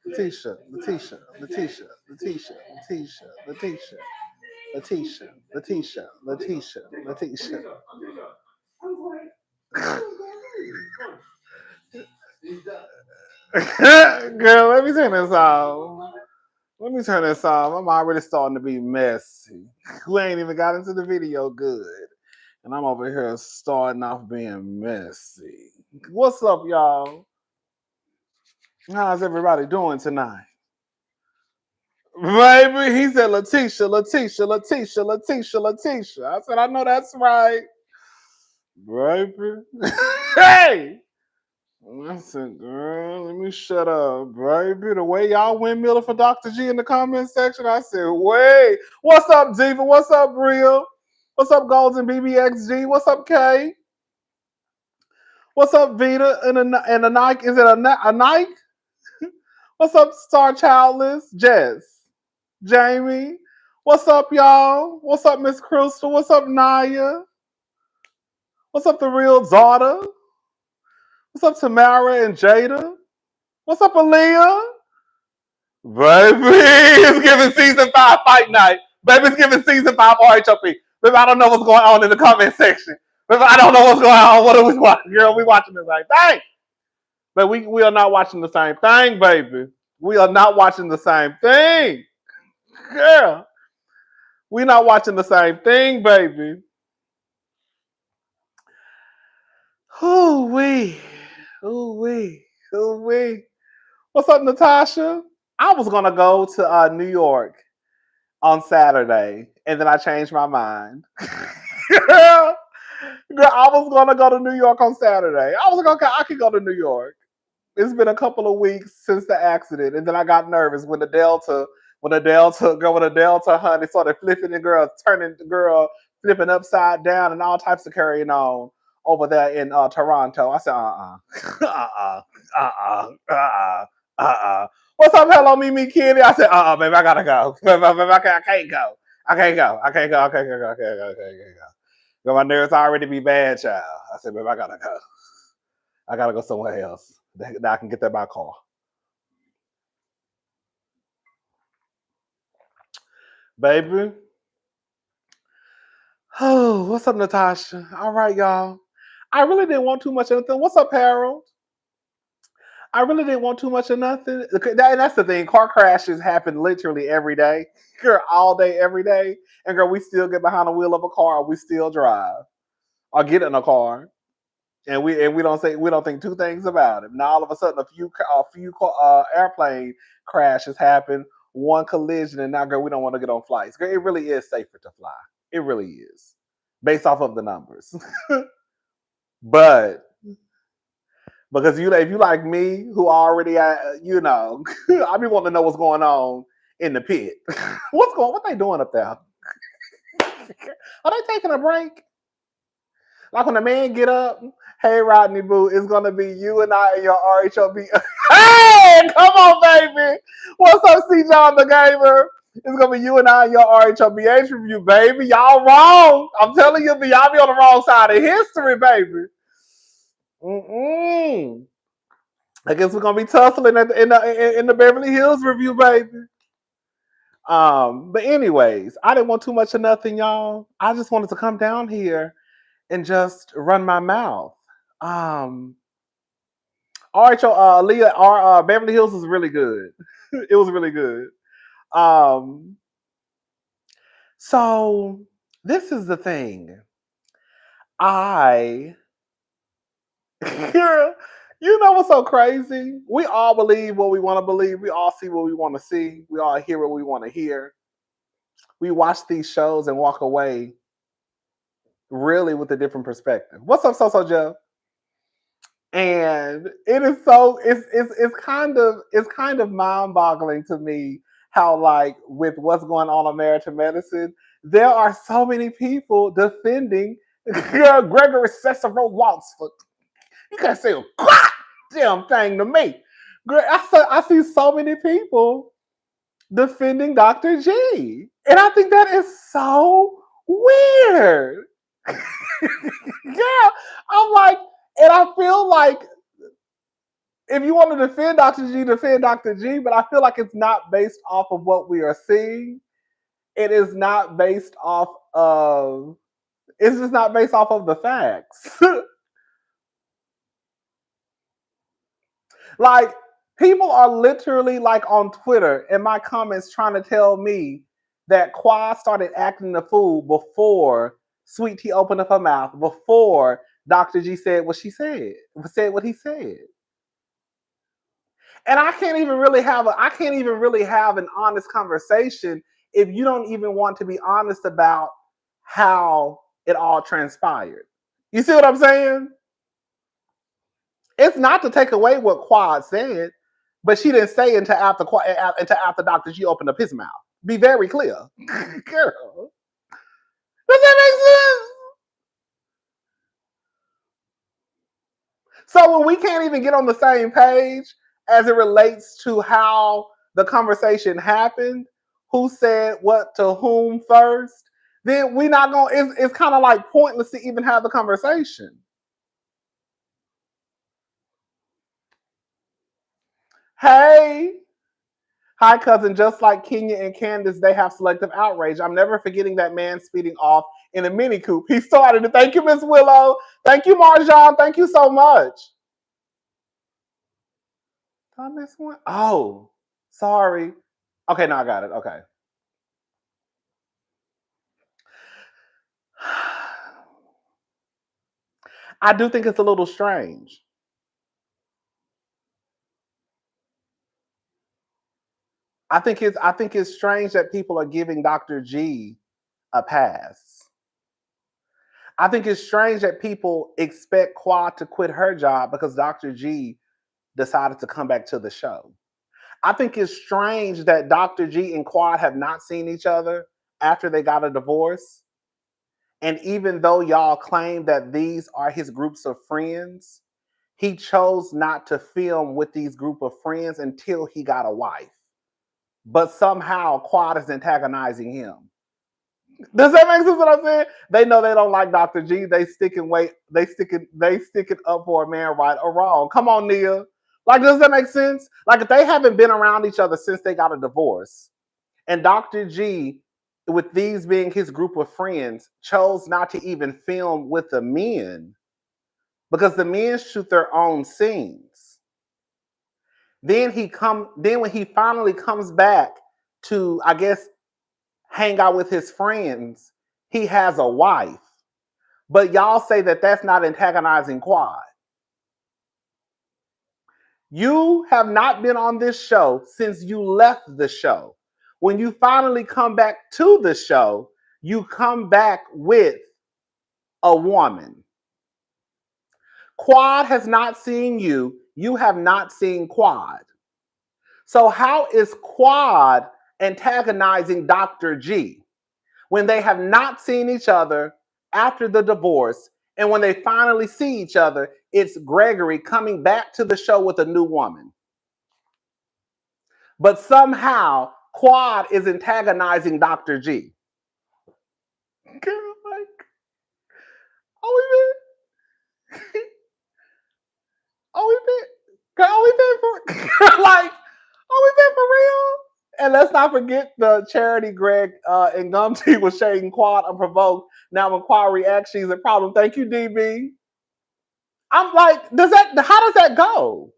Letitia, Letitia, Letitia, Letitia, Letitia, Letitia, Letitia, Letitia, Letitia, Letitia. Girl, let me turn this off. Let me turn this off. I'm already starting to be messy. We ain't even got into the video good. And I'm over here starting off being messy. What's up, y'all? How's everybody doing tonight? Baby, he said Letitia, Letitia, Letitia, Letitia, Letitia. I said, I know that's right. Baby. Hey! I said, girl, let me shut up, baby. The way y'all windmilling for Dr. G in the comment section, I said, wait. What's up, Diva? What's up, Real? What's up, Golden BBXG? What's up, Kay? What's up, Vita? And a Nike? Is it a Nike? What's up, Star Childless? Jess. Jamie. What's up, y'all? What's up, Miss Crystal? What's up, Naya? What's up, The Real Zada? What's up, Tamara and Jada? What's up, Aaliyah? Baby, it's giving season 5 fight night. Baby, it's giving season 5 RHOP. Baby, I don't know what's going on in the comment section. Baby, I don't know what's going on. What are we watching? Girl, we watching the same thing. But we are not watching the same thing, baby. We are not watching the same thing. Girl, we not watching the same thing, baby. Ooh-wee. Ooh-wee. Ooh-wee. What's up, Natasha? I was going to go to New York on Saturday, and then I changed my mind. Girl, I was going to go to New York on Saturday. I was like, okay, I could go to New York. It's been a couple of weeks since the accident, and then I got nervous when the Delta, honey, started flipping the girl, turning the girl, flipping upside down, and all types of carrying on over there in Toronto. I said, What's up, hello, Mimi Kitty? I said, baby, I gotta go. Baby, I can't go. I can't go. I can't go. I can't go. I can't go. I can't go. My nerves already be bad, child. I said, baby, I gotta go. I gotta go somewhere else. That I can get there by car. Baby. Oh, what's up, Natasha? All right, y'all. I really didn't want too much of anything. What's up, Harold? I really didn't want too much of nothing. That's the thing. Car crashes happen literally every day. Girl, all day, every day. And girl, we still get behind the wheel of a car. We still drive or get in a car. And we don't think two things about it. Now all of a sudden, a few airplane crashes happen, one collision, and now girl, we don't want to get on flights. Girl, it really is safer to fly. It really is, based off of the numbers. But because if you like me, who already I be wanting to know what's going on in the pit. What they doing up there? Are they taking a break? Like when the man get up, hey Rodney Boo, it's gonna be you and I and your RHOB. Hey, come on, baby. What's up, C. John the Gamer? It's gonna be you and I and your RHOBH review, baby. Y'all wrong. I'm telling you, y'all be on the wrong side of history, baby. I guess we're gonna be tussling in the Beverly Hills review, baby. But anyways, I didn't want too much of nothing, y'all. I just wanted to come down here and just run my mouth. Leah, our Beverly Hills was really good. It was really good. So this is the thing. Girl, you know what's so crazy? We all believe what we want to believe. We all see what we want to see. We all hear what we want to hear. We watch these shows and walk away really with a different perspective. What's up, So Joe? And it is so it's kind of mind-boggling to me how, like, with what's going on in American medicine, there are so many people defending Gregory Cicero Walsford. You can't say a goddamn thing to me. I see so many people defending Dr. G. And I think that is so weird. Yeah, I'm like, and I feel like if you want to defend Dr. G, but I feel like it's not based off of what we are seeing. It is not based off of, it's just not based off of the facts. Like, people are literally like on Twitter in my comments trying to tell me that Quad started acting the fool before Sweet Tea opened up her mouth, before Dr. G said what he said. And I can't even really have an honest conversation if you don't even want to be honest about how it all transpired. You see what I'm saying? It's not to take away what Quad said, but she didn't say until after Dr. G opened up his mouth. Be very clear. Girl. Does that make sense? So when we can't even get on the same page as it relates to how the conversation happened, who said what to whom first, then we not going, it's kind of like pointless to even have the conversation. Hey. Hi, cousin. Just like Kenya and Candice, they have selective outrage. I'm never forgetting that man speeding off in a Mini Coupe. He started it. Thank you, Miss Willow. Thank you, Marjan. Thank you so much. Did I miss one? Oh, sorry. Okay, now I got it. Okay. I do think it's a little strange. I think it's strange that people are giving Dr. G a pass. I think it's strange that people expect Quad to quit her job because Dr. G decided to come back to the show. I think it's strange that Dr. G and Quad have not seen each other after they got a divorce. And even though y'all claim that these are his groups of friends, he chose not to film with these group of friends until he got a wife. But somehow Quad is antagonizing him. Does that make sense what I'm saying? They know they don't like Dr. G. They stick it up for a man, right or wrong. Come on, Nia. Like, does that make sense? Like, if they haven't been around each other since they got a divorce, and Dr. G, with these being his group of friends, chose not to even film with the men because the men shoot their own scenes. Then when he finally comes back to, I guess, hang out with his friends, he has a wife. But y'all say that that's not antagonizing Quad. You have not been on this show since you left the show. When you finally come back to the show, you come back with a woman. Quad has not seen you. You have not seen Quad. So how is Quad antagonizing Dr. G when they have not seen each other after the divorce? And when they finally see each other, it's Gregory coming back to the show with a new woman. But somehow Quad is antagonizing Dr. G. Girl, like, are we been? Like, are we been for real? And let's not forget the charity Greg and Gumty was shading Quad unprovoked. Now when Quad reacts, she's a problem. Thank you, DB. I'm like, how does that go?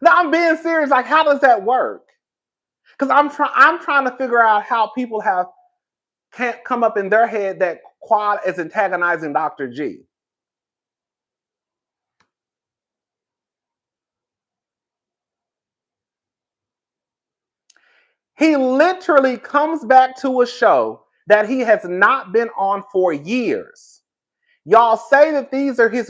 Now I'm being serious. Like, how does that work? Because I'm trying to figure out how people can't come up in their head that Quad is antagonizing Dr. G. He literally comes back to a show that he has not been on for years. Y'all say that these are his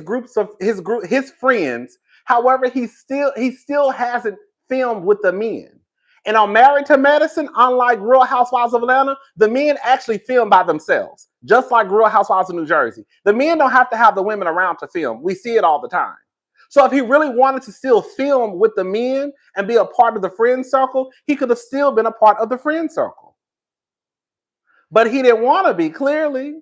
friends. However, he still hasn't filmed with the men. And on Married to Medicine, unlike Real Housewives of Atlanta, the men actually film by themselves, just like Real Housewives of New Jersey. The men don't have to have the women around to film. We see it all the time. So if he really wanted to still film with the men and be a part of the friend circle, he could have still been a part of the friend circle. But he didn't want to be, clearly.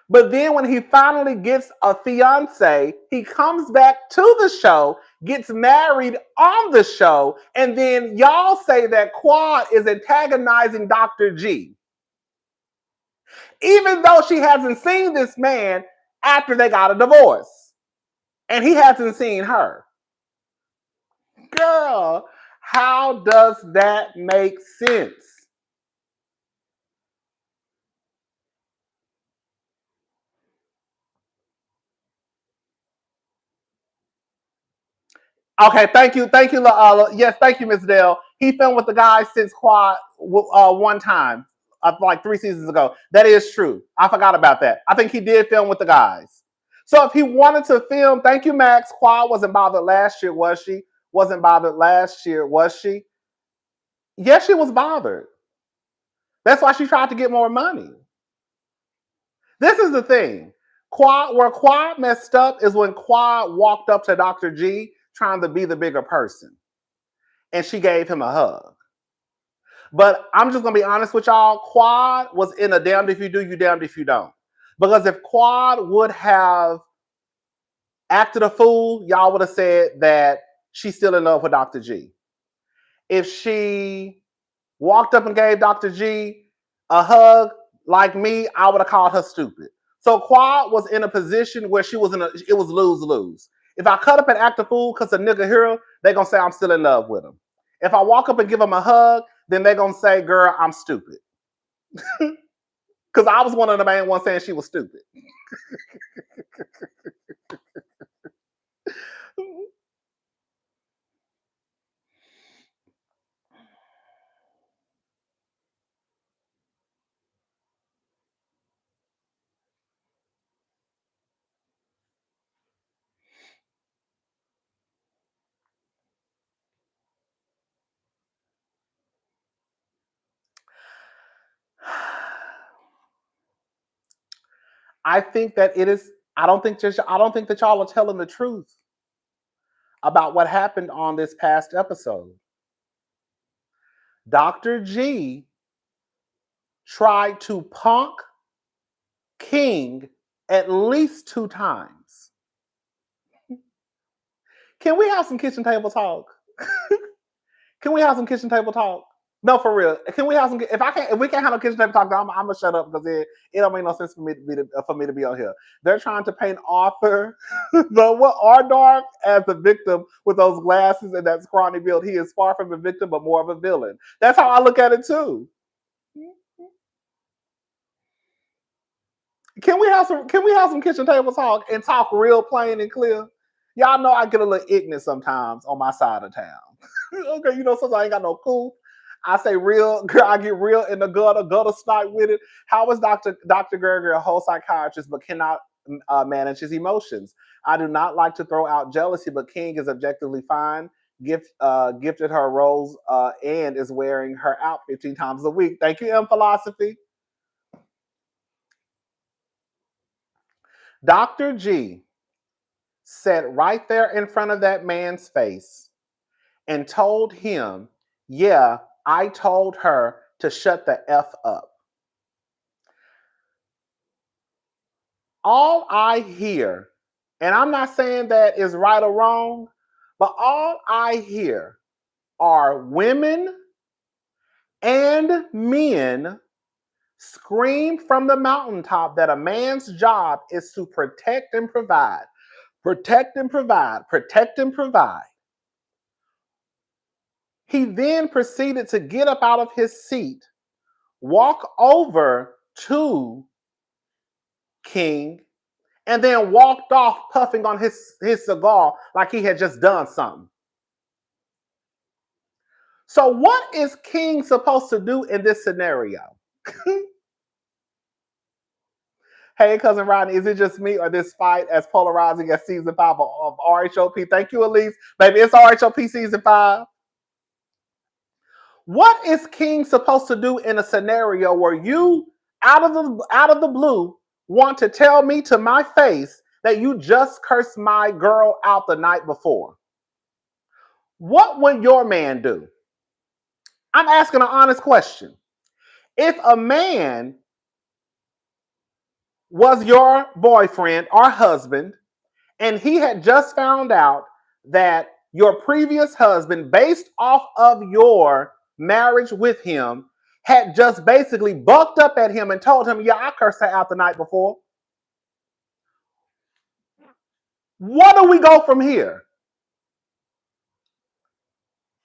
But then when he finally gets a fiance, he comes back to the show, gets married on the show, and then y'all say that Quad is antagonizing Dr. G. Even though she hasn't seen this man after they got a divorce. And he hasn't seen her. Girl, how does that make sense? Okay, thank you, yes, thank you, Miss Dell. He filmed with the guys since Quad one time, like 3 seasons ago. That is true. I forgot about that. I think he did film with the guys. So if he wanted to film, thank you, Max. Quad wasn't bothered last year, was she? Wasn't bothered last year, was she? Yes, she was bothered. That's why she tried to get more money. This is the thing. Where Quad messed up is when Quad walked up to Dr. G trying to be the bigger person. And she gave him a hug. But I'm just going to be honest with y'all. Quad was in a damned if you do, you damned if you don't. Because if Quad would have acted a fool, y'all would have said that she's still in love with Dr. G. If she walked up and gave Dr. G a hug like me, I would have called her stupid. So Quad was in a position where it was lose-lose. If I cut up and act a fool because a nigga here, they're going to say I'm still in love with him. If I walk up and give him a hug, then they're going to say, girl, I'm stupid. Because I was one of the main ones saying she was stupid. I think that it is. I don't think that y'all are telling the truth about what happened on this past episode. Dr. G tried to punk King at least 2 times. Can we have some kitchen table talk? Can we have some kitchen table talk? No, for real. Can we have some? If we can't have no kitchen table talk, I'm gonna shut up because it don't make no sense for me to be on here. They're trying to paint Arthur, Ardorf as the victim with those glasses and that scrawny build. He is far from a victim, but more of a villain. That's how I look at it too. Can we have some kitchen table talk and talk real plain and clear? Y'all know I get a little ignorant sometimes on my side of town. Okay, sometimes I ain't got no cool. I say real, girl, I get real in the gutter snipe with it. How is Dr. Gregory a whole psychiatrist but cannot manage his emotions? I do not like to throw out jealousy, but King is objectively fine. Gifted her roles and is wearing her out 15 times a week. Thank you, M Philosophy. Dr. G sat right there in front of that man's face and told him, yeah, I told her to shut the F up. All I hear, and I'm not saying that is right or wrong, but all I hear are women and men scream from the mountaintop that a man's job is to protect and provide. Protect and provide, protect and provide. He then proceeded to get up out of his seat, walk over to King, and then walked off puffing on his cigar like he had just done something. So what is King supposed to do in this scenario? Hey, Cousin Rodney, is it just me or this fight as polarizing as season 5 of RHOP? Thank you, Elise. Baby, it's RHOP season 5. What is King supposed to do in a scenario where you, out of the blue, want to tell me to my face that you just cursed my girl out the night before? What would your man do? I'm asking an honest question. If a man was your boyfriend or husband, and he had just found out that your previous husband, based off of your marriage with him, had just basically bucked up at him and told him, yeah, I cursed her out the night before. Where do we go from here?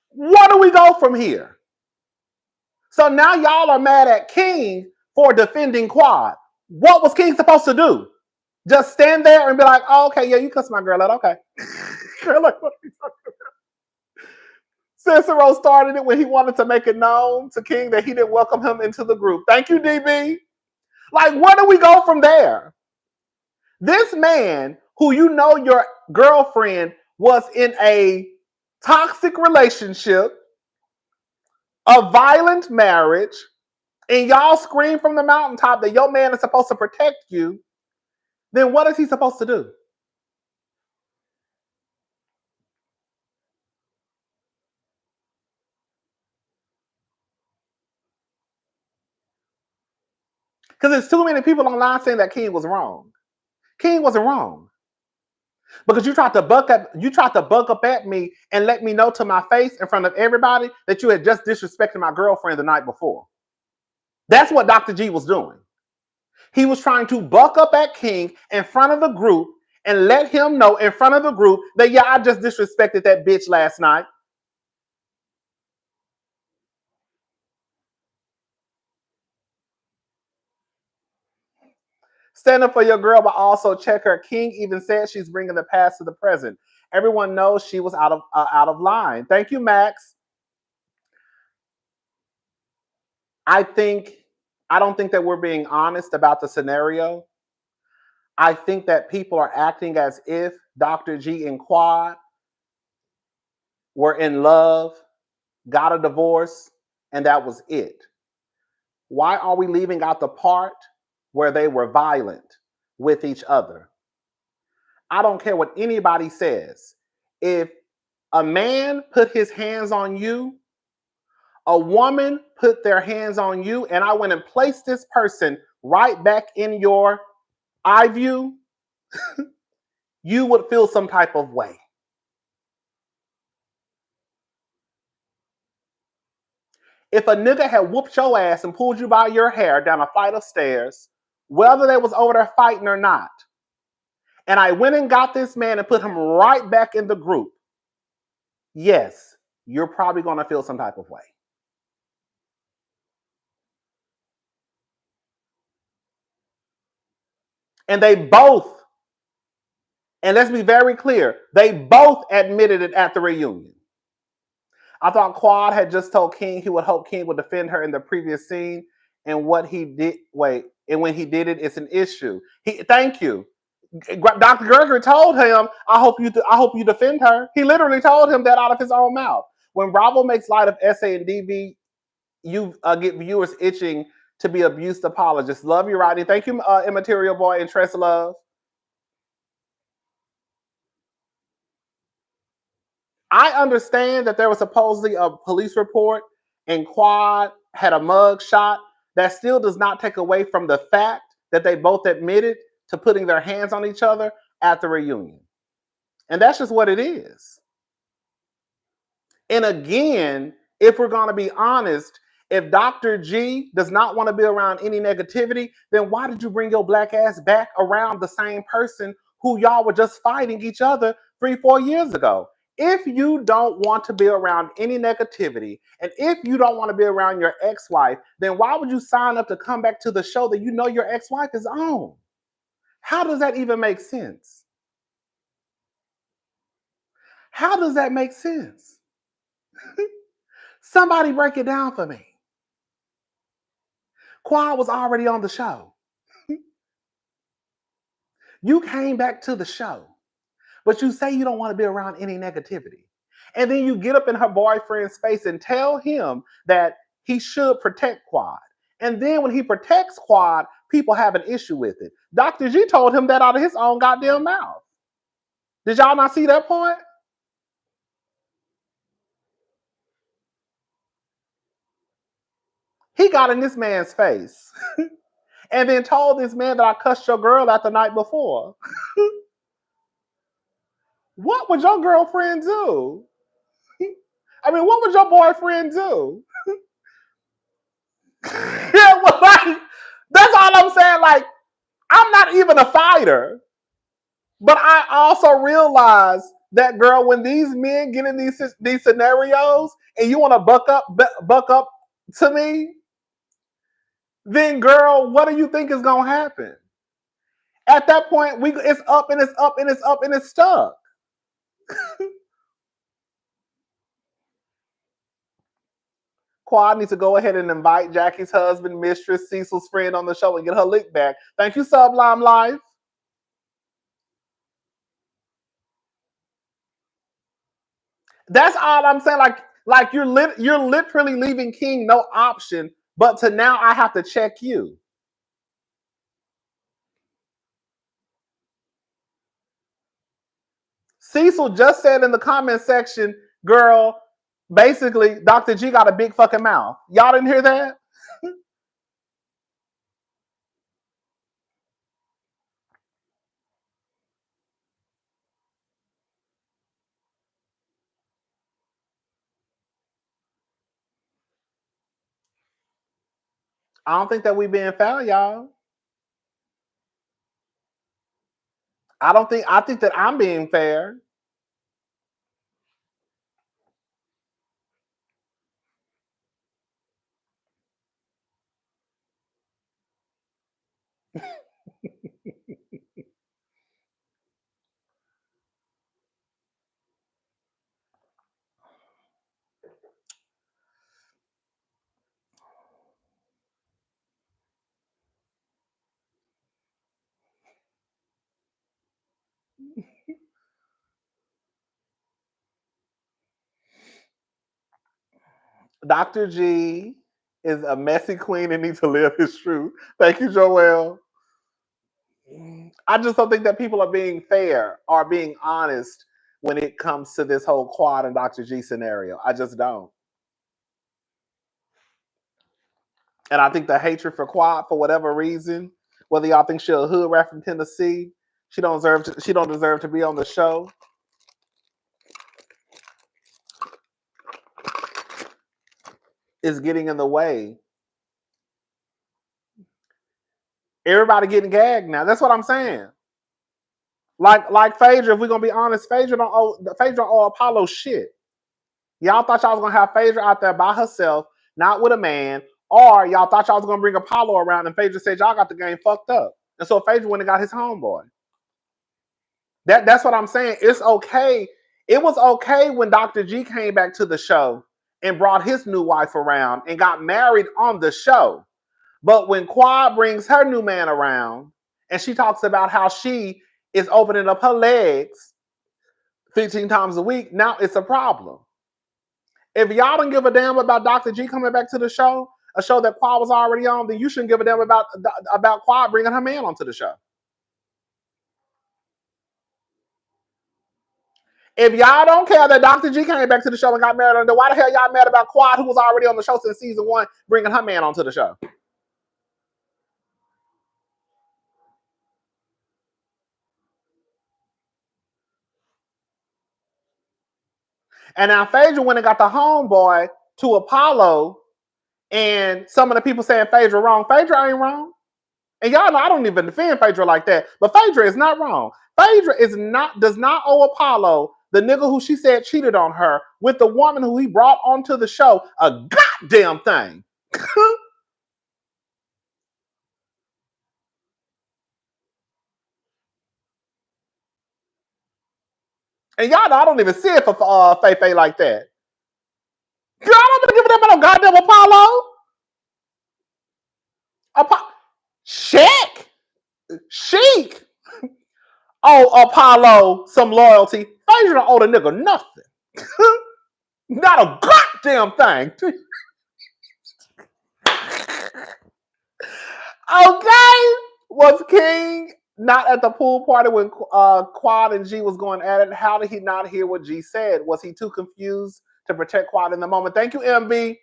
Where do we go from here? So now y'all are mad at King for defending Quad. What was King supposed to do? Just stand there and be like, oh, okay, yeah, you cussed my girl out. Okay. Girl, like, what are you talking about? Cicero started it when he wanted to make it known to King that he didn't welcome him into the group. Thank you, DB. Like, where do we go from there? This man, who you know your girlfriend was in a toxic relationship, a violent marriage, and y'all scream from the mountaintop that your man is supposed to protect you, then what is he supposed to do? Because there's too many people online saying that King was wrong. King wasn't wrong. Because you tried to buck up at me and let me know to my face in front of everybody that you had just disrespected my girlfriend the night before. That's what Dr. G was doing. He was trying to buck up at King in front of the group and let him know in front of the group that, yeah, I just disrespected that bitch last night. Stand up for your girl, but also check her. King even said she's bringing the past to the present. Everyone knows she was out of line. Thank you, Max. I don't think that we're being honest about the scenario. I think that people are acting as if Dr. G and Quad were in love, got a divorce, and that was it. Why are we leaving out the part where they were violent with each other? I don't care what anybody says. If a man put his hands on you, a woman put their hands on you, and I went and placed this person right back in your eye view, you would feel some type of way. If a nigga had whooped your ass and pulled you by your hair down a flight of stairs, whether they was over there fighting or not, and I went and got this man and put him right back in the group, yes, you're probably going to feel some type of way. And they both, and let's be very clear, they both admitted it at the reunion. I thought Quad had just told King he would hope King would defend her in the previous scene, and what he did, and when he did it, it's an issue. Thank you. Dr. Gregory told him, I hope you defend her. He literally told him that out of his own mouth. When Bravo makes light of SA and DV, you get viewers itching to be abused apologists. Love you, Rodney. Thank you, Immaterial Boy and Tress Love. I understand that there was supposedly a police report and Quad had a mug shot. That still does not take away from the fact that they both admitted to putting their hands on each other at the reunion. And that's just what it is. And again, if we're going to be honest, if Dr. G does not want to be around any negativity, then why did you bring your black ass back around the same person who y'all were just fighting each other 3-4 years ago? If you don't want to be around any negativity, and if you don't want to be around your ex-wife, then why would you sign up to come back to the show that you know your ex-wife is on? How does that even make sense? How does that make sense? Somebody break it down for me. Quad was already on the show. You came back to the show, but you say you don't want to be around any negativity. And then you get up in her boyfriend's face and tell him that he should protect Quad. And then when he protects Quad, people have an issue with it. Dr. G told him that out of his own goddamn mouth. Did y'all not see that point? He got in this man's face and then told this man that I cussed your girl out the night before. What would your girlfriend do? I mean, what would your boyfriend do? Yeah, well, like, that's all I'm saying. Like, I'm not even a fighter, but I also realize that, girl, when these men get in these scenarios and you want to buck up to me, then, girl, what do you think is gonna happen? At that point, it's up and it's up and it's up and it's stuck. Quad needs to go ahead and invite Jackie's husband, mistress, Cecil's friend on the show and get her lick back. Thank you, Sublime Life. That's all I'm saying. Like you're literally leaving King no option, but to now I have to check you. Cecil just said in the comment section, girl, basically, Dr. G got a big fucking mouth. Y'all didn't hear that? I don't think that we being foul, y'all. I think that I'm being fair. Dr. G is a messy queen and needs to live his truth. Thank you, Joelle. I just don't think that people are being fair or being honest when it comes to this whole Quad and Dr. G scenario. I just don't. And I think the hatred for Quad, for whatever reason, whether y'all think she's a hood rat from Tennessee, she don't deserve to be on the show. Is getting in the way. Everybody getting gagged now. That's what I'm saying. Like Phaedra, if we're gonna be honest, Phaedra don't owe Apollo shit. Y'all thought y'all was gonna have Phaedra out there by herself, not with a man, or y'all thought y'all was gonna bring Apollo around and Phaedra said y'all got the game fucked up. And so Phaedra went and got his homeboy. That's what I'm saying. It's okay. It was okay when Dr. G came back to the show and brought his new wife around and got married on the show. But when Quad brings her new man around and she talks about how she is opening up her legs 15 times a week, now it's a problem. If y'all don't give a damn about Dr. G coming back to the show, a show that Quad was already on, then you shouldn't give a damn about Quad bringing her man onto the show. If y'all don't care that Dr. G came back to the show and got married, then why the hell y'all mad about Quad, who was already on the show since season 1, bringing her man onto the show? And now Phaedra went and got the homeboy to Apollo, and some of the people saying Phaedra wrong. Phaedra ain't wrong. And y'all know I don't even defend Phaedra like that, but Phaedra is not wrong. Phaedra does not owe Apollo, the nigga who she said cheated on her, with the woman who he brought onto the show, a goddamn thing. And y'all know I don't even see it for Faye like that. Girl, I don't give a damn about no goddamn Apollo. Sheik. Oh, Apollo, some loyalty. Phaedra don't owe the nigga nothing. Not a goddamn thing. Okay. Was King not at the pool party when Quad and G was going at it? How did he not hear what G said? Was he too confused to protect Quad in the moment? Thank you, MB.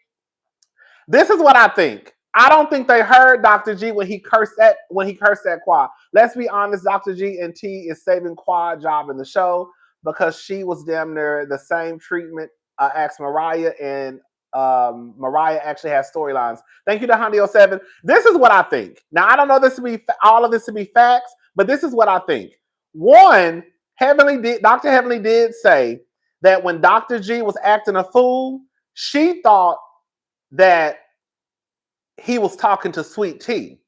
This is what I think. I don't think they heard Dr. G when he cursed at Quad. Let's be honest, Dr. G and T is saving Quad job in the show because she was damn near the same treatment as Mariah, and Mariah actually has storylines. Thank you to Honey07. This is what I think. Now I don't know this to be all of this to be facts, but this is what I think. One, Dr. Heavenly did say that when Dr. G was acting a fool, she thought that he was talking to Sweet Tea.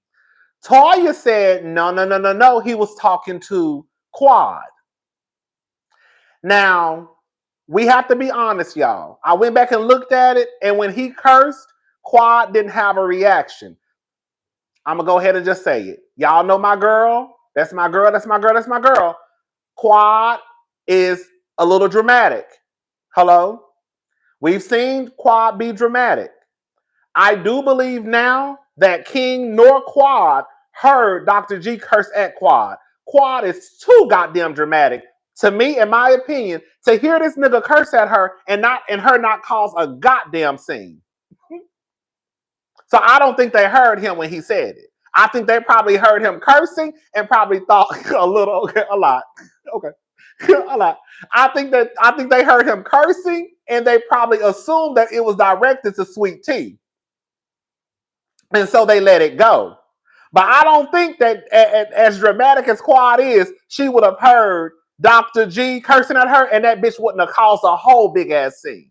Toya said, no, he was talking to Quad. Now, we have to be honest, y'all. I went back and looked at it, and when he cursed, Quad didn't have a reaction. I'm going to go ahead and just say it. Y'all know my girl. That's my girl. That's my girl. That's my girl. Quad is a little dramatic. Hello? We've seen Quad be dramatic. I do believe now that King nor Quad heard Dr. G curse at Quad. Quad is too goddamn dramatic. To me, in my opinion, to hear this nigga curse at her and her not cause a goddamn scene. So I don't think they heard him when he said it. I think they probably heard him cursing and probably thought a lot. Okay. A lot. I think they heard him cursing and they probably assumed that it was directed to Sweet Tea. And so they let it go. But I don't think that as dramatic as Quad is, she would have heard Dr. G cursing at her and that bitch wouldn't have caused a whole big ass scene.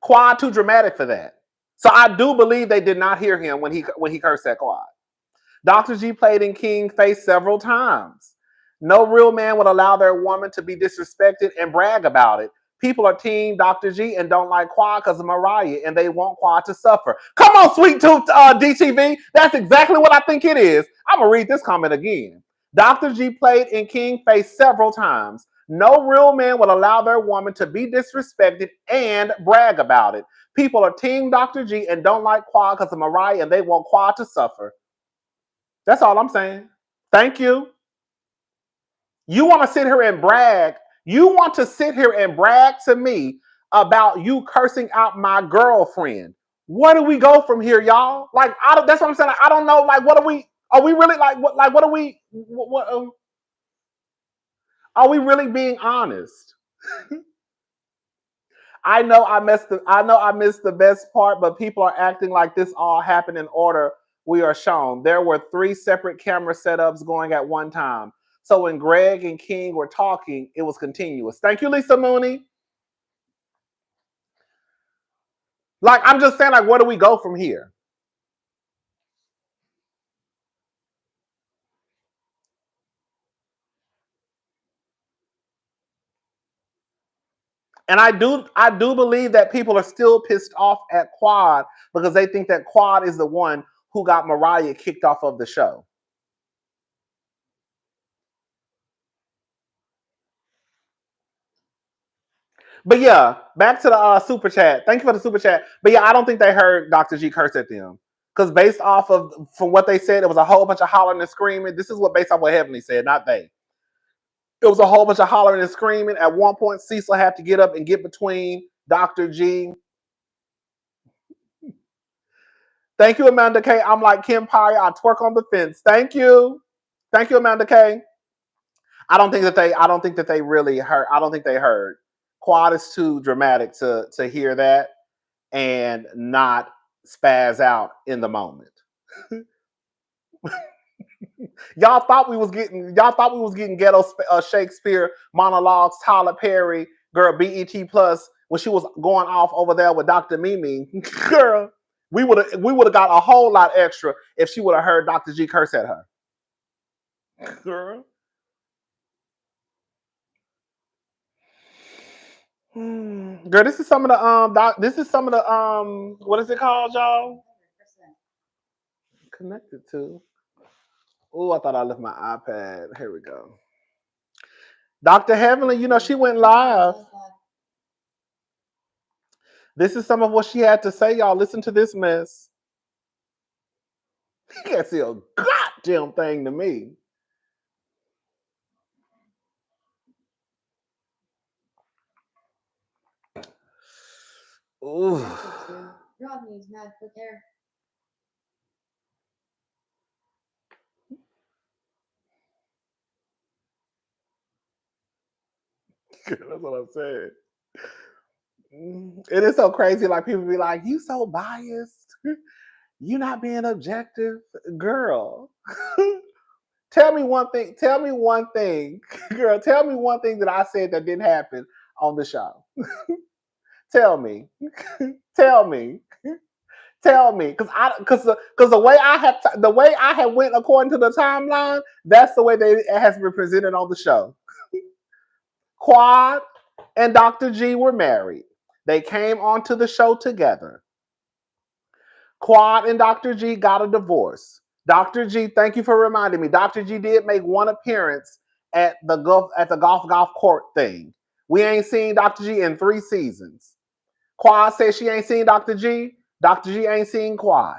Quad too dramatic for that. So I do believe they did not hear him when he cursed at Quad. Dr. G played in King's face several times. No real man would allow their woman to be disrespected and brag about it. People are team Dr. G and don't like Quad because of Mariah, and they want Quad to suffer. Come on, Sweet Tooth DTV. That's exactly what I think it is. I'm going to read this comment again. Dr. G played in King's face several times. No real man would allow their woman to be disrespected and brag about it. People are team Dr. G and don't like Quad because of Mariah, and they want Quad to suffer. That's all I'm saying. Thank you. You want to sit here and brag. You want to sit here and brag to me about you cursing out my girlfriend. Where do we go from here, y'all? Like, that's what I'm saying. I don't know. Like, are we really like, what are we, are we really being honest? I know I missed the best part, but people are acting like this all happened in order we are shown. There were 3 separate camera setups going at one time. So when Greg and King were talking, it was continuous. Thank you, Lisa Mooney. Like, I'm just saying, like, where do we go from here? And I do believe that people are still pissed off at Quad because they think that Quad is the one who got Mariah kicked off of the show. But yeah, back to the super chat. Thank you for the super chat. But yeah, I don't think they heard Dr. G curse at them. Because based off of, from what they said, it was a whole bunch of hollering and screaming. This is what based off what Heavenly said, not they. It was a whole bunch of hollering and screaming. At one point, Cecil had to get up and get between Dr. G. Thank you, Amanda K. I'm like Kim Pye. I twerk on the fence. Thank you. Thank you, Amanda K. I don't think that they really heard. I don't think they heard. Quad is too dramatic to hear that and not spaz out in the moment. Y'all thought we was getting ghetto Shakespeare monologues, Tyler Perry, girl, BET Plus, when she was going off over there with Dr. Mimi. Girl, we would have got a whole lot extra if she would have heard Dr. G curse at her. Girl. Girl, this is some of the what is it called, y'all? Connected to. Oh, I thought I left my iPad. Here we go. Dr. Heavenly, you know, she went live. This is some of what she had to say, y'all. Listen to this mess. You can't see a goddamn thing to me. Ooh. Rodney's mad quick hair. That's what I'm saying. It is so crazy. Like people be like, "You so biased. You not being objective, girl." Tell me one thing. Tell me one thing, girl. Tell me one thing that I said that didn't happen on the show. Tell me. Tell me. Tell me, because the way I have went according to the timeline, that's the way it has been presented on the show. Quad and Dr. G were married. They came onto the show together. Quad and Dr. G got a divorce. Dr. G, thank you for reminding me. Dr. G did make one appearance at the golf court thing. We ain't seen Dr. G in 3 seasons. Quad says she ain't seen Dr. G. Dr. G ain't seen Quad.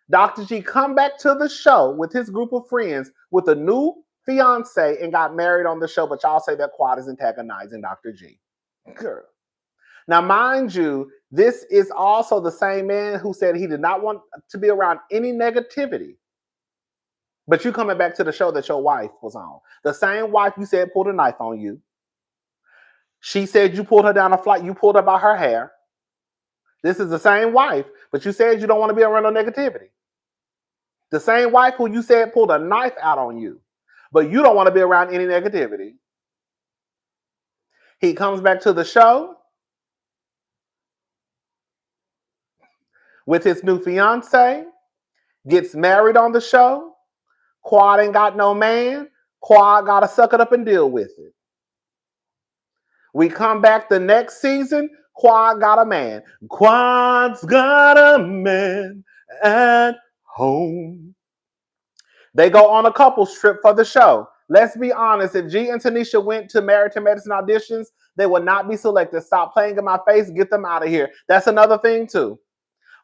Dr. G come back to the show with his group of friends with a new fiance and got married on the show, but y'all say that Quad is antagonizing Dr. G. Girl. Now, mind you, this is also the same man who said he did not want to be around any negativity. But you coming back to the show that your wife was on. The same wife you said pulled a knife on you. She said you pulled her down a flight. You pulled her by her hair. This is the same wife, but you said you don't want to be around no negativity. The same wife who you said pulled a knife out on you, but you don't want to be around any negativity. He comes back to the show with his new fiance, gets married on the show. Quad ain't got no man. Quad got to suck it up and deal with it. We come back the next season. Quad got a man. Quad's got a man at home. They go on a couples trip for the show. Let's be honest. If G and Tanisha went to Married to Medicine auditions, they would not be selected. Stop playing in my face. Get them out of here. That's another thing, too.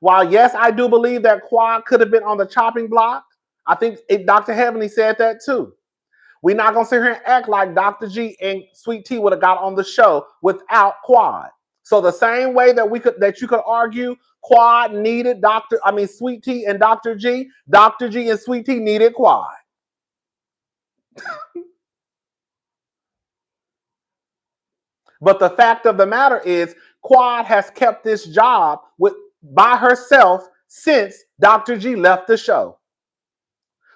While, yes, I do believe that Quad could have been on the chopping block, I think Dr. Heavenly said that, too. We're not going to sit here and act like Dr. G and Sweet Tea would have got on the show without Quad. So the same way that you could argue Quad needed Sweet Tea and Dr. G and Sweet Tea needed Quad. But the fact of the matter is, Quad has kept this job by herself since Dr. G left the show.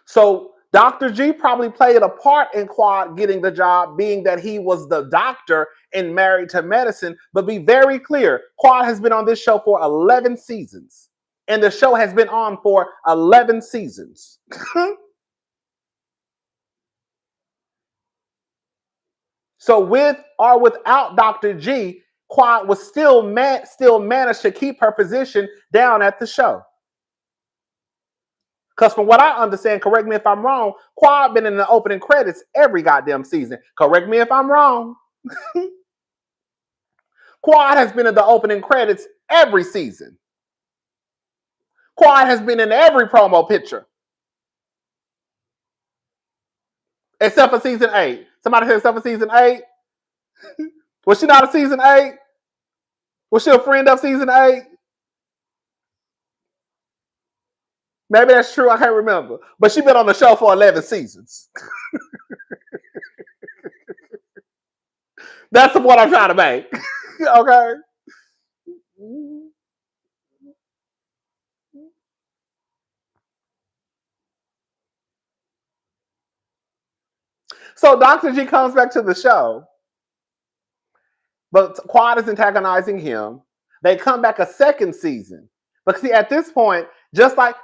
So Dr. G probably played a part in Quad getting the job, being that he was the doctor in Married to Medicine. But be very clear, Quad has been on this show for 11 seasons. And the show has been on for 11 seasons. So with or without Dr. G, Quad was still managed to keep her position down at the show. Because from what I understand, correct me if I'm wrong, Quad been in the opening credits every goddamn season. Correct me if I'm wrong. Quad has been in the opening credits every season. Quad has been in every promo picture. Except for season 8. Somebody said except for season 8? Was she not a season 8? Was she a friend of season 8? Maybe that's true. I can't remember. But she been on the show for 11 seasons. That's what I'm trying to make. Okay? So Dr. G comes back to the show, but Quad is antagonizing him. They come back a second season. But see, at this point, just like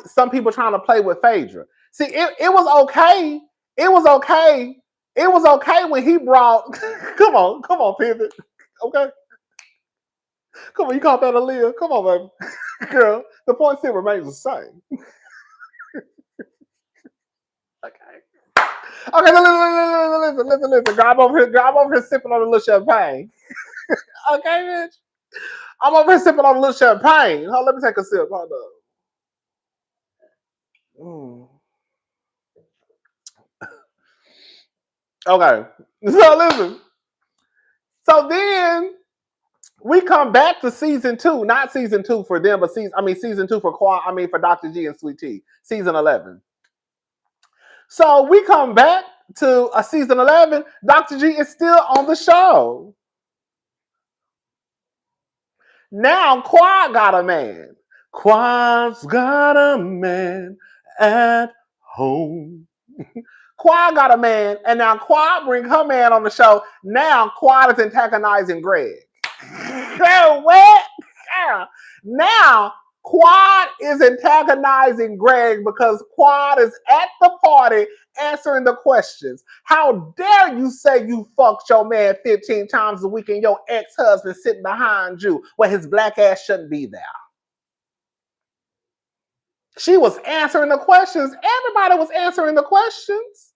some people trying to play with Phaedra. See, it was okay. It was okay. It was okay when he brought. Come on, pivot. Okay. Come on, you caught that, Aaliyah? Come on, baby. Girl, the point still remains the same. Okay. Okay, listen. Grab over here sipping on a little champagne. Okay, bitch. I'm over here sipping on a little champagne. Hold, let me take a sip. Hold up. Okay. So listen. So then We come back to season 2, not season 2 for them, but season 2 for for Dr. G and Sweet Tea, season 11. So we come back to a season 11. Dr. G is still on the show. Now Quad got a man. Quad's got a man at home. Quad got a man, and now Quad bring her man on the show. Now Quad is antagonizing Greg. What? Now Quad is antagonizing Greg because Quad is at the party answering the questions. How dare you say you fucked your man 15 times a week and your ex-husband sitting behind you where his black ass shouldn't be there? She was answering the questions. Everybody was answering the questions.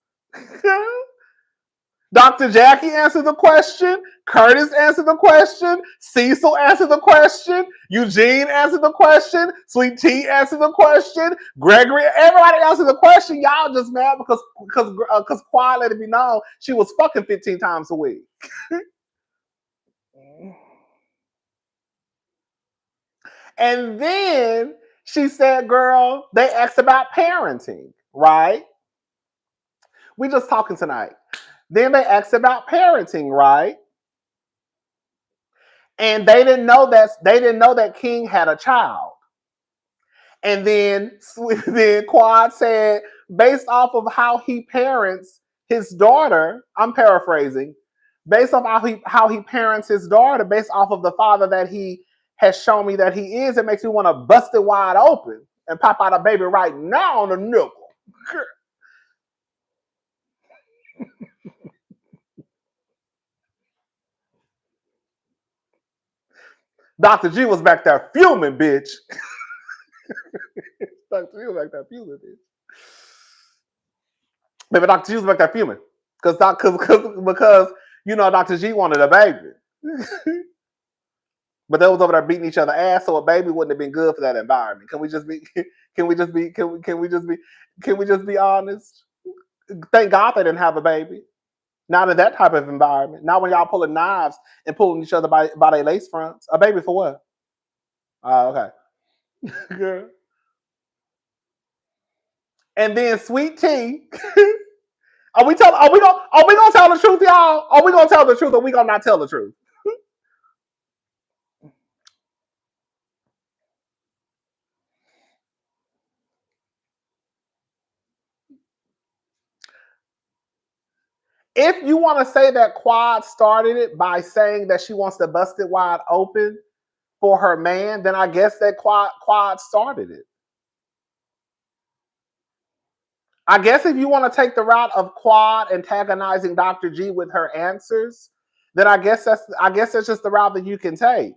Dr. Jackie answered the question. Curtis answered the question. Cecil answered the question. Eugene answered the question. Sweet Tea answered the question. Gregory, everybody answered the question. Y'all just mad because Quad let it be known she was fucking 15 times a week. And then she said, girl, they asked about parenting, right? We just talking tonight. Then they asked about parenting, right? And they didn't know that King had a child. And then Quad said, based off of how he parents his daughter, I'm paraphrasing, based off how he parents his daughter, based off of the father that he has shown me that he is, it makes me want to bust it wide open and pop out a baby right now on the nipple. Dr. G was back there fuming, bitch. Dr. G was back there fuming, bitch. Maybe Dr. G was back there fuming. Because Dr. G wanted a baby. But they was over there beating each other ass, so a baby wouldn't have been good for that environment. Can we just be honest? Thank God they didn't have a baby. Not in that type of environment. Not when y'all pulling knives and pulling each other by their lace fronts. A baby for what? Oh, okay. Girl. And then Sweet Tea. Are we gonna tell the truth, y'all? Are we gonna tell the truth or we gonna not tell the truth? If you want to say that Quad started it by saying that she wants to bust it wide open for her man, then I guess that Quad started it. I guess if you want to take the route of Quad antagonizing Dr. G with her answers, then I guess that's just the route that you can take.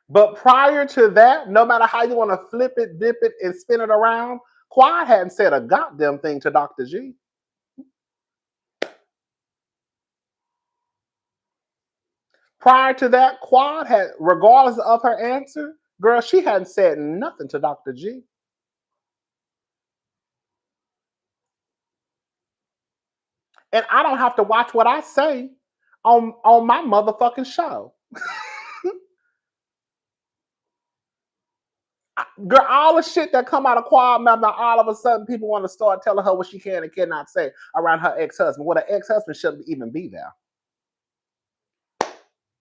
But prior to that, no matter how you want to flip it, dip it, and spin it around, Quad hadn't said a goddamn thing to Dr. G. Prior to that, Quad had, regardless of her answer, girl, she hadn't said nothing to Dr. G. And I don't have to watch what I say on my motherfucking show. Girl, all the shit that come out of Quad mouth, now all of a sudden people want to start telling her what she can and cannot say around her ex-husband. Well, the ex-husband shouldn't even be there.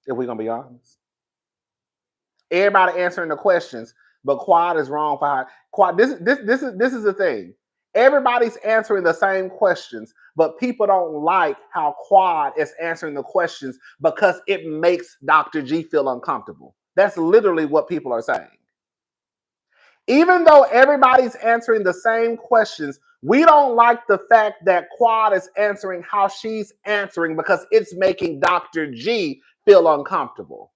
If we're gonna be honest. Everybody answering the questions, but Quad is wrong for her. Quad, this is the thing. Everybody's answering the same questions, but people don't like how Quad is answering the questions because it makes Dr. G feel uncomfortable. That's literally what people are saying. Even though everybody's answering the same questions, we don't like the fact that Quad is answering how she's answering because it's making Dr. G feel uncomfortable.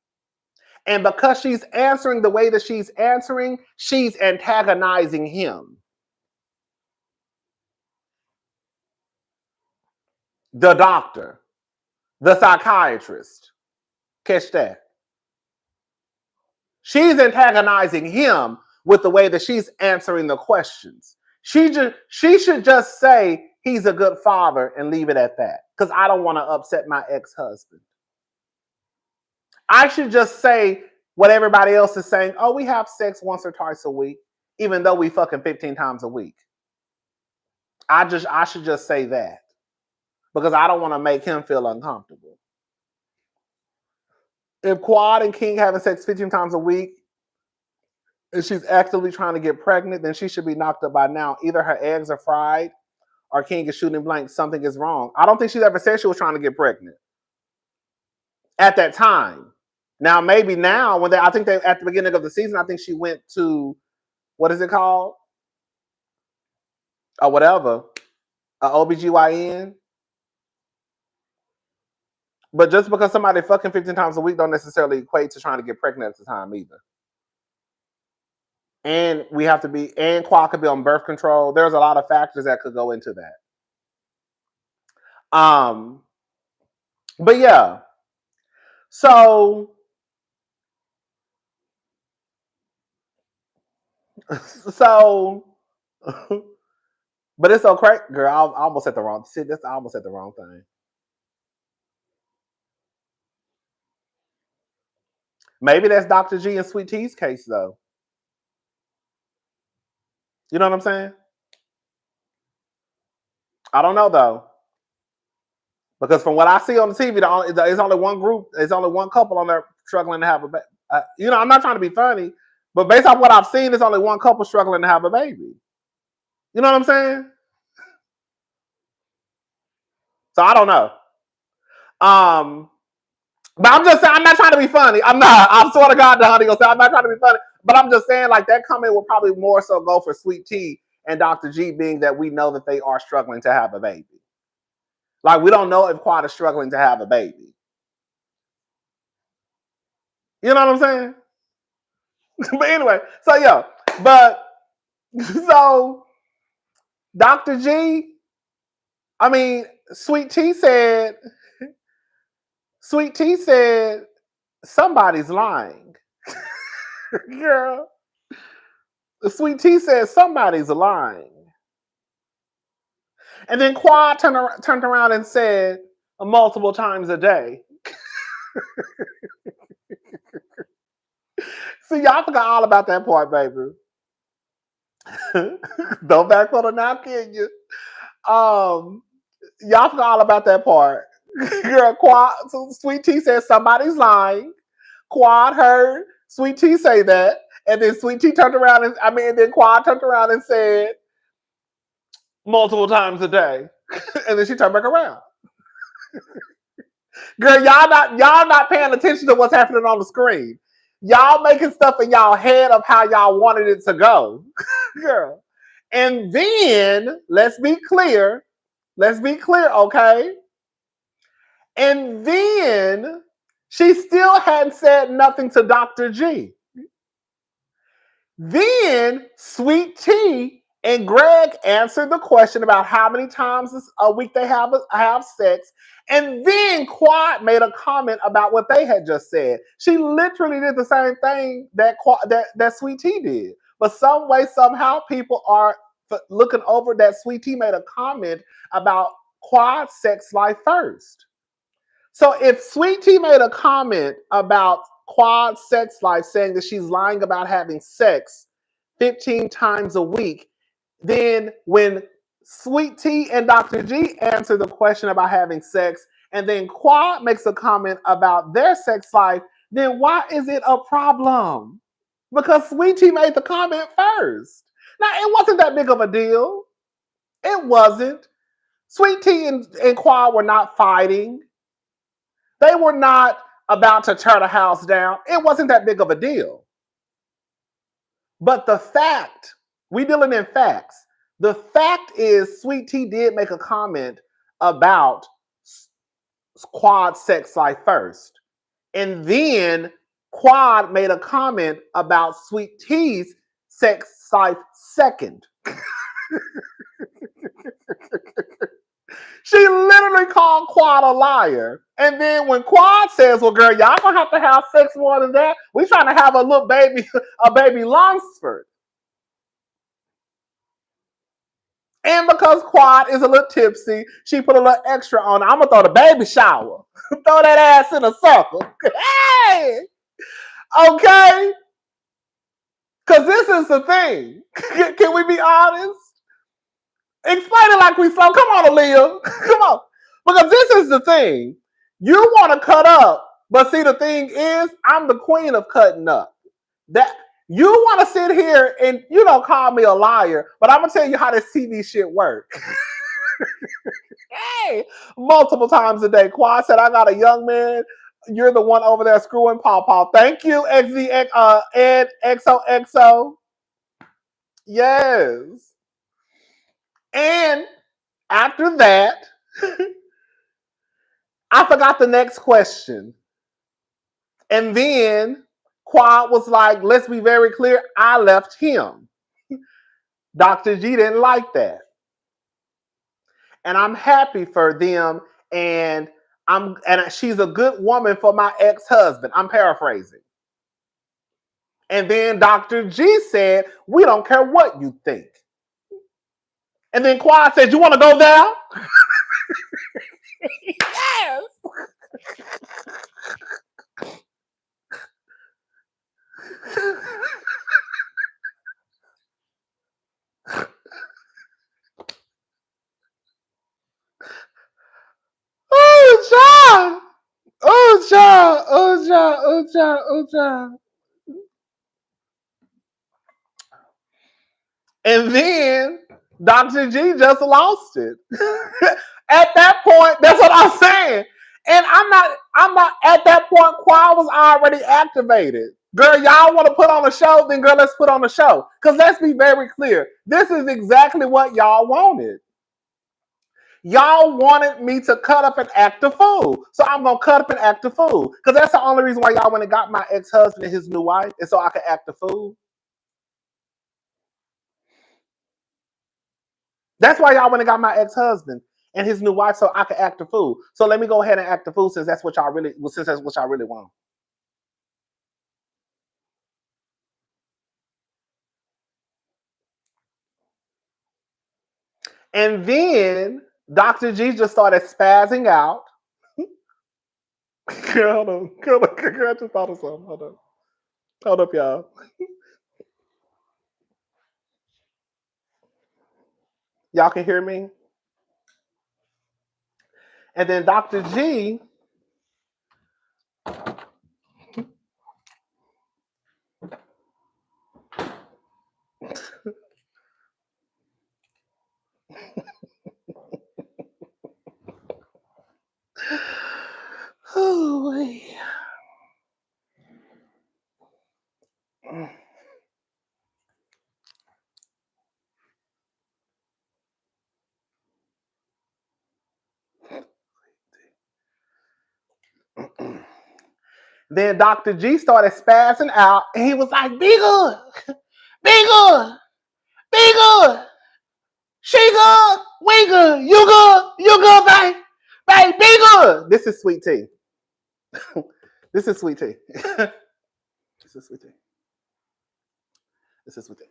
And because she's answering the way that she's answering, she's antagonizing him. The doctor, the psychiatrist. Catch that. She's antagonizing him with the way that she's answering the questions. She should just say he's a good father and leave it at that. Because I don't want to upset my ex-husband. I should just say what everybody else is saying. Oh, we have sex once or twice a week, even though we fucking 15 times a week. I should just say that. Because I don't want to make him feel uncomfortable. If Quad and King having sex 15 times a week and she's actively trying to get pregnant, then she should be knocked up by now. Either her eggs are fried or King is shooting blank. Something is wrong. I don't think she's ever said she was trying to get pregnant at that time. Now, maybe now, I think at the beginning of the season, I think she went to, what is it called? Or whatever. OBGYN. But just because somebody fucking 15 times a week don't necessarily equate to trying to get pregnant at the time either. And Quad could be on birth control. There's a lot of factors that could go into that. But yeah. So but it's okay, girl. I almost said the wrong thing. Maybe that's Dr. G and Sweet T's case, though. You know what I'm saying? I don't know, though. Because from what I see on the TV, there's only one group, there's only one couple on there struggling to have a baby. I'm not trying to be funny, but based on what I've seen, there's only one couple struggling to have a baby. You know what I'm saying? So I don't know. But I'm just saying, I'm not trying to be funny. I'm not. I swear to God, the honey will say I'm not trying to be funny. But I'm just saying, like, that comment will probably more so go for Sweet T and Dr. G, being that we know that they are struggling to have a baby. Like, we don't know if Quad is struggling to have a baby. You know what I'm saying? But anyway, so yeah. But so Dr. G, I mean, Sweet T said somebody's lying. Girl. Sweet T said somebody's lying. And then Quad turned around and said multiple times a day. See, y'all forgot all about that part, baby. Don't back on the napkin, you. Y'all forgot all about that part. Girl, Quad. So Sweet T said somebody's lying. Quad heard Sweet T say that, and then Sweet T turned around and then Quad turned around and said multiple times a day, and then she turned back around. Girl, y'all not paying attention to what's happening on the screen. Y'all making stuff in y'all head of how y'all wanted it to go. Girl. And then, let's be clear, okay? And then, she still hadn't said nothing to Dr. G. Then, Sweet T and Greg answered the question about how many times a week they have sex. And then Quad made a comment about what they had just said. She literally did the same thing that Sweet T did. But some way, somehow, people are looking over that Sweet T made a comment about Quad's sex life first. So if Sweet T made a comment about Quad's sex life, saying that she's lying about having sex 15 times a week, then when Sweet T and Dr. G answer the question about having sex, and then Quad makes a comment about their sex life, then why is it a problem? Because Sweet T made the comment first. Now, it wasn't that big of a deal. It wasn't. Sweet T and Quad were not fighting. They were not about to tear the house down. It wasn't that big of a deal. But the fact, we dealing in facts. The fact is, Sweet T did make a comment about Quad's sex life first. And then Quad made a comment about Sweet T's sex life second. She literally called Quad a liar. And then when Quad says, well, girl, y'all gonna have to have sex more than that. We trying to have a little baby, a baby Lunsford. And because Quad is a little tipsy, she put a little extra on. I'm gonna throw the baby shower. Throw that ass in a circle. Hey! Okay? Because this is the thing. Can we be honest? Explain it like we saw. Come on, Aaliyah. Come on. Because this is the thing. You want to cut up, but see, the thing is, I'm the queen of cutting up. That you want to sit here and call me a liar, but I'm gonna tell you how this TV shit works. Hey, multiple times a day. Quad said, "I got a young man. You're the one over there screwing Paw Paw." Thank you, Ed XOXO. Yes. And after that, I forgot the next question. And then Quad was like, let's be very clear, I left him. Dr. G didn't like that. And I'm happy for them. And she's a good woman for my ex-husband. I'm paraphrasing. And then Dr. G said, we don't care what you think. And then Quad said, you want to go there? Yes. Oh, child. Oh, child. Oh, child. Oh, child. Oh, child. And then Dr. G just lost it. At that point, that's what I'm saying. And I'm not at that point, Quad was already activated. Girl, y'all want to put on a show? Then girl, let's put on a show. Because let's be very clear. This is exactly what y'all wanted. Y'all wanted me to cut up and act a fool. So I'm going to cut up and act a fool. Because that's the only reason why y'all went and got my ex-husband and his new wife. And so I could act a fool. That's why y'all went and got my ex-husband and his new wife so I could act a fool. So let me go ahead and act a fool since that's what y'all really want. And then Dr. G just started spazzing out. Girl, I just thought of something. Hold up, y'all. Y'all can hear me? And then Dr. G Then Dr. G started spazzing out and he was like, be good, be good, be good. She good, we good, you good, babe, be good. This is sweet tea. This is sweet tea. This is sweet tea. This is sweet tea.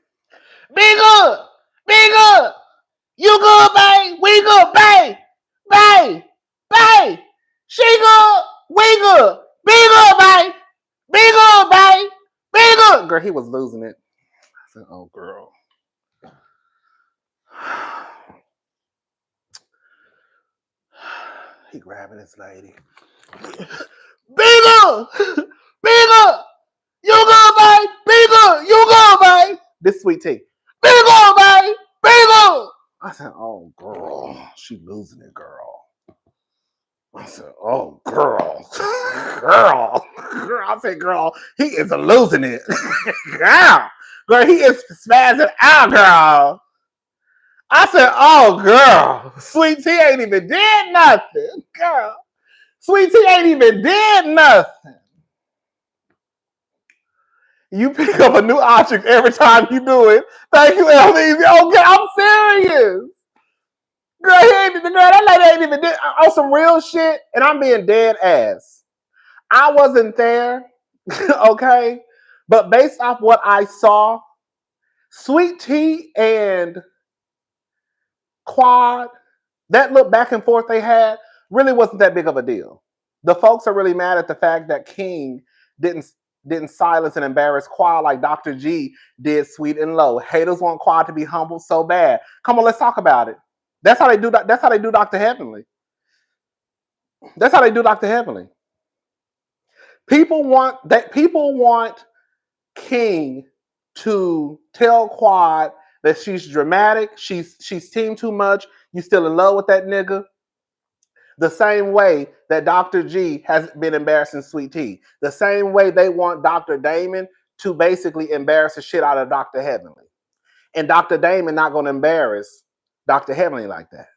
Be good, you good, babe, we good, babe. She good, we good, be good, babe. Be good, babe. Be good. Girl, he was losing it. I said, oh, girl. He grabbing this lady. Be good. Be good. You good, babe. Be good. You good, babe. This sweet tea. Be good, babe. Be good. I said, oh, girl. She losing it, girl. I said, oh, girl. I said, girl, he is losing it. Girl, he is spazzing out, girl. I said, oh, girl, Sweet Tea ain't even did nothing. Girl, Sweet Tea ain't even did nothing. You pick up a new object every time you do it. Thank you, Elise. Okay, I'm serious. Girl, that lady ain't even did on some real shit, and I'm being dead ass. I wasn't there, okay? But based off what I saw, Sweet Tea and Quad, that little back and forth they had really wasn't that big of a deal. The folks are really mad at the fact that King didn't silence and embarrass Quad like Dr. G did Sweet and Low. Haters want Quad to be humble so bad. Come on, let's talk about it. That's how they do. That's how they do Dr. Heavenly. That's how they do Dr. Heavenly. People want King to tell Quad that she's dramatic, she's team too much, you still in love with that nigga. The same way that Dr. G has been embarrassing Sweet Tea. The same way they want Dr. Damon to basically embarrass the shit out of Dr. Heavenly. And Dr. Damon not going to embarrass Dr. Heavenly like that.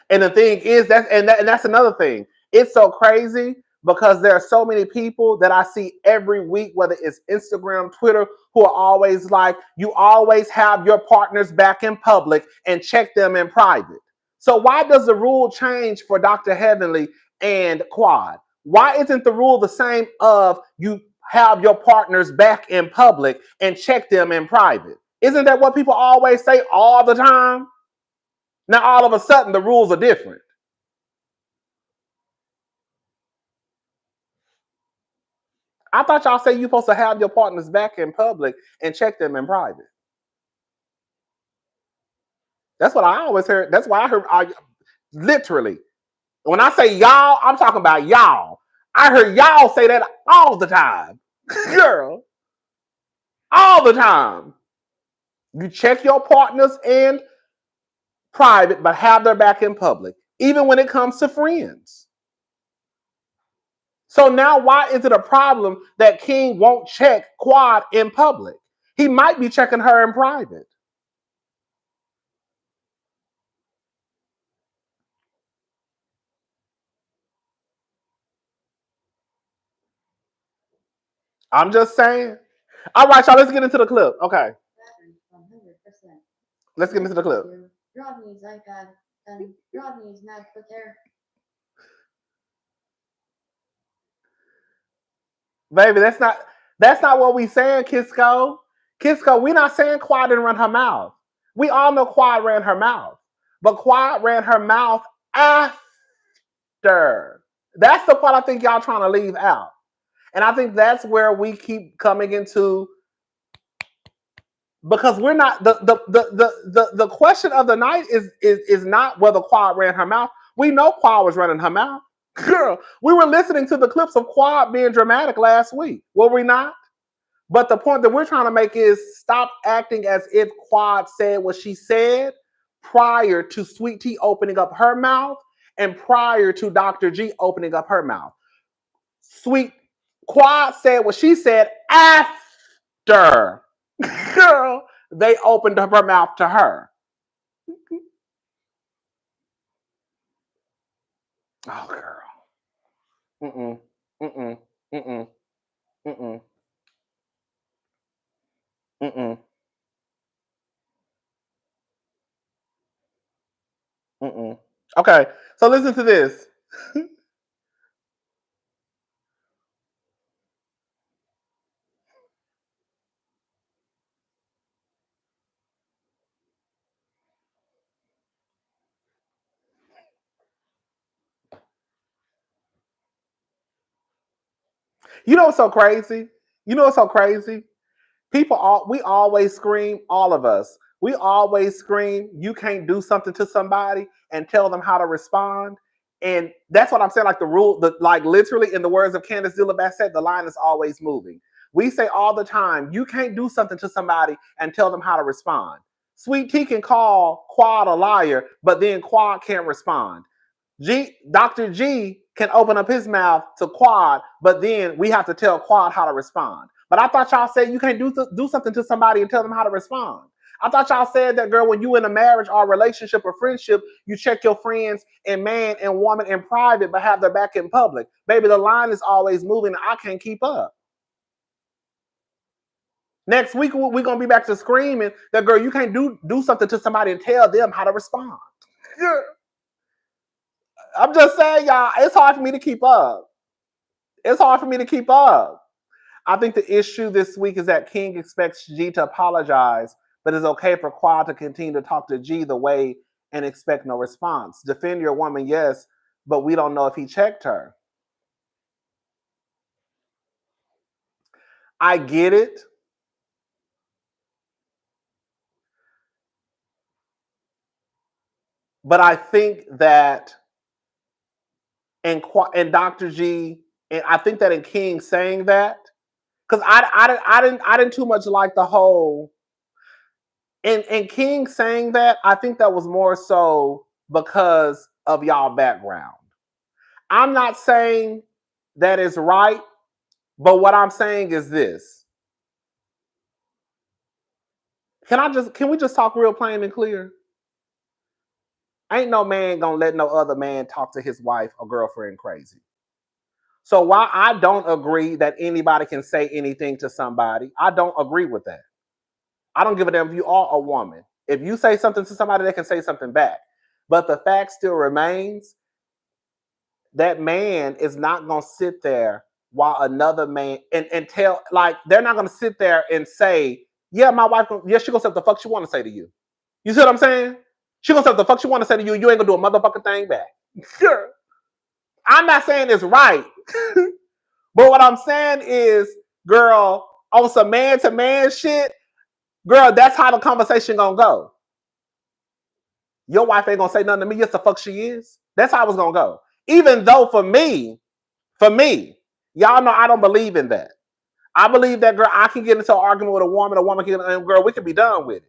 And the thing is, that's another thing. It's so crazy because there are so many people that I see every week, whether it's Instagram, Twitter, who are always like, you always have your partners back in public and check them in private. So why does the rule change for Dr. Heavenly and Quad? Why isn't the rule the same of you have your partners back in public and check them in private? Isn't that what people always say all the time? Now, all of a sudden, the rules are different. I thought y'all say you're supposed to have your partners back in public and check them in private. That's what I always heard. That's why I heard, literally, when I say y'all, I'm talking about y'all. I heard y'all say that all the time. Girl, all the time. You check your partners in private, but have their back in public, even when it comes to friends. So now why is it a problem that King won't check Quad in public? He might be checking her in private. I'm just saying. All right, y'all, let's get into the clip. Okay. 100%. Let's get into the clip. Rodney's like Rodney's not put there. Baby, that's not what we saying, Kisco. Kisco, we not saying Quad didn't run her mouth. We all know Quad ran her mouth. But Quad ran her mouth after. That's the part I think y'all trying to leave out. And I think that's where we keep coming into, because we're not the question of the night is not whether Quad ran her mouth. We know Quad was running her mouth. Girl, we were listening to the clips of Quad being dramatic last week, were we not? But the point that we're trying to make is stop acting as if Quad said what she said prior to Sweet Tea opening up her mouth and prior to Dr. G opening up her mouth. Quad said what she said after, girl, they opened up her mouth to her. Oh, girl. Mm-mm. Mm-mm. Mm-mm. Mm-mm. Mm-mm. Mm-mm. Okay, so listen to this. You know what's so crazy? You know what's so crazy? We always scream, all of us. We always scream, you can't do something to somebody and tell them how to respond. And that's what I'm saying. Like the rule, like literally in the words of Candice said, the line is always moving. We say all the time, you can't do something to somebody and tell them how to respond. Sweet Tea can call Quad a liar, but then Quad can't respond. Dr. G can open up his mouth to Quad, but then we have to tell Quad how to respond. But I thought y'all said you can't do something to somebody and tell them how to respond. I thought y'all said that, girl, when you in a marriage or a relationship or friendship, you check your friends and man and woman in private, but have their back in public. Baby, the line is always moving. I can't keep up. Next week, we're going to be back to screaming that, girl, you can't do something to somebody and tell them how to respond. I'm just saying, y'all, it's hard for me to keep up. It's hard for me to keep up. I think the issue this week is that King expects G to apologize but it's okay for Quad to continue to talk to G the way and expect no response. Defend your woman, yes, but we don't know if he checked her. I get it. But I think that in Dr. G, and I think that in King saying that, because I didn't too much like the whole. And King saying that, I think that was more so because of y'all background. I'm not saying that is right, but what I'm saying is this. Can we just talk real plain and clear? Ain't no man gonna let no other man talk to his wife or girlfriend crazy. So while I don't agree that anybody can say anything to somebody, I don't agree with that. I don't give a damn if you are a woman. If you say something to somebody, they can say something back. But the fact still remains that man is not going to sit there while another man and tell, like, they're not going to sit there and say, yeah, my wife, yeah, she going to say what the fuck she want to say to you. You see what I'm saying? She going to say what the fuck she want to say to you. You ain't going to do a motherfucking thing back. Sure. I'm not saying it's right. But what I'm saying is, girl, on some man-to-man shit, girl, that's how the conversation going to go. Your wife ain't going to say nothing to me. Yes, the fuck she is. That's how it's going to go. Even though for me, y'all know I don't believe in that. I believe that, girl, I can get into an argument with a woman can get, and girl, we can be done with it.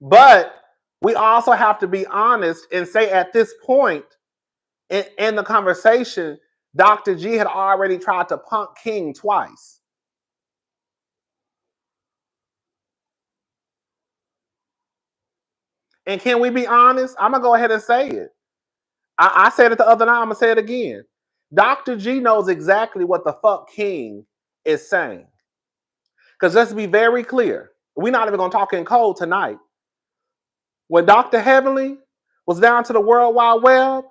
But we also have to be honest and say at this point in the conversation, Dr. G had already tried to punk King twice. And can we be honest? I'm going to go ahead and say it. I said it the other night. I'm going to say it again. Dr. G knows exactly what the fuck King is saying. Because let's be very clear. We're not even going to talk in code tonight. When Dr. Heavenly was down to the World Wide Web,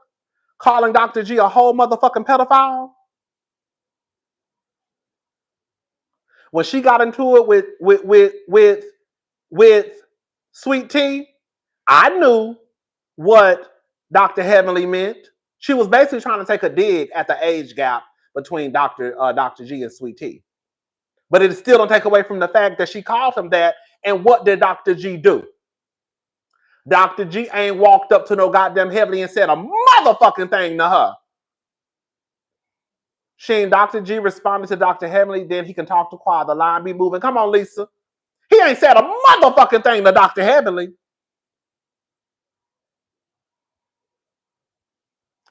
calling Dr. G a whole motherfucking pedophile, when she got into it with Sweet Tea, I knew what Dr. Heavenly meant. She was basically trying to take a dig at the age gap between Dr. G and Sweet Tea. But it still don't take away from the fact that she called him that. And what did Dr. G do? Dr. G ain't walked up to no goddamn Heavenly and said a motherfucking thing to her. Dr. G responded to Dr. Heavenly, then he can talk to Quad. The line be moving. Come on, Lisa. He ain't said a motherfucking thing to Dr. Heavenly.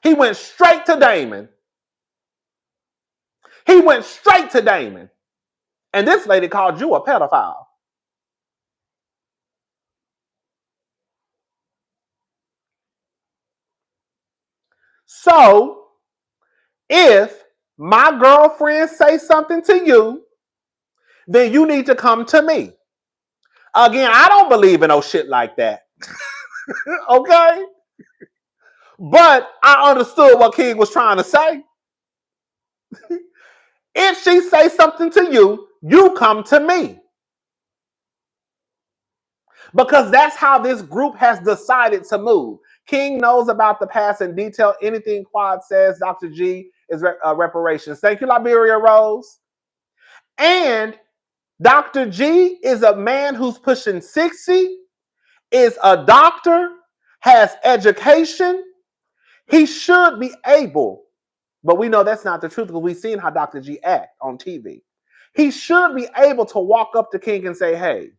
He went straight to Damon. And this lady called you a pedophile. So, if my girlfriend say something to you, then you need to come to me. Again, I don't believe in no shit like that. Okay? But I understood what King was trying to say. If she say something to you, you come to me. Because that's how this group has decided to move. King knows about the past in detail. Anything Quad says, Dr. G is reparations. Thank you, Liberia Rose. And Dr. G is a man who's pushing 60, is a doctor, has education. He should be able, but we know that's not the truth because we've seen how Dr. G act on TV. He should be able to walk up to King and say, hey,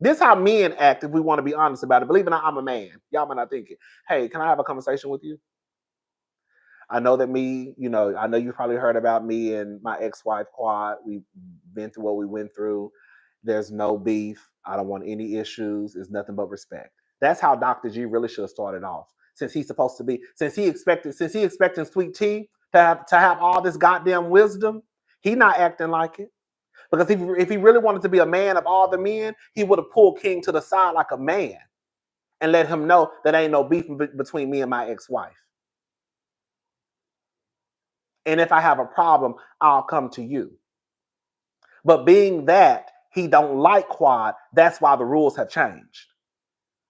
this is how men act if we want to be honest about it. Believe it or not, I'm a man. Y'all might not think it. Hey, can I have a conversation with you? I know that I know you've probably heard about me and my ex-wife, Quad. We've been through what we went through. There's no beef. I don't want any issues. It's nothing but respect. That's how Dr. G really should have started off. Since he's supposed to be, since he expecting Sweet Tea to have all this goddamn wisdom, he not acting like it. Because if he really wanted to be a man of all the men, he would have pulled King to the side like a man and let him know that ain't no beef between me and my ex-wife. And if I have a problem, I'll come to you. But being that he don't like quad, that's why the rules have changed.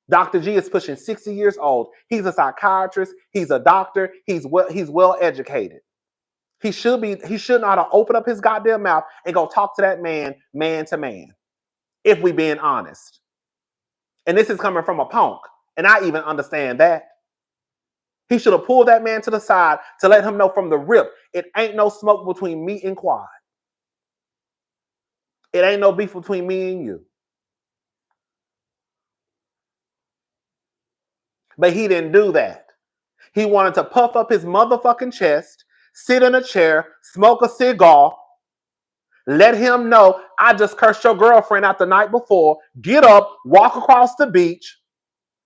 Dr. G is pushing 60 years old. He's a psychiatrist. He's a doctor. He's well educated. He should know how to open up his goddamn mouth and go talk to that man to man. If we being honest. And this is coming from a punk. And I even understand that. He should have pulled that man to the side to let him know from the rip, it ain't no smoke between me and Quad. It ain't no beef between me and you. But he didn't do that. He wanted to puff up his motherfucking chest, sit in a chair, smoke a cigar, let him know I just cursed your girlfriend out the night before, get up, walk across the beach,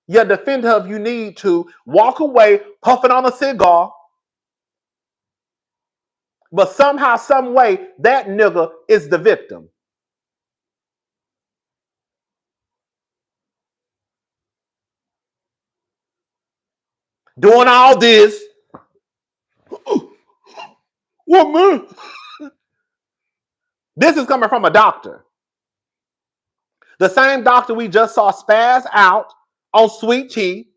you defend her if you need to, walk away, puffing on a cigar. But somehow, some way, that nigga is the victim. Doing all this. What man? This is coming from a doctor. The same doctor we just saw spaz out on Sweet Tea.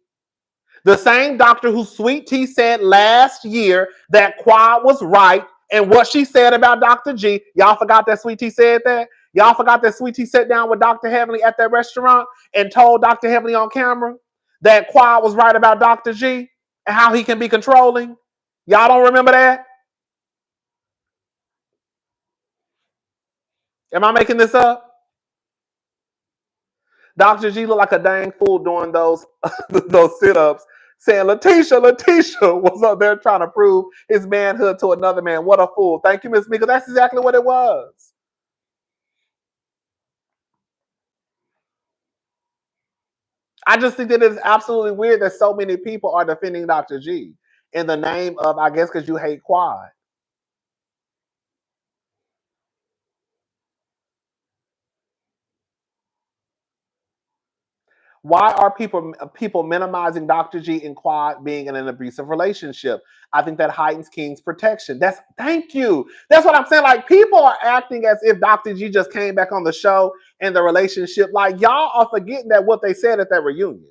The same doctor who Sweet Tea said last year that Quad was right and what she said about Dr. G. Y'all forgot that Sweet Tea said that? Y'all forgot that Sweet Tea sat down with Dr. Heavenly at that restaurant and told Dr. Heavenly on camera that Quad was right about Dr. G and how he can be controlling? Y'all don't remember that? Am I making this up? Dr. G looked like a dang fool doing those sit-ups, saying Letitia was up there trying to prove his manhood to another man. What a fool. Thank you, Miss Mika. That's exactly what it was. I just think that it's absolutely weird that so many people are defending Dr. G in the name of, I guess, because you hate Quad. Why are people minimizing Dr. G and Quad being in an abusive relationship? I think that heightens King's protection. Thank you. That's what I'm saying. Like, people are acting as if Dr. G just came back on the show and the relationship. Like, y'all are forgetting that what they said at that reunion.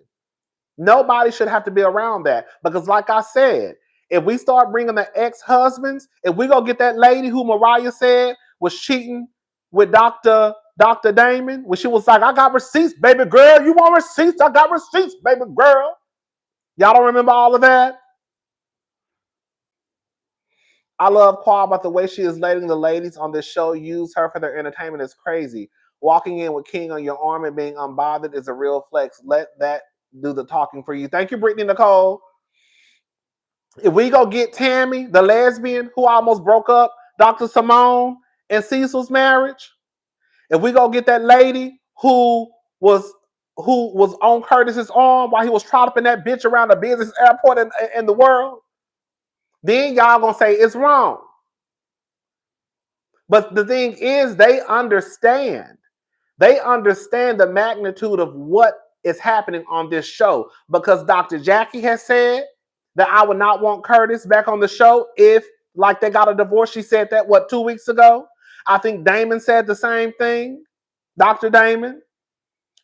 Nobody should have to be around that because, like I said, if we start bringing the ex-husbands, if we go get that lady who Mariah said was cheating with Dr. Damon, when she was like, I got receipts, baby girl. You want receipts? I got receipts, baby girl. Y'all don't remember all of that? I love Quad, but the way she is letting the ladies on this show use her for their entertainment is crazy. Walking in with King on your arm and being unbothered is a real flex. Let that do the talking for you. Thank you, Brittany Nicole. If we go get Tammy, the lesbian who almost broke up Dr. Simone and Cecil's marriage, if we go get that lady who was on Curtis's arm while he was trolloping that bitch around the business airport in the world, then y'all gonna say it's wrong. But the thing is, they understand. They understand the magnitude of what is happening on this show because Dr. Jackie has said that I would not want Curtis back on the show if, like, they got a divorce. She said that, 2 weeks ago? I think Damon said the same thing. Dr. Damon.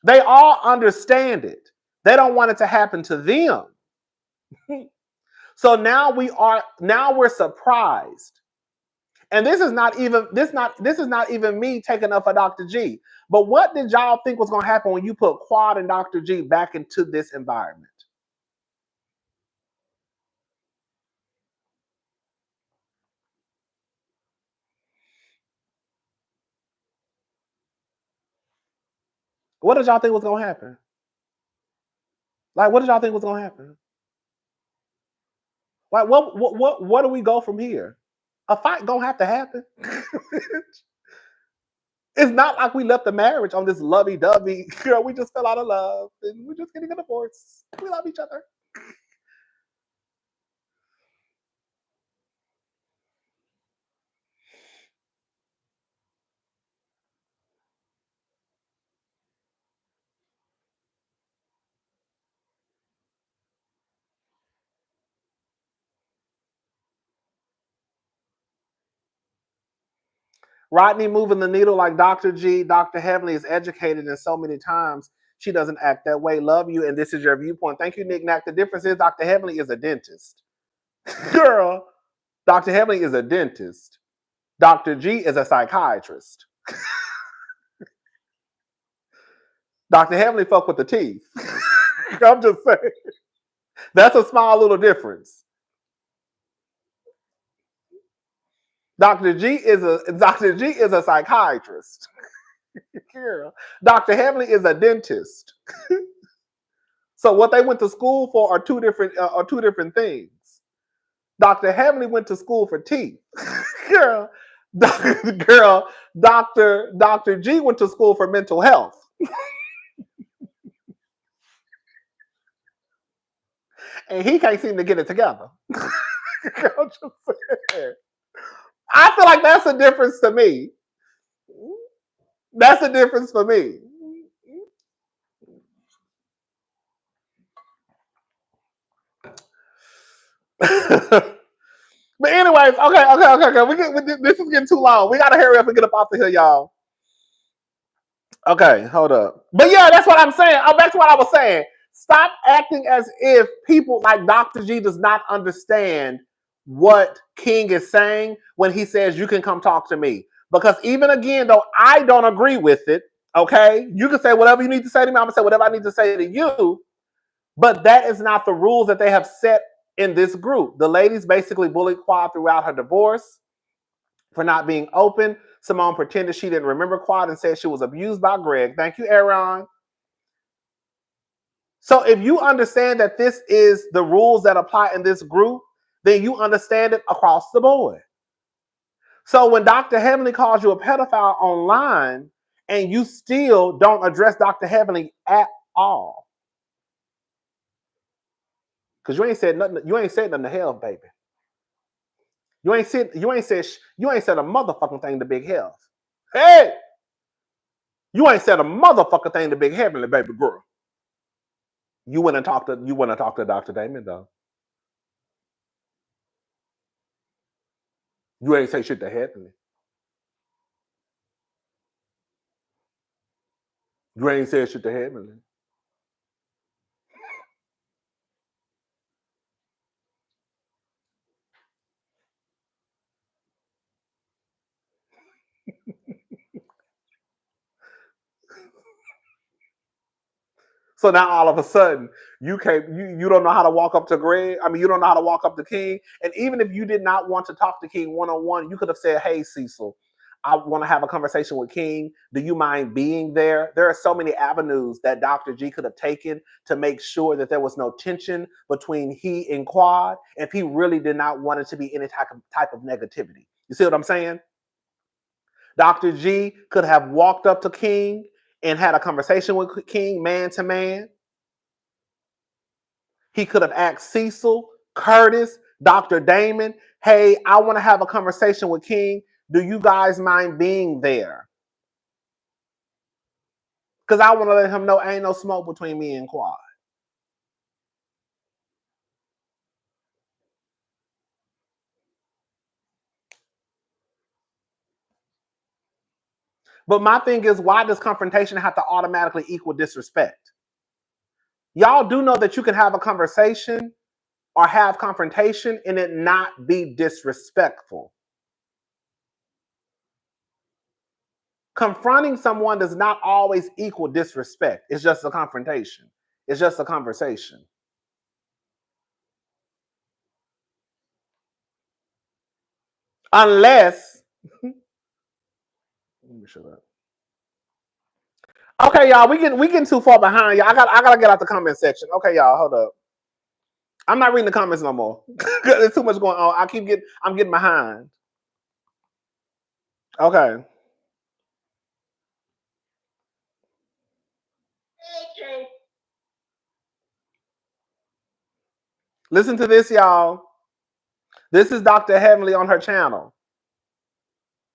They all understand it. They don't want it to happen to them. So now we're surprised. And this is not even me taking up for Dr. G. But what did y'all think was going to happen when you put Quad and Dr. G back into this environment? What did y'all think was going to happen? Like, what did y'all think was going to happen? Like, what do we go from here? A fight gonna have to happen. It's not like we left the marriage on this lovey-dovey. Girl, we just fell out of love and we're just getting a divorce. We love each other. Rodney moving the needle like Dr. G. Dr. Heavenly is educated in so many times. She doesn't act that way. Love you, and this is your viewpoint. Thank you, Nick Nack. The difference is Dr. Heavenly is a dentist. Girl, Dr. Heavenly is a dentist. Dr. G is a psychiatrist. Dr. Heavenly fuck with the teeth. I'm just saying. That's a small little difference. Dr. G is a psychiatrist. Girl. Dr. Heavenly is a dentist. So what they went to school for are two different things. Dr. Heavenly went to school for teeth. Girl, Dr. G went to school for mental health. And he can't seem to get it together. Girl, I feel like that's a difference to me. That's a difference for me. But anyways, okay. This is getting too long. We gotta hurry up and get up off the hill, y'all. Okay, hold up. But yeah, that's what I'm saying. Back to what I was saying. Stop acting as if people like Dr. G does not understand what King is saying when he says you can come talk to me. Because even again, though I don't agree with it, okay, you can say whatever you need to say to me. I'm gonna say whatever I need to say to you. But that is not the rules that they have set in this group. The ladies basically bullied Quad throughout her divorce for not being open. Simone pretended she didn't remember Quad and said she was abused by Greg. Thank you, Aaron. So if you understand that this is the rules that apply in this group, then you understand it across the board. So when Dr. Heavenly calls you a pedophile online and you still don't address Dr. Heavenly at all, because you ain't said nothing to hell, baby. You ain't said a motherfucking thing to Big Health. Hey! You ain't said a motherfucking thing to Big Heavenly, baby girl. You wouldn't talk to Dr. Damon, though. You ain't say shit to Heavenly. You ain't said shit to Heavenly. So now all of a sudden you don't know how to walk up to Greg. I mean, you don't know how to walk up to King. And even if you did not want to talk to King one-on-one, you could have said, "Hey, Cecil, I want to have a conversation with King. Do you mind being there?" There are so many avenues that Dr. G could have taken to make sure that there was no tension between he and Quad if he really did not want it to be any type of negativity. You see what I'm saying? Dr. G could have walked up to King and had a conversation with King man to man. He could have asked Cecil, Curtis, Dr. Damon, "Hey, I want to have a conversation with King. Do you guys mind being there? Because I want to let him know ain't no smoke between me and Quad." But my thing is, why does confrontation have to automatically equal disrespect? Y'all do know that you can have a conversation or have confrontation and it not be disrespectful. Confronting someone does not always equal disrespect. It's just a confrontation. It's just a conversation. Unless, let me shut up. Okay, y'all, we getting too far behind y'all. I gotta get out the comment section. Okay, y'all, hold up. I'm not reading the comments no more. There's too much going on. I'm getting behind. Okay. Listen to this, y'all. This is Dr. Heavenly on her channel.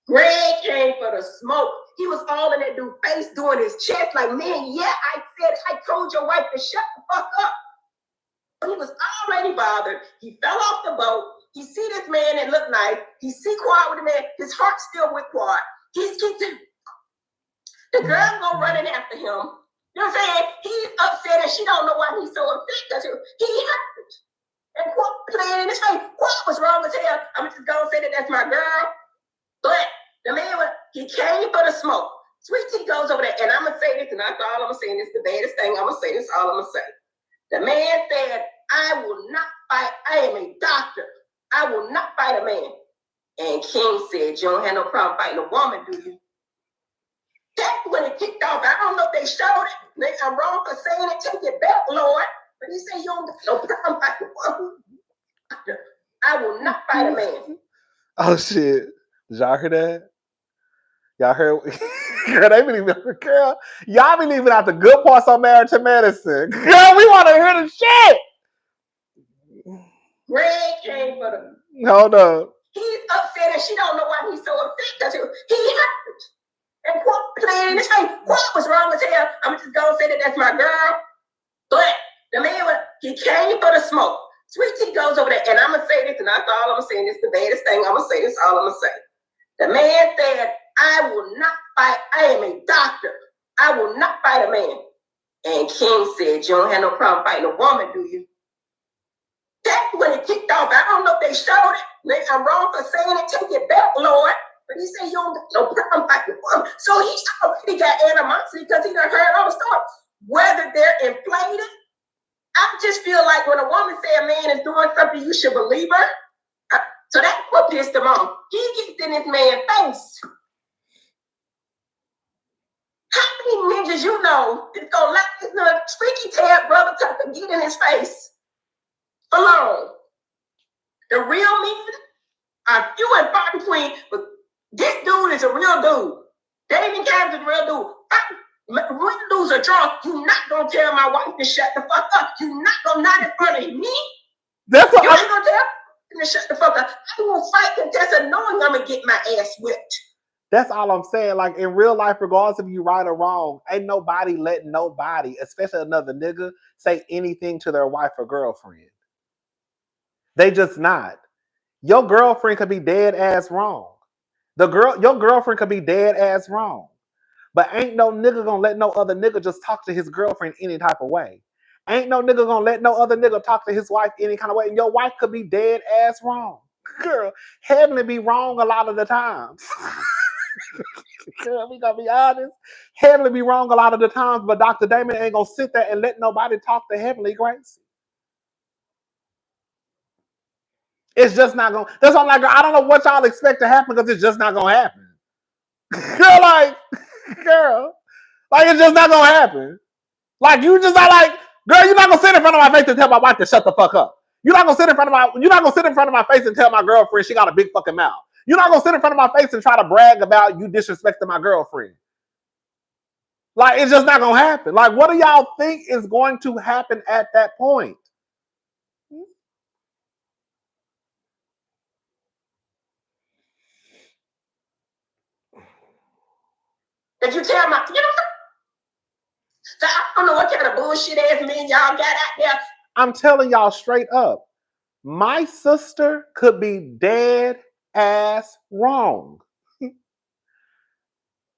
Greg came for the smoke. He was all in that dude's face doing his chest like, "Man, yeah, I told your wife to shut the fuck up." He was already bothered. He fell off the boat. He see this man that looked nice. He see Quad with the man. His heart's still with Quad. The girl go running after him. You know what I'm saying? He's upset and she don't know why he's so upset because he hurt. And Quap playing in his face. Quap was wrong as hell. I'm just gonna say that that's my girl. But the man, he came for the smoke. Sweet Tea goes over there, and I'm gonna say this, and that's all I'm gonna say. This is the baddest thing I'm gonna say. This is all I'm gonna say. The man said, I will not fight. I am a doctor. I will not fight a man. And King said, you don't have no problem fighting a woman, do you? That's when it kicked off. I don't know if they showed it. I'm wrong for saying it. Take it back, Lord. But he said, you don't have no problem fighting a woman. I will not fight a man. Oh, shit. Did y'all hear that? Y'all heard? Girl, they be leaving. Girl, y'all be leaving out the good parts on Marriage to Medicine. Girl, we want to hear the shit. Greg came for the... Hold up. He's upset and she don't know why he's so upset because he hurt. And Quap playing in his face. Quap was wrong as hell. I'm just gonna say that that's my girl. But the man, he came for the smoke. Sweet Tea goes over there, and I'm gonna say this, and that's all I'm gonna say. This is the baddest thing I'm gonna say. This is all I'm gonna say. The man said, I will not fight. I am a doctor. I will not fight a man. And King said, you don't have no problem fighting a woman, do you? That's when it kicked off. I don't know if they showed it. I'm wrong for saying it. Take it back, Lord. But he said, you don't have no problem fighting a woman. So he already got animosity because he done heard all the stories. Whether they're inflated, I just feel like when a woman say a man is doing something, you should believe her. So that's what pissed him off. He gets in this man's face. How many ninjas you know is gonna let this little squeaky tail brother tucker get in his face for long? The real men are few and far between, but this dude is a real dude. David Cam's a real dude. Real dudes are drunk. You're not gonna tell my wife to shut the fuck up. You're not gonna not in front of me. That's what you ain't gonna tell me to shut the fuck up. I will fight contestant knowing I'm gonna get my ass whipped. That's all I'm saying. Like in real life, regardless if you right or wrong, ain't nobody letting nobody, especially another nigga, say anything to their wife or girlfriend. They just not. Your girlfriend could be dead ass wrong. Your girlfriend could be dead ass wrong. But ain't no nigga gonna let no other nigga just talk to his girlfriend any type of way. Ain't no nigga gonna let no other nigga talk to his wife any kind of way. And your wife could be dead ass wrong. Girl, Heavenly be wrong a lot of the times. Girl, we gonna be honest. Heavenly be wrong a lot of the times, but Dr. Damon ain't gonna sit there and let nobody talk to Heavenly crazy. It's just not gonna. That's why I'm like, I don't know what y'all expect to happen because it's just not gonna happen. Girl, like it's just not gonna happen. Like you just not like, girl, you're not gonna sit in front of my face and tell my wife to shut the fuck up. You're not gonna sit in front of my face and tell my girlfriend she got a big fucking mouth. You're not gonna sit in front of my face and try to brag about you disrespecting my girlfriend. Like it's just not gonna happen. Like what do y'all think is going to happen at that point? Did you tell my, so I don't know what kind of bullshit ass men y'all got out there. I'm telling y'all straight up, my sister could be dead ass wrong.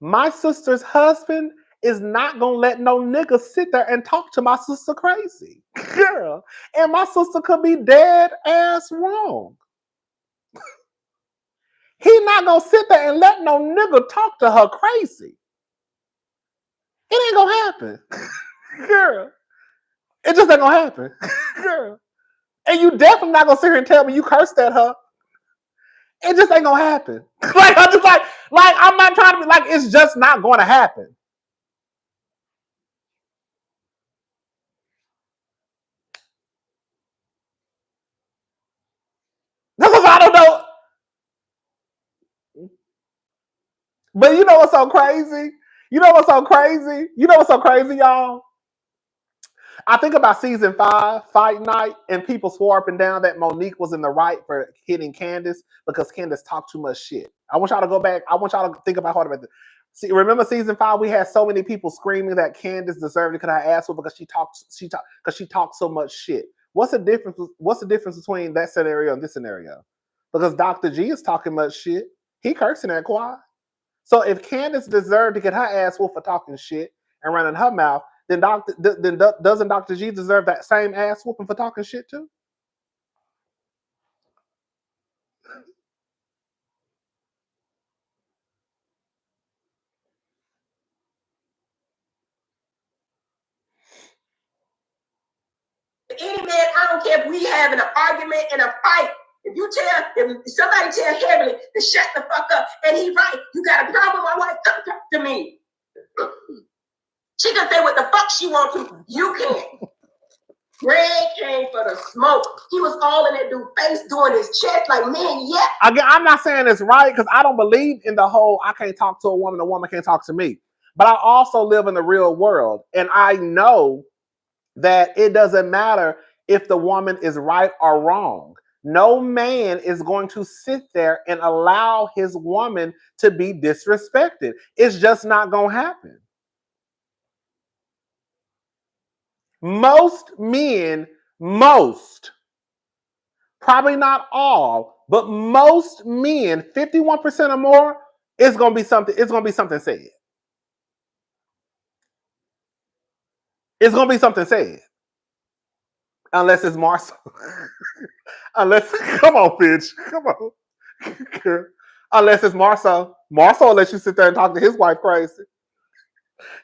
My sister's husband is not gonna let no nigga sit there and talk to my sister crazy. Girl, and my sister could be dead ass wrong. He not gonna sit there and let no nigga talk to her crazy. It ain't gonna happen. Girl, it just ain't gonna happen. Girl. And you definitely not gonna sit here and tell me you cursed at her. It just ain't gonna happen. Like I'm just like I'm not trying to be like it's just not gonna happen. Because I don't know. But you know what's so crazy? You know what's so crazy, y'all? I think about season 5, Fight Night, and people swore up and down that Monique was in the right for hitting Candice because Candice talked too much shit. I want y'all to go back. I want y'all to think about hard about this. See, remember season 5? We had so many people screaming that Candice deserved it because I asked her because she talked so much shit. What's the difference between that scenario and this scenario? Because Dr. G is talking much shit. He cursing at Quad. So if Candice deserved to get her ass whooped for talking shit and running her mouth, then doesn't Dr. G deserve that same ass whooping for talking shit too? Any man, I don't care if we having an argument and a fight. If somebody tell Heavenly to shut the fuck up, and he right, you got a problem with my wife, come talk to me. She can say what the fuck she want to. You can't. Greg came for the smoke. He was all in that dude's face doing his chest like, man, yeah. Again, I'm not saying it's right because I don't believe in the whole I can't talk to a woman can't talk to me. But I also live in the real world. And I know that it doesn't matter if the woman is right or wrong. No man is going to sit there and allow his woman to be disrespected. It's just not going to happen. Most men, probably not all, but most men, 51% or more, it's going to be something said. It's going to be something said. Unless it's Marcel. Come on, bitch. Come on. Unless it's Marcel. Marcel will let you sit there and talk to his wife crazy.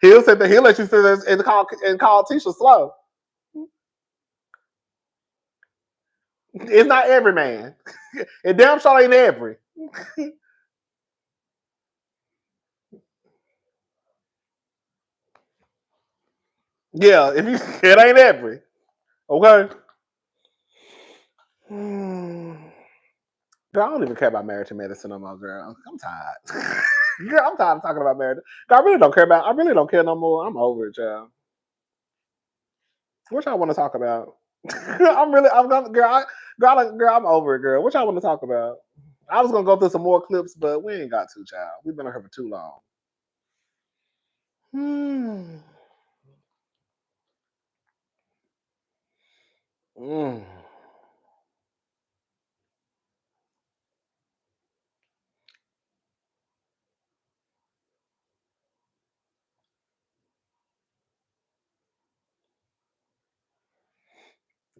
He'll let you sit there and call Tisha slow. It's not every man. It damn sure ain't every. Yeah, it ain't every. Okay. Girl, I don't even care about marriage and medicine no more, girl. I'm tired. Girl, I'm tired of talking about marriage. Girl, I really don't care no more. I'm over it, y'all. What y'all want to talk about? I'm over it, girl. What y'all want to talk about? I was gonna go through some more clips, but we ain't got to, child. We've been on here for too long.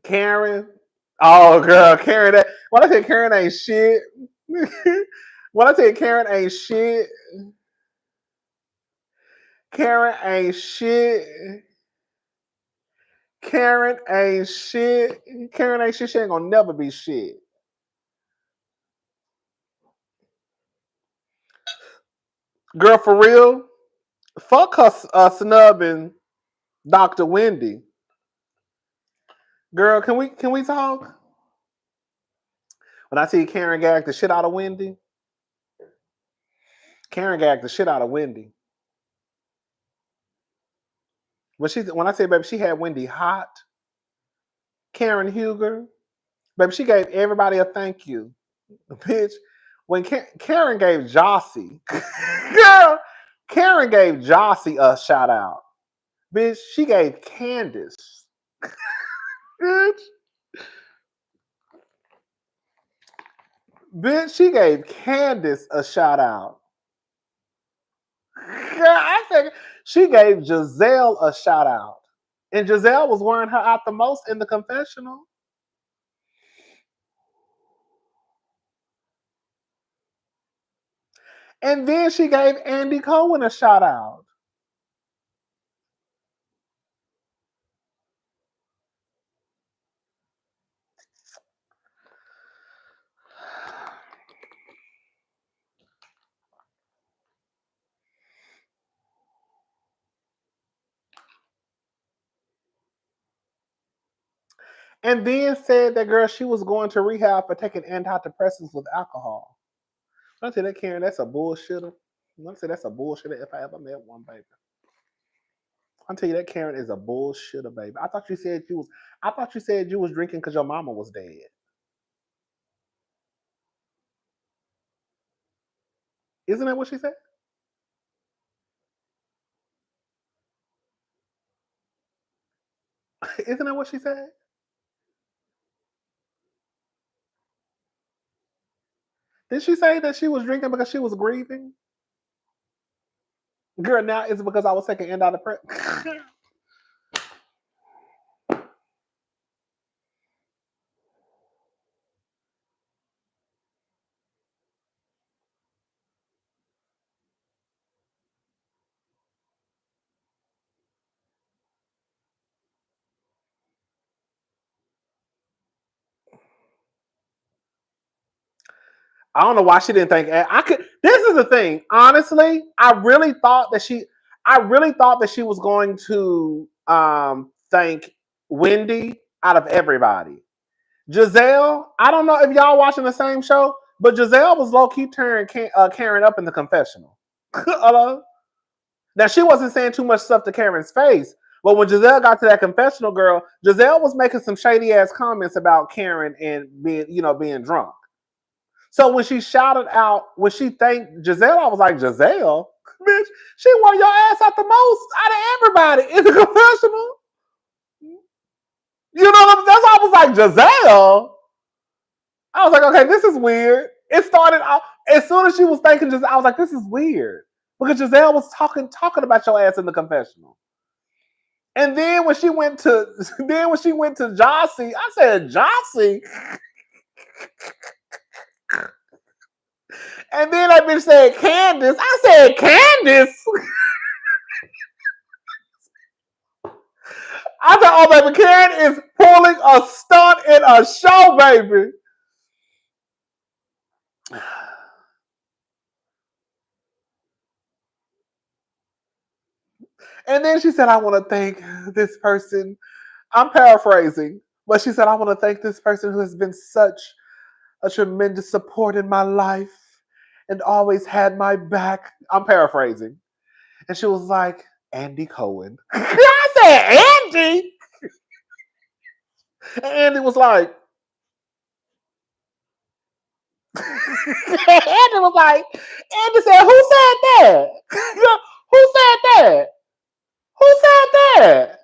Karen. Oh, girl, Karen. When I say Karen ain't shit. When I say Karen ain't shit. Karen ain't shit. Karen ain't shit. Karen ain't shit. She ain't gonna never be shit. Girl, for real. Fuck her snubbing Dr. Wendy. Girl, can we talk? When I tell you Karen gagged the shit out of Wendy. Karen gagged the shit out of Wendy. When I say baby, she had Wendy hot. Karen Huger. Baby, she gave everybody a thank you. Bitch, when Karen gave Jossie, girl, Karen gave Jossie a shout out. Bitch, she gave Candice. Bitch, she gave Candice a shout out. Girl, I think she gave Jazelle a shout out. And Jazelle was wearing her out the most in the confessional. And then she gave Andy Cohen a shout out. And then said that girl, she was going to rehab for taking antidepressants with alcohol. I tell that Karen, that's a bullshitter. I say that's a bullshitter if I ever met one, baby. I tell you that Karen is a bullshitter, baby. I thought you said you was drinking because your mama was dead. Isn't that what she said? Isn't that what she said? Did she say that she was drinking because she was grieving? Girl, now is it because I was taking antidepressants? I don't know why she didn't think I could. This is the thing. Honestly, I really thought that she was going to thank Wendy out of everybody. Jazelle, I don't know if y'all watching the same show, but Jazelle was low key turning Karen up in the confessional. Now she wasn't saying too much stuff to Karen's face, but when Jazelle got to that confessional, girl, Jazelle was making some shady ass comments about Karen and being drunk. So when she shouted out, when she thanked Jazelle, I was like, Jazelle, bitch, she wore your ass out the most out of everybody in the confessional. You know what I'm saying? That's why I was like, Jazelle. I was like, okay, this is weird. It started out as soon as she was thanking Jazelle, I was like, this is weird. Because Jazelle was talking about your ass in the confessional. And then when she went to Jossie, I said, Jossie. And then that bitch said Candice. I said Candice. I said, oh baby, Karen is pulling a stunt in a show, baby. And then she said, I want to thank this person. I'm paraphrasing, but she said, I want to thank this person who has been such a tremendous support in my life and always had my back. I'm paraphrasing. And she was like, Andy Cohen. I said, Andy? And Andy was like, Andy was like, Andy said, who said that? Who said that? Who said that?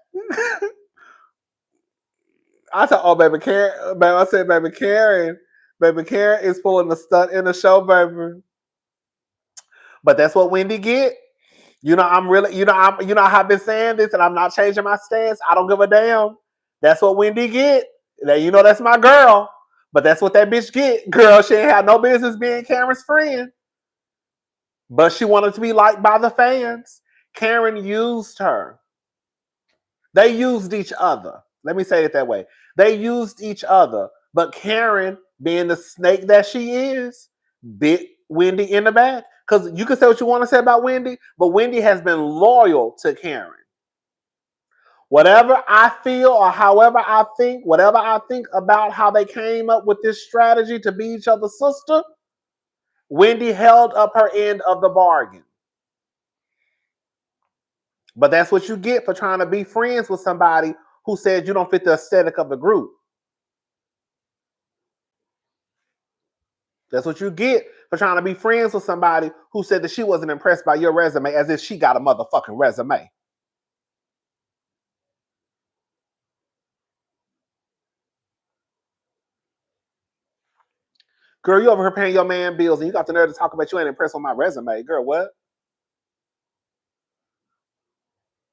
I said, oh, baby Karen. Baby, I said, baby Karen is pulling the stunt in the show, baby. But that's what Wendy get. I'm really, I've been saying this and I'm not changing my stance. I don't give a damn. That's what Wendy get. That's my girl. But that's what that bitch get. Girl, she ain't had no business being Karen's friend. But she wanted to be liked by the fans. Karen used her. They used each other. Let me say it that way. They used each other. But Karen, being the snake that she is, bit Wendy in the back. Because you can say what you want to say about Wendy, but Wendy has been loyal to Karen. Whatever I feel or however I think, whatever I think about how they came up with this strategy to be each other's sister, Wendy held up her end of the bargain. But that's what you get for trying to be friends with somebody who said you don't fit the aesthetic of the group. That's what you get for trying to be friends with somebody who said that she wasn't impressed by your resume as if she got a motherfucking resume. Girl, you over here paying your man bills and you got the nerve to talk about you ain't impressed with my resume. Girl, what?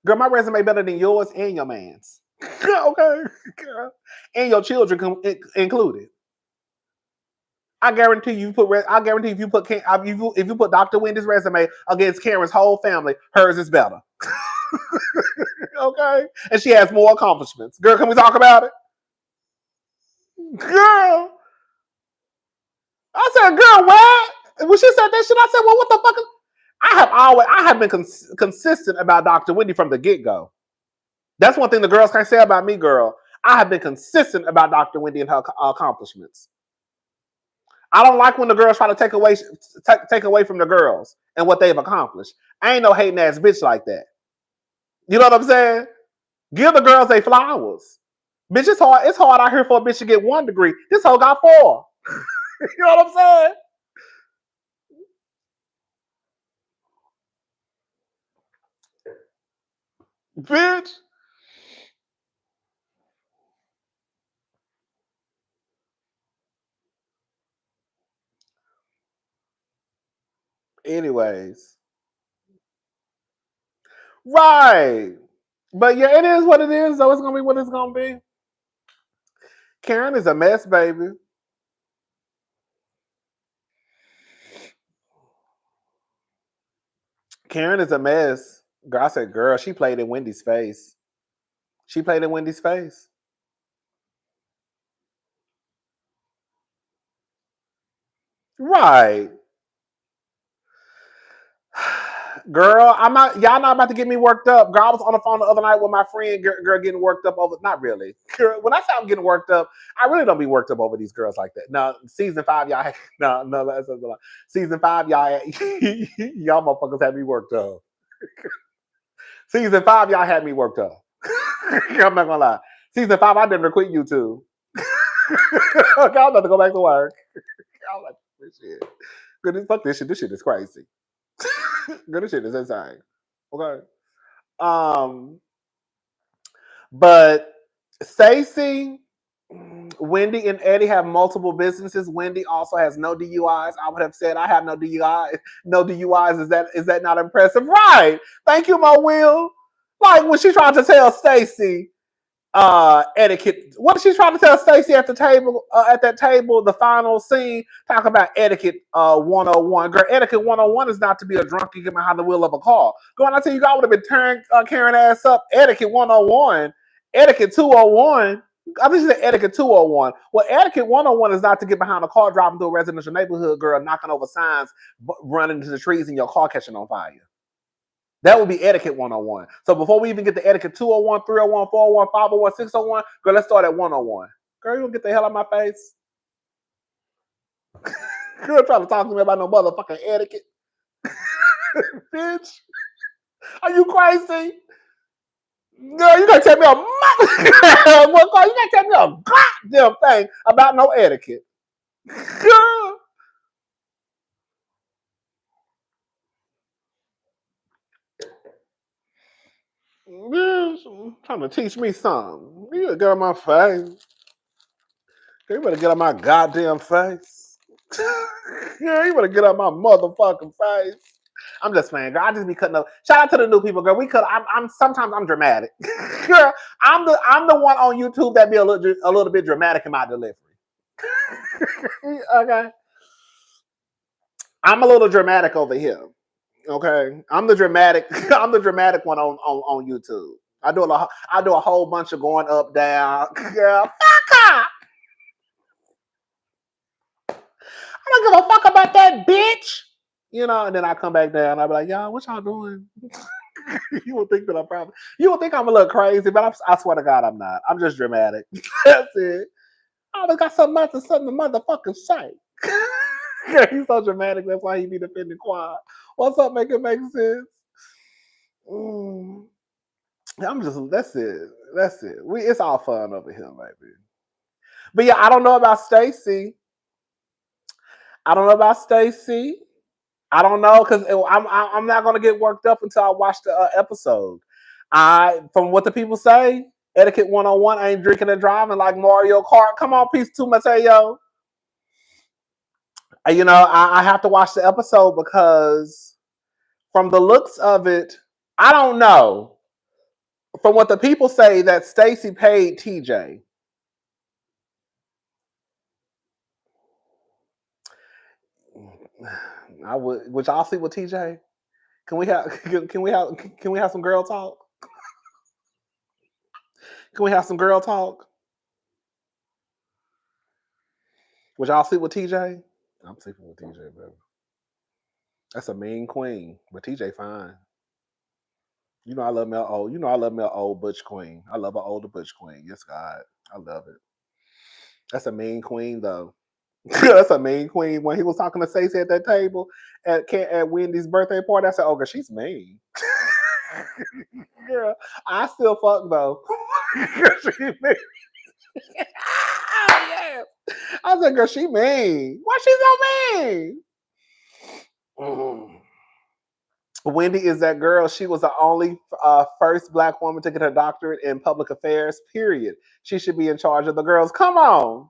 Girl, my resume better than yours and your man's. Okay? Girl. And your children included. I guarantee you if you put Dr. Wendy's resume against Karen's whole family, hers is better. Okay? And she has more accomplishments. Girl, can we talk about it? Girl. I said, girl, what? When she said that shit, I said, well, what the fuck? I have been consistent about Dr. Wendy from the get-go. That's one thing the girls can't say about me, girl. I have been consistent about Dr. Wendy and her accomplishments. I don't like when the girls try to take away from the girls and what they've accomplished. I ain't no hating ass bitch like that. You know what I'm saying? Give the girls their flowers. Bitch, it's hard. It's hard out here for a bitch to get 1 degree. This hoe got 4. You know what I'm saying? Bitch. Anyways. Right. But yeah, it is what it is, though. It's gonna be what it's gonna be. Karen is a mess, baby. Karen is a mess. Girl, I said, girl, she played in Wendy's face. She played in Wendy's face. Right. Girl, I'm not. Y'all not about to get me worked up. Girl, I was on the phone the other night with my friend. Girl getting worked up over. Not really. Girl, when I say I'm getting worked up, I really don't be worked up over these girls like that. No, season 5, y'all. No. That's a lie. Season 5, y'all. Y'all motherfuckers had me worked up. Season 5, y'all had me worked up. I'm not gonna lie. Season 5, I didn't quit YouTube. I'm about to go back to work. I'm like, this shit. Good, fuck this shit. This shit is crazy. Good, this shit is insane. Okay. But Stacey, Wendy, and Eddie have multiple businesses. Wendy also has no DUIs. I would have said I have no DUIs. No DUIs. Is that not impressive? Right. Thank you, Mo Will. Like when she tried to tell Stacey, etiquette. What is she trying to tell Stacey at the table? At that table, the final scene, talk about etiquette 101. Girl, etiquette 101 is not to be a drunk and get behind the wheel of a car. Girl, I tell you, I would have been tearing Karen ass up. Etiquette 101, etiquette 201. I think she said etiquette 201. Well, etiquette 101 is not to get behind a car driving through a residential neighborhood, girl, knocking over signs, running into the trees, and your car catching on fire. That would be etiquette 101. So before we even get to etiquette 201, 301, 401, 501, 601, girl, let's start at 101. Girl, you gonna get the hell out of my face? Girl, trying to talk to me about no motherfucking etiquette. Bitch, are you crazy? Girl, you gotta tell me you gotta tell me a goddamn thing about no etiquette. Girl. Bitch, trying to teach me something. You gotta get on my face. You better get on my goddamn face. Yeah, you better get on my motherfucking face. I'm just playing, girl. I just be cutting up. Shout out to the new people, girl. We cut. I'm sometimes I'm dramatic. Girl, I'm the one on YouTube that be a little bit dramatic in my delivery. Okay. I'm a little dramatic over here. Okay. I'm the dramatic. I'm the dramatic one on YouTube. I do a whole bunch of going up, down. Girl, fuck up. I don't give a fuck about that bitch. You know, and then I come back down. I be like, y'all, what y'all doing? You would think that I'm probably, you would think I'm a little crazy, but I swear to God, I'm not. I'm just dramatic. That's it. I always got something to motherfucking say. Yeah, he's so dramatic. That's why he be defending Quad. What's up? Make it make sense. I'm just. That's it. That's it. It's all fun over here, baby. But yeah, I don't know about Stacey. I don't know about Stacey. I don't know because I'm not gonna get worked up until I watch the episode. From what the people say, etiquette 101 ain't drinking and driving like Mario Kart. Come on, peace to Mateo. You know, I have to watch the episode because from the looks of it, I don't know. From what the people say, that Stacey paid TJ. I would y'all see with TJ? Can we have can we have some girl talk? Can we have some girl talk? Would y'all sleep with TJ? I'm sleeping with TJ, baby. That's a mean queen, but TJ fine. You know I love me an old. You know I love me an old butch queen. I love an older butch queen. Yes, God, I love it. That's a mean queen, though. That's a mean queen. When he was talking to Stacey at that table at Wendy's birthday party, I said, "Oh, girl, she's mean." Girl, I still fuck though. She mean. Oh, yeah. I said, "Girl, she mean. Why she so mean?" Wendy is that girl. She was the only first Black woman to get her doctorate in public affairs, period. She should be in charge of the girls. Come on.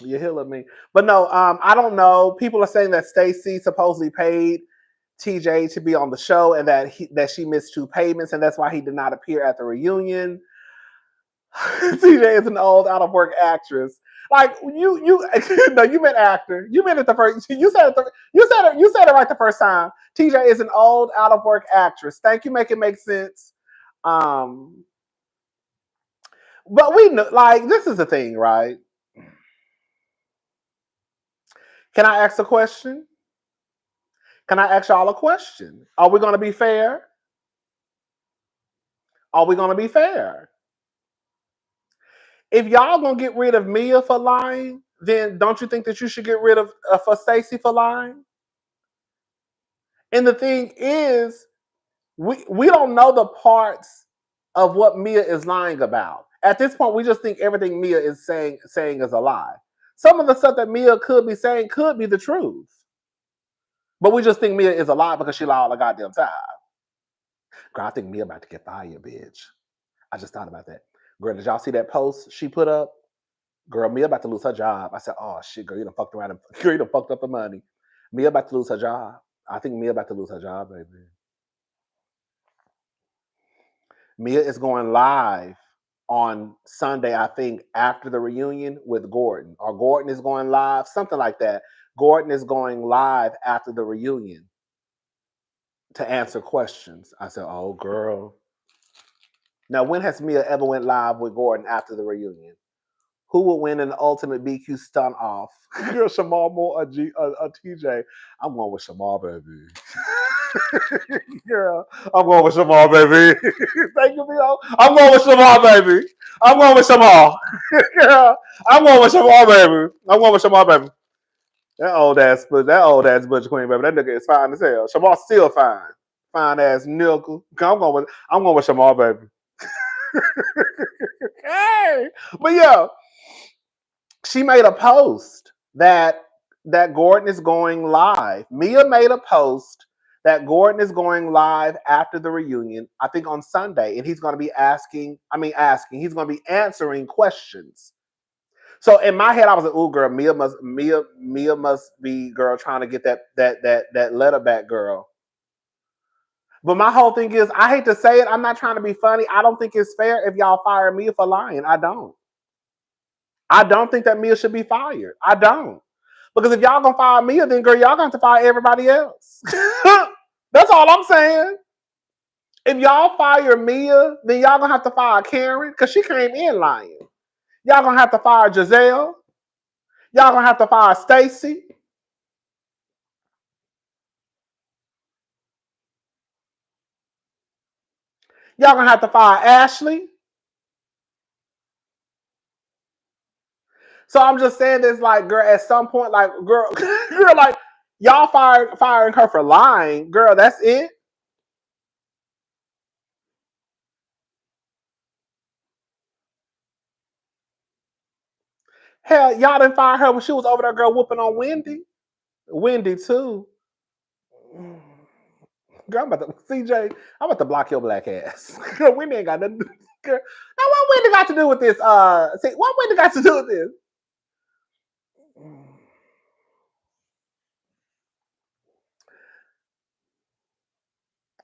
You're healing me. But no, I don't know. People are saying that Stacey supposedly paid TJ to be on the show and that she missed 2 payments and that's why he did not appear at the reunion. TJ is an old out of work actress. Like you no, you meant actor. You meant it the first. You said it right the first time. TJ is an old out of work actress. Thank you. Make it make sense. But we know, like, this is the thing, right? Can I ask a question? Can I ask y'all a question? Are we going to be fair? Are we going to be fair? If y'all going to get rid of Mia for lying, then don't you think that you should get rid of for Stacey for lying? And the thing is, we don't know the parts of what Mia is lying about. At this point, we just think everything Mia is saying is a lie. Some of the stuff that Mia could be saying could be the truth. But we just think Mia is a lie because she lied all the goddamn time. Girl, I think Mia about to get fired, bitch. I just thought about that. Girl, did y'all see that post she put up? Girl, Mia about to lose her job. I said, oh shit, girl, you done fucked around. Girl, you done fucked up the money. Mia about to lose her job. I think Mia about to lose her job, baby. Mia is going live on Sunday, I think, after the reunion with Gordon. Or Gordon is going live, something like that. Gordon is going live after the reunion to answer questions. I said, oh, girl. Now, when has Mia ever went live with Gordon after the reunion? Who will win an ultimate BQ stunt off? Girl, Shamar Moore or TJ? I'm going with Shamar, baby. Girl, I'm going with Shamar, baby. Thank you, Mio. I'm going with Shamar, baby. I'm going with Shamar. Girl, I'm going with Shamar, baby. I'm going with Shamar, baby. That old ass Butch Queen, baby. That nigga is fine as hell. Shamar's still fine. Fine ass nickel. I'm going with Shamar, baby. Hey, but yeah, she made a post that Gordon is going live. Mia made a post that Gordon is going live after the reunion, I think on Sunday, and he's going to be he's going to be answering questions. So in my head, I was like, "Ooh, girl, Mia must be girl trying to get that letter back, girl." But my whole thing is, I hate to say it, I'm not trying to be funny. I don't think it's fair if y'all fire Mia for lying. I don't think that Mia should be fired. I don't. Because if y'all gonna fire Mia, then girl, y'all gonna have to fire everybody else. That's all I'm saying. If y'all fire Mia, then y'all gonna have to fire Karen, because she came in lying. Y'all gonna have to fire Jazelle. Y'all gonna have to fire Stacey. Y'all gonna have to fire Ashley. So I'm just saying this, like, girl, at some point, like, girl, like, y'all firing her for lying, girl, that's it. Hell, y'all didn't fire her when she was over there, girl, whooping on Wendy. Wendy, too. Girl, I'm about to block your black ass. Girl, Wendy ain't got nothing to do. Girl, now what Wendy got to do with this? What Wendy got to do with this?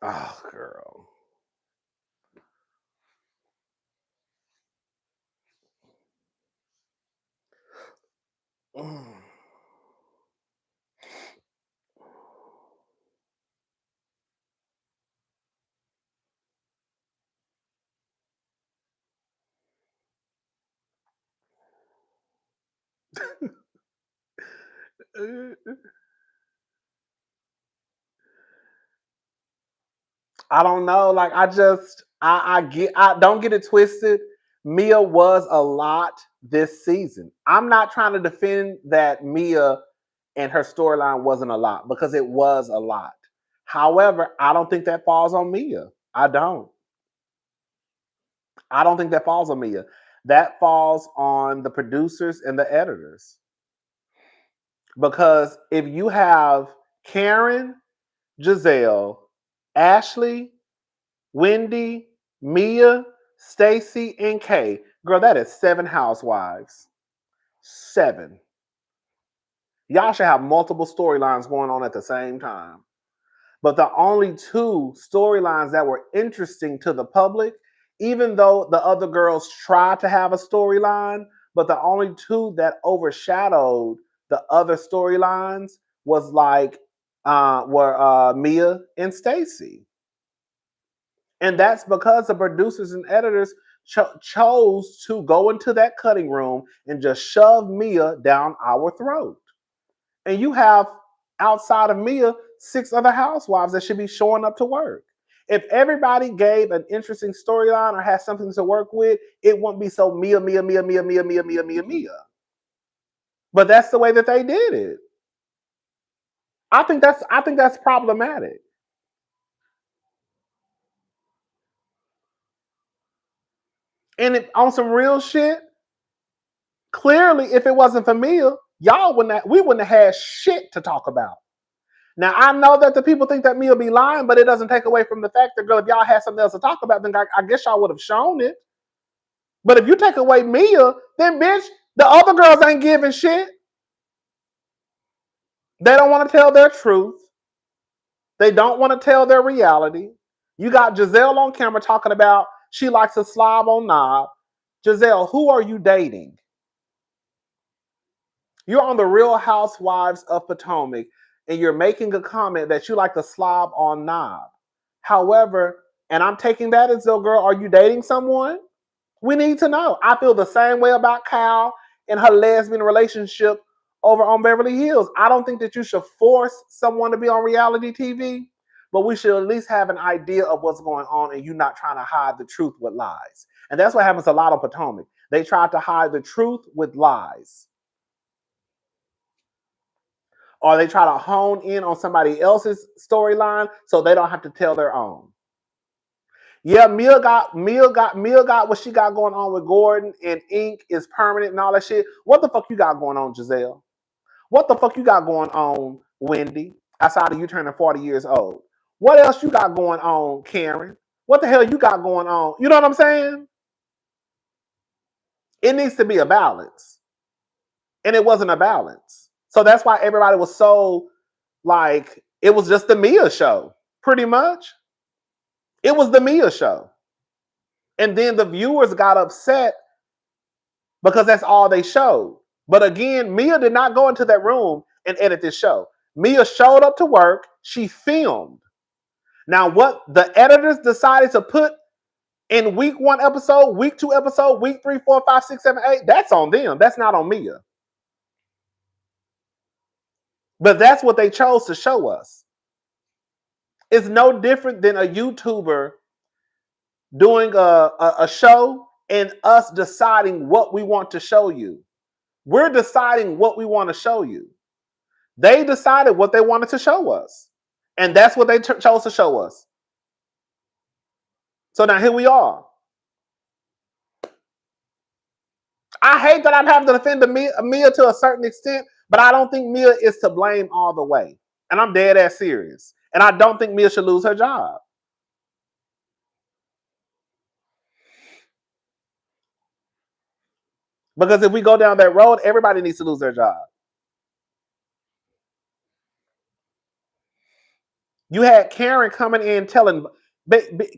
Oh, girl. I don't know. Like, I don't get it twisted. Mia was a lot this season. I'm not trying to defend that Mia and her storyline wasn't a lot, because it was a lot. However, I don't think that falls on Mia. I don't think that falls on Mia. That falls on the producers and the editors. Because if you have Karen, Jazelle, Ashley, Wendy, Mia, Stacey, and Kay, girl, that is 7 housewives. 7. Y'all should have multiple storylines going on at the same time. But the only two storylines that were interesting to the public, even though the other girls tried to have a storyline, but the only two that overshadowed the other storylines was like were Mia and Stacy. And that's because the producers and editors chose to go into that cutting room and just shove Mia down our throat. And you have, outside of Mia, 6 other housewives that should be showing up to work. If everybody gave an interesting storyline or had something to work with, it wouldn't be so Mia, Mia, Mia, Mia, Mia, Mia, Mia, Mia, Mia. But that's the way that they did it. I think that's problematic. And on some real shit, clearly, if it wasn't for Mia, we wouldn't have had shit to talk about. Now, I know that the people think that Mia be lying, but it doesn't take away from the fact that, girl, if y'all had something else to talk about, then I guess y'all would have shown it. But if you take away Mia, then, bitch, the other girls ain't giving shit. They don't want to tell their truth. They don't want to tell their reality. You got Jazelle on camera talking about she likes to slob on knob. Jazelle, who are you dating? You're on the Real Housewives of Potomac, and you're making a comment that you like to slob on knob. However, and I'm taking that as though, girl, are you dating someone? We need to know. I feel the same way about Kyle and her lesbian relationship over on Beverly Hills. I don't think that you should force someone to be on reality TV, but we should at least have an idea of what's going on and you not trying to hide the truth with lies. And that's what happens a lot on Potomac. They try to hide the truth with lies. Or they try to hone in on somebody else's storyline so they don't have to tell their own. Yeah, Mia got what she got going on with Gordon, and Ink is permanent and all that shit. What the fuck you got going on, Jazelle? What the fuck you got going on, Wendy? Outside of you turning 40 years old. What else you got going on, Karen? What the hell you got going on? You know what I'm saying? It needs to be a balance. And it wasn't a balance. So that's why everybody was so like, it was just the Mia show, pretty much. It was the Mia show. And then the viewers got upset because that's all they showed. But again, Mia did not go into that room and edit this show. Mia showed up to work. She filmed. Now, what the editors decided to put in week 1 episode, week 2 episode, week 3, 4, 5, 6, 7, 8, that's on them. That's not on Mia. But that's what they chose to show us. It's no different than a YouTuber doing a show and us deciding what we want to show you. We're deciding what we want to show you. They decided what they wanted to show us. And that's what they chose to show us. So now here we are. I hate that I'm having to defend Mia to a certain extent, but I don't think Mia is to blame all the way. And I'm dead ass serious. And I don't think Mia should lose her job. Because if we go down that road, everybody needs to lose their job. You had Karen coming in telling,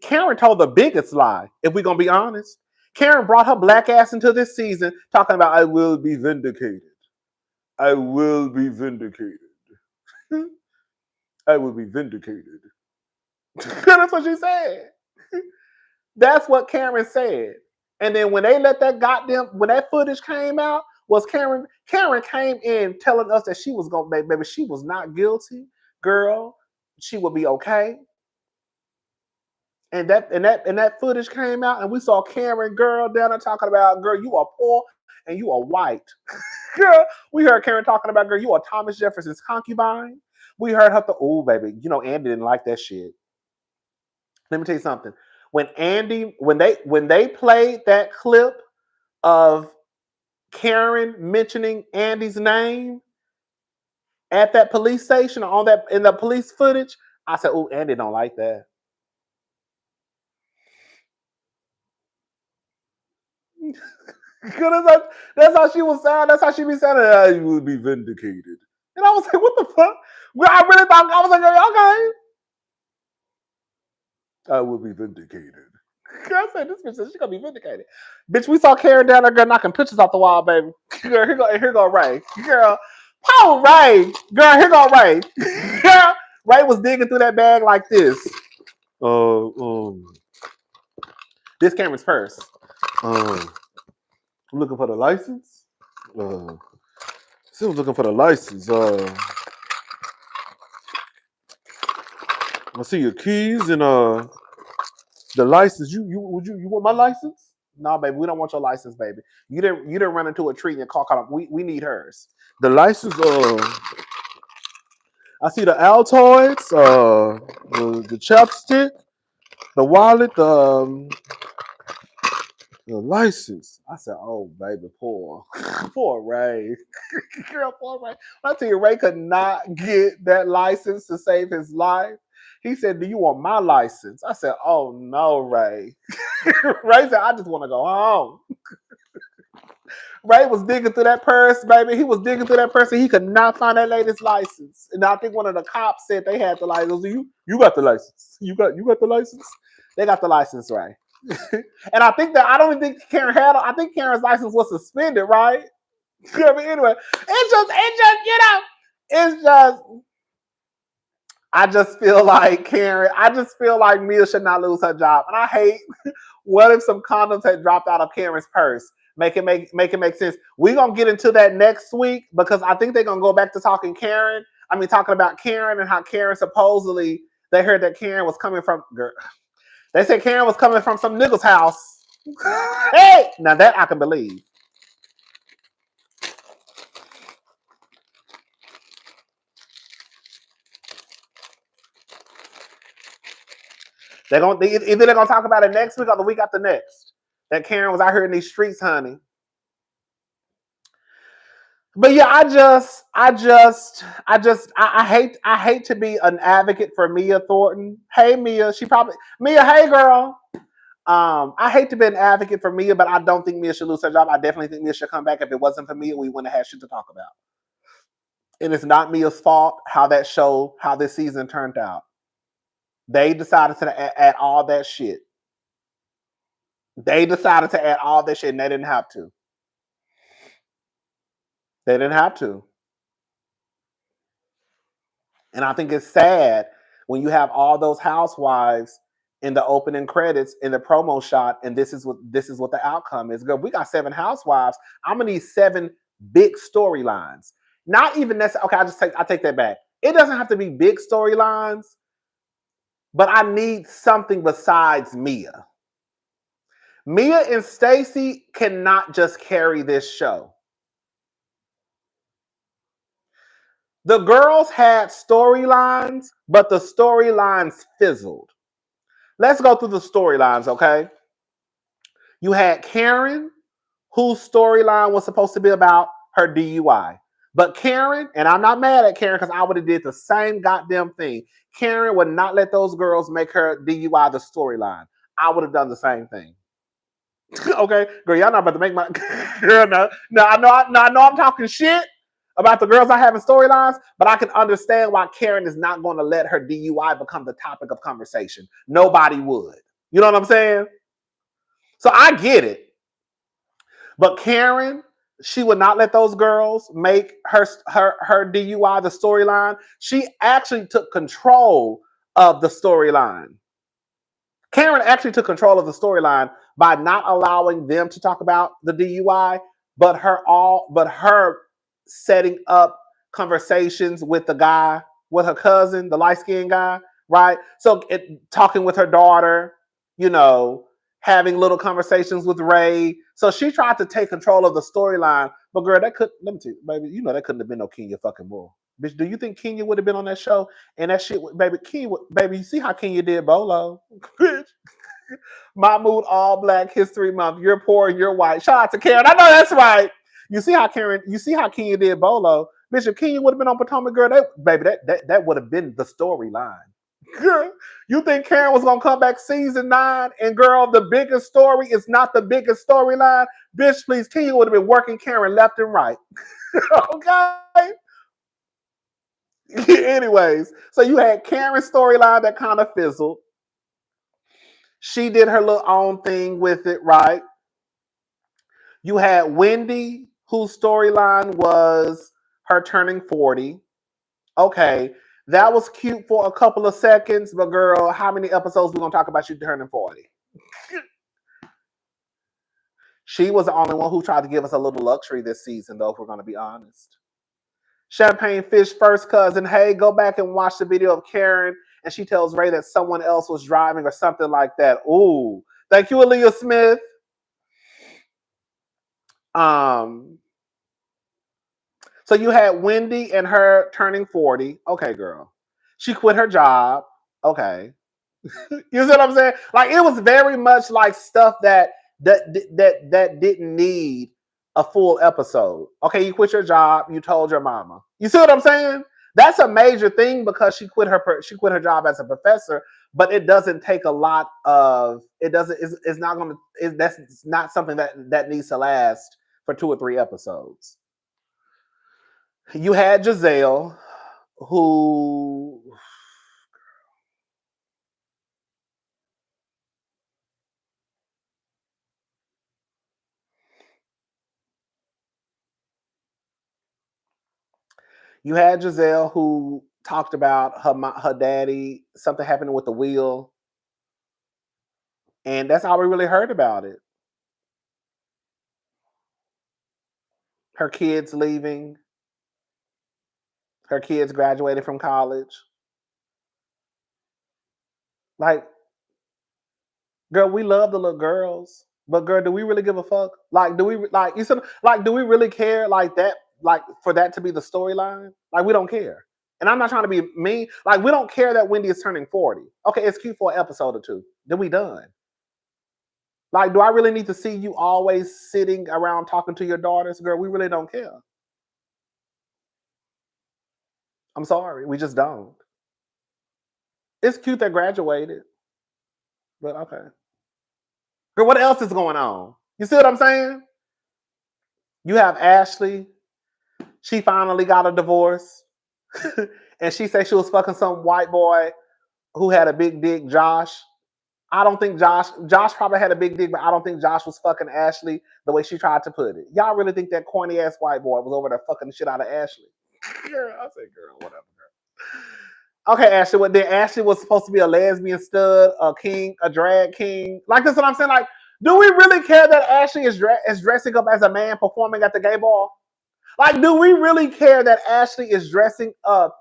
Karen told the biggest lie, if we're going to be honest. Karen brought her black ass into this season talking about, I will be vindicated. I will be vindicated. I will be vindicated. That's what she said. That's what Karen said. And then when they let that when that footage came out, was Karen came in telling us that she was going to, baby, she was not guilty, girl. She would be okay. And that footage came out, and we saw Karen, girl, down there talking about, girl, you are poor and you are white. Girl, we heard Karen talking about, girl, you are Thomas Jefferson's concubine. We heard her, oh, baby, you know, Andy didn't like that shit. Let me tell you something. When they played that clip of Karen mentioning Andy's name at that police station in the police footage, I said, oh, Andy don't like that. That's how she was saying. That's how she be saying. I will be vindicated. And I was like, what the fuck? Well, I really thought, I was like, okay. I will be vindicated. I said, this bitch said she's gonna be vindicated. Bitch, we saw Karen down there, girl, knocking pictures off the wall, baby. Girl, here go Ray. Girl, oh, Ray. Girl, here go Ray. Girl, Ray was digging through that bag like this. This Cameron's purse. I'm looking for the license. Still looking for the license. I see your keys and the license. You want my license? No, baby, we don't want your license, baby. You didn't run into a tree and your car caught up. We need hers. The license. I see the Altoids. The chapstick, the wallet, the license. I said, oh, baby, poor Ray. Girl, poor Ray. I tell you, Ray could not get that license to save his life. He said, do you want my license? I said, oh, no, Ray. Ray said, I just want to go home. Ray was digging through that purse, baby. He was digging through that purse and he could not find that lady's license. And I think one of the cops said they had the license. You got the license. You got the license? They got the license, Ray. And I think that I don't even think Karen had. I think Karen's license was suspended, right? But anyway, it's just. I just feel like Karen. I just feel like Mia should not lose her job, and I hate. What if some condoms had dropped out of Karen's purse? Make it make sense. We're gonna get into that next week because I think they're gonna go back to talking about Karen and how Karen supposedly they heard that Karen was coming from. They said Karen was coming from some nigga's house. Hey, now that I can believe. Either they're gonna talk about it next week or the week after next. That Karen was out here in these streets, honey. But yeah, I hate to be an advocate for Mia Thornton. Hey Mia, hey girl. I hate to be an advocate for Mia, but I don't think Mia should lose her job. I definitely think Mia should come back. If it wasn't for Mia, we wouldn't have had shit to talk about. And it's not Mia's fault how this season turned out. They decided to add all that shit. They decided to add all that shit and they didn't have to. They didn't have to. And I think it's sad when you have all those housewives in the opening credits in the promo shot, and this is what the outcome is. Girl, we got 7 housewives. I'm gonna need 7 big storylines. Not even necessarily. Okay, I take that back. It doesn't have to be big storylines, but I need something besides Mia. Mia and Stacey cannot just carry this show. The girls had storylines, but the storylines fizzled. Let's go through the storylines, okay? You had Karen, whose storyline was supposed to be about her DUI. But Karen, and I'm not mad at Karen because I would have did the same goddamn thing. Karen would not let those girls make her DUI the storyline. I would have done the same thing. Okay, girl, y'all not about to make my girl. No, I know I'm talking shit about the girls I have in storylines, but I can understand why Karen is not going to let her DUI become the topic of conversation. Nobody would. You know what I'm saying? So I get it. But Karen, she would not let those girls make her DUI the storyline. She actually took control of the storyline. Karen actually took control of the storyline by not allowing them to talk about the DUI, but her setting up conversations with the guy, with her cousin, the light-skinned guy, right? So talking with her daughter, having little conversations with Ray. So she tried to take control of the storyline, but girl, let me tell you, baby, that couldn't have been no Kenya fucking Moore. Bitch, do you think Kenya would have been on that show? And that shit, baby, baby, you see how Kenya did Bolo? Bitch. Mahmoud All Black History Month. You're poor, you're white. Shout out to Karen. I know that's right. You see how Kenya did Bolo? Bitch, if Kenya would have been on Potomac, girl, that would have been the storyline. Girl, you think Karen was gonna come back season 9 and girl, the biggest story is not the biggest storyline? Bitch, please, Kenya would have been working Karen left and right. Okay? Anyways, so you had Karen's storyline that kind of fizzled. She did her little own thing with it, right? You had Wendy, whose storyline was her turning 40. Okay, that was cute for a couple of seconds, but girl, how many episodes we gonna talk about you turning 40? She was the only one who tried to give us a little luxury this season, though, if we're gonna be honest. Champagne Fish first cousin, hey, go back and watch the video of Karen, and she tells Ray that someone else was driving or something like that. Ooh, thank you, Aaliyah Smith. So you had Wendy and her turning 40. Okay, girl. She quit her job. Okay. You see what I'm saying? Like it was very much like stuff that didn't need a full episode. Okay, you quit your job, you told your mama. You see what I'm saying? That's a major thing because she quit her job as a professor, but it doesn't take a lot of it doesn't it's not going to that's not something that needs to last for 2 or 3 episodes. You had Jazelle, who talked about her daddy, something happening with the wheel, and that's all we really heard about it. Her kids leaving, her kids graduated from college. Like, girl, we love the little girls, but girl, do we really give a fuck? Like, do we like you said? Like, do we really care like that? Like, for that to be the storyline? Like, we don't care. And I'm not trying to be mean. Like, we don't care that Wendy is turning 40. Okay, it's cute for an episode or 2. Then we done. Like, do I really need to see you always sitting around talking to your daughters? Girl, we really don't care. I'm sorry, we just don't. It's cute that graduated, but okay. Girl, what else is going on? You see what I'm saying? You have Ashley. She finally got a divorce. And she said she was fucking some white boy who had a big dick, Josh. I don't think Josh probably had a big dick, but I don't think Josh was fucking Ashley the way she tried to put it. Y'all really think that corny ass white boy was over there fucking the shit out of Ashley? Girl, I say, girl, whatever, girl. Okay, Ashley, what then? Ashley was supposed to be a lesbian stud, a king, a drag king. Like that's what I'm saying. Like, do we really care that Ashley is dressing up as a man performing at the gay bar? Like, do we really care that Ashley is dressing up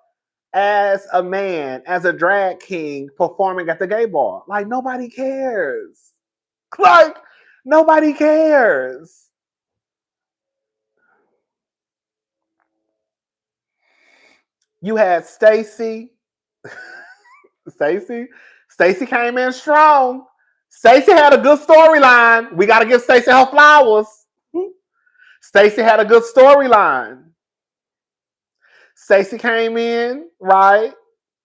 as a man, as a drag king performing at the gay bar? Like, nobody cares. Like, nobody cares. You had Stacy. Stacy came in strong. Stacy had a good storyline. We got to give Stacy her flowers. Stacy had a good storyline. Stacy came in, right?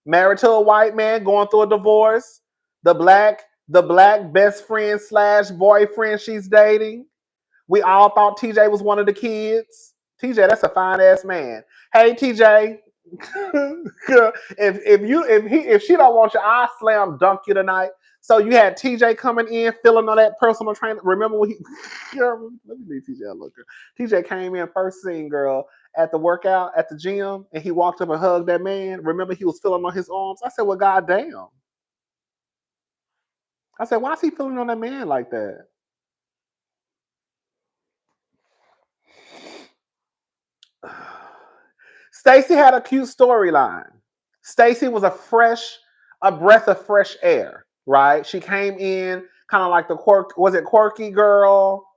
Married to a white man, going through a divorce. The black best friend / boyfriend she's dating. We all thought TJ was one of the kids. TJ, that's a fine ass man. Hey TJ, if she don't want you, I slam dunk you tonight. So you had TJ coming in, filling on that personal trainer. Remember when girl, let me leave TJ a look. TJ came in first scene, girl, at the workout at the gym, and he walked up and hugged that man. Remember he was filling on his arms. I said, well, goddamn. I said, why is he filling on that man like that? Stacy had a cute storyline. Stacy was a breath of fresh air, right? She came in kind of like the quirky girl,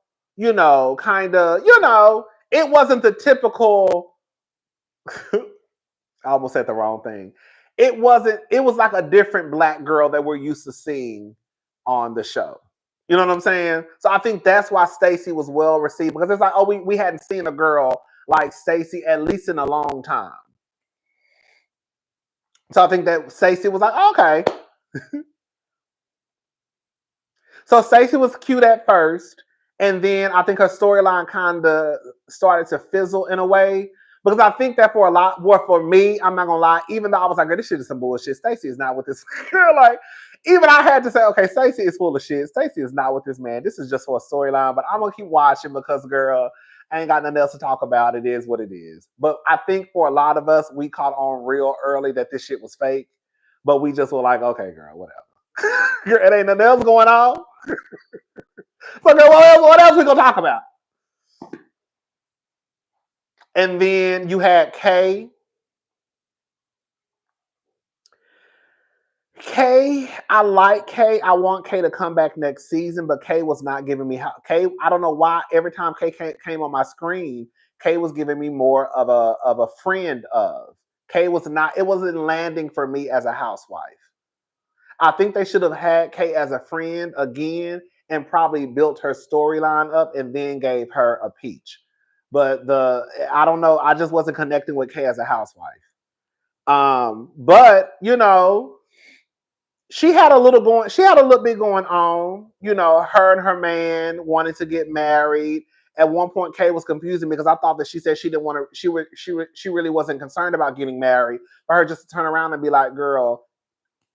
kind of, it wasn't the typical, I almost said the wrong thing. It was like a different black girl that we're used to seeing on the show. You know what I'm saying? So I think that's why Stacy was well received, because it's like, oh, we hadn't seen a girl like Stacy at least in a long time. So I think that Stacey was like, okay. So Stacey was cute at first, and then I think her storyline kind of started to fizzle in a way. Because I think that for me, I'm not gonna lie, even though I was like, this shit is some bullshit. Stacey is not with this girl. Like, even I had to say, okay, Stacey is full of shit. Stacey is not with this man. This is just for a storyline, but I'm gonna keep watching because, girl, I ain't got nothing else to talk about. It is what it is. But I think for a lot of us, we caught on real early that this shit was fake. But we just were like, okay, girl, whatever. Girl, it ain't nothing else going on. So, girl, what else we gonna talk about? And then you had Kay. Kay, I like Kay. I want Kay to come back next season, but Kay was not giving me Kay. I don't know why. Every time Kay came on my screen, Kay was giving me more of a friend of. Kay was not. It wasn't landing for me as a housewife. I think they should have had Kay as a friend again and probably built her storyline up and then gave her a peach. But I don't know. I just wasn't connecting with Kay as a housewife. But you know, she had a little bit going on. You know, her and her man wanted to get married. At one point, Kay was confusing me because I thought that she said she didn't want to. She really wasn't concerned about getting married. For her just to turn around and be like, "Girl,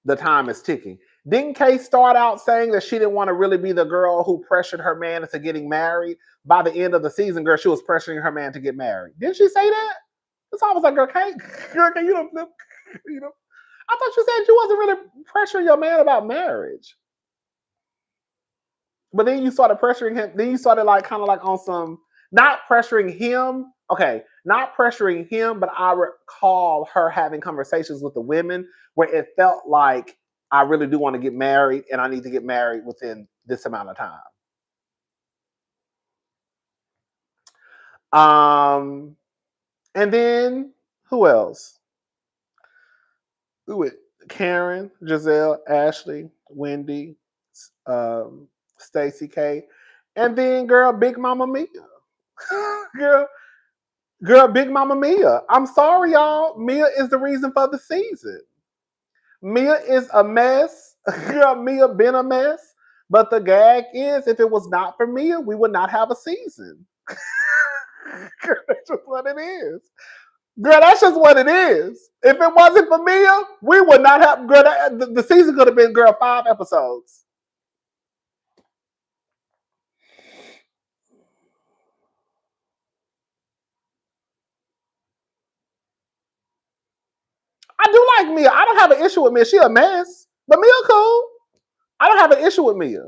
the time is ticking." Didn't Kay start out saying that she didn't want to really be the girl who pressured her man into getting married? By the end of the season, girl, she was pressuring her man to get married. Didn't she say that? That's why I was like, girl, Kay, you don't flip, you know. I thought you said you wasn't really pressuring your man about marriage. But then you started pressuring him. Then you started like kind of like on some, not pressuring him. Okay, not pressuring him, but I recall her having conversations with the women where it felt like I really do want to get married and I need to get married within this amount of time. And then who else? Karen, Jazelle, Ashley, Wendy, Stacey K, and then girl, Big Mama Mia. girl, Big Mama Mia. I'm sorry, y'all. Mia is the reason for the season. Mia is a mess. Girl, Mia been a mess. But the gag is, if it was not for Mia, we would not have a season. Girl, that's just what it is. Girl, that's just what it is. If it wasn't for Mia, we would not have. Girl, the season could have been, girl, 5 episodes. I do like Mia. I don't have an issue with Mia. She a mess, but Mia cool. I don't have an issue with Mia.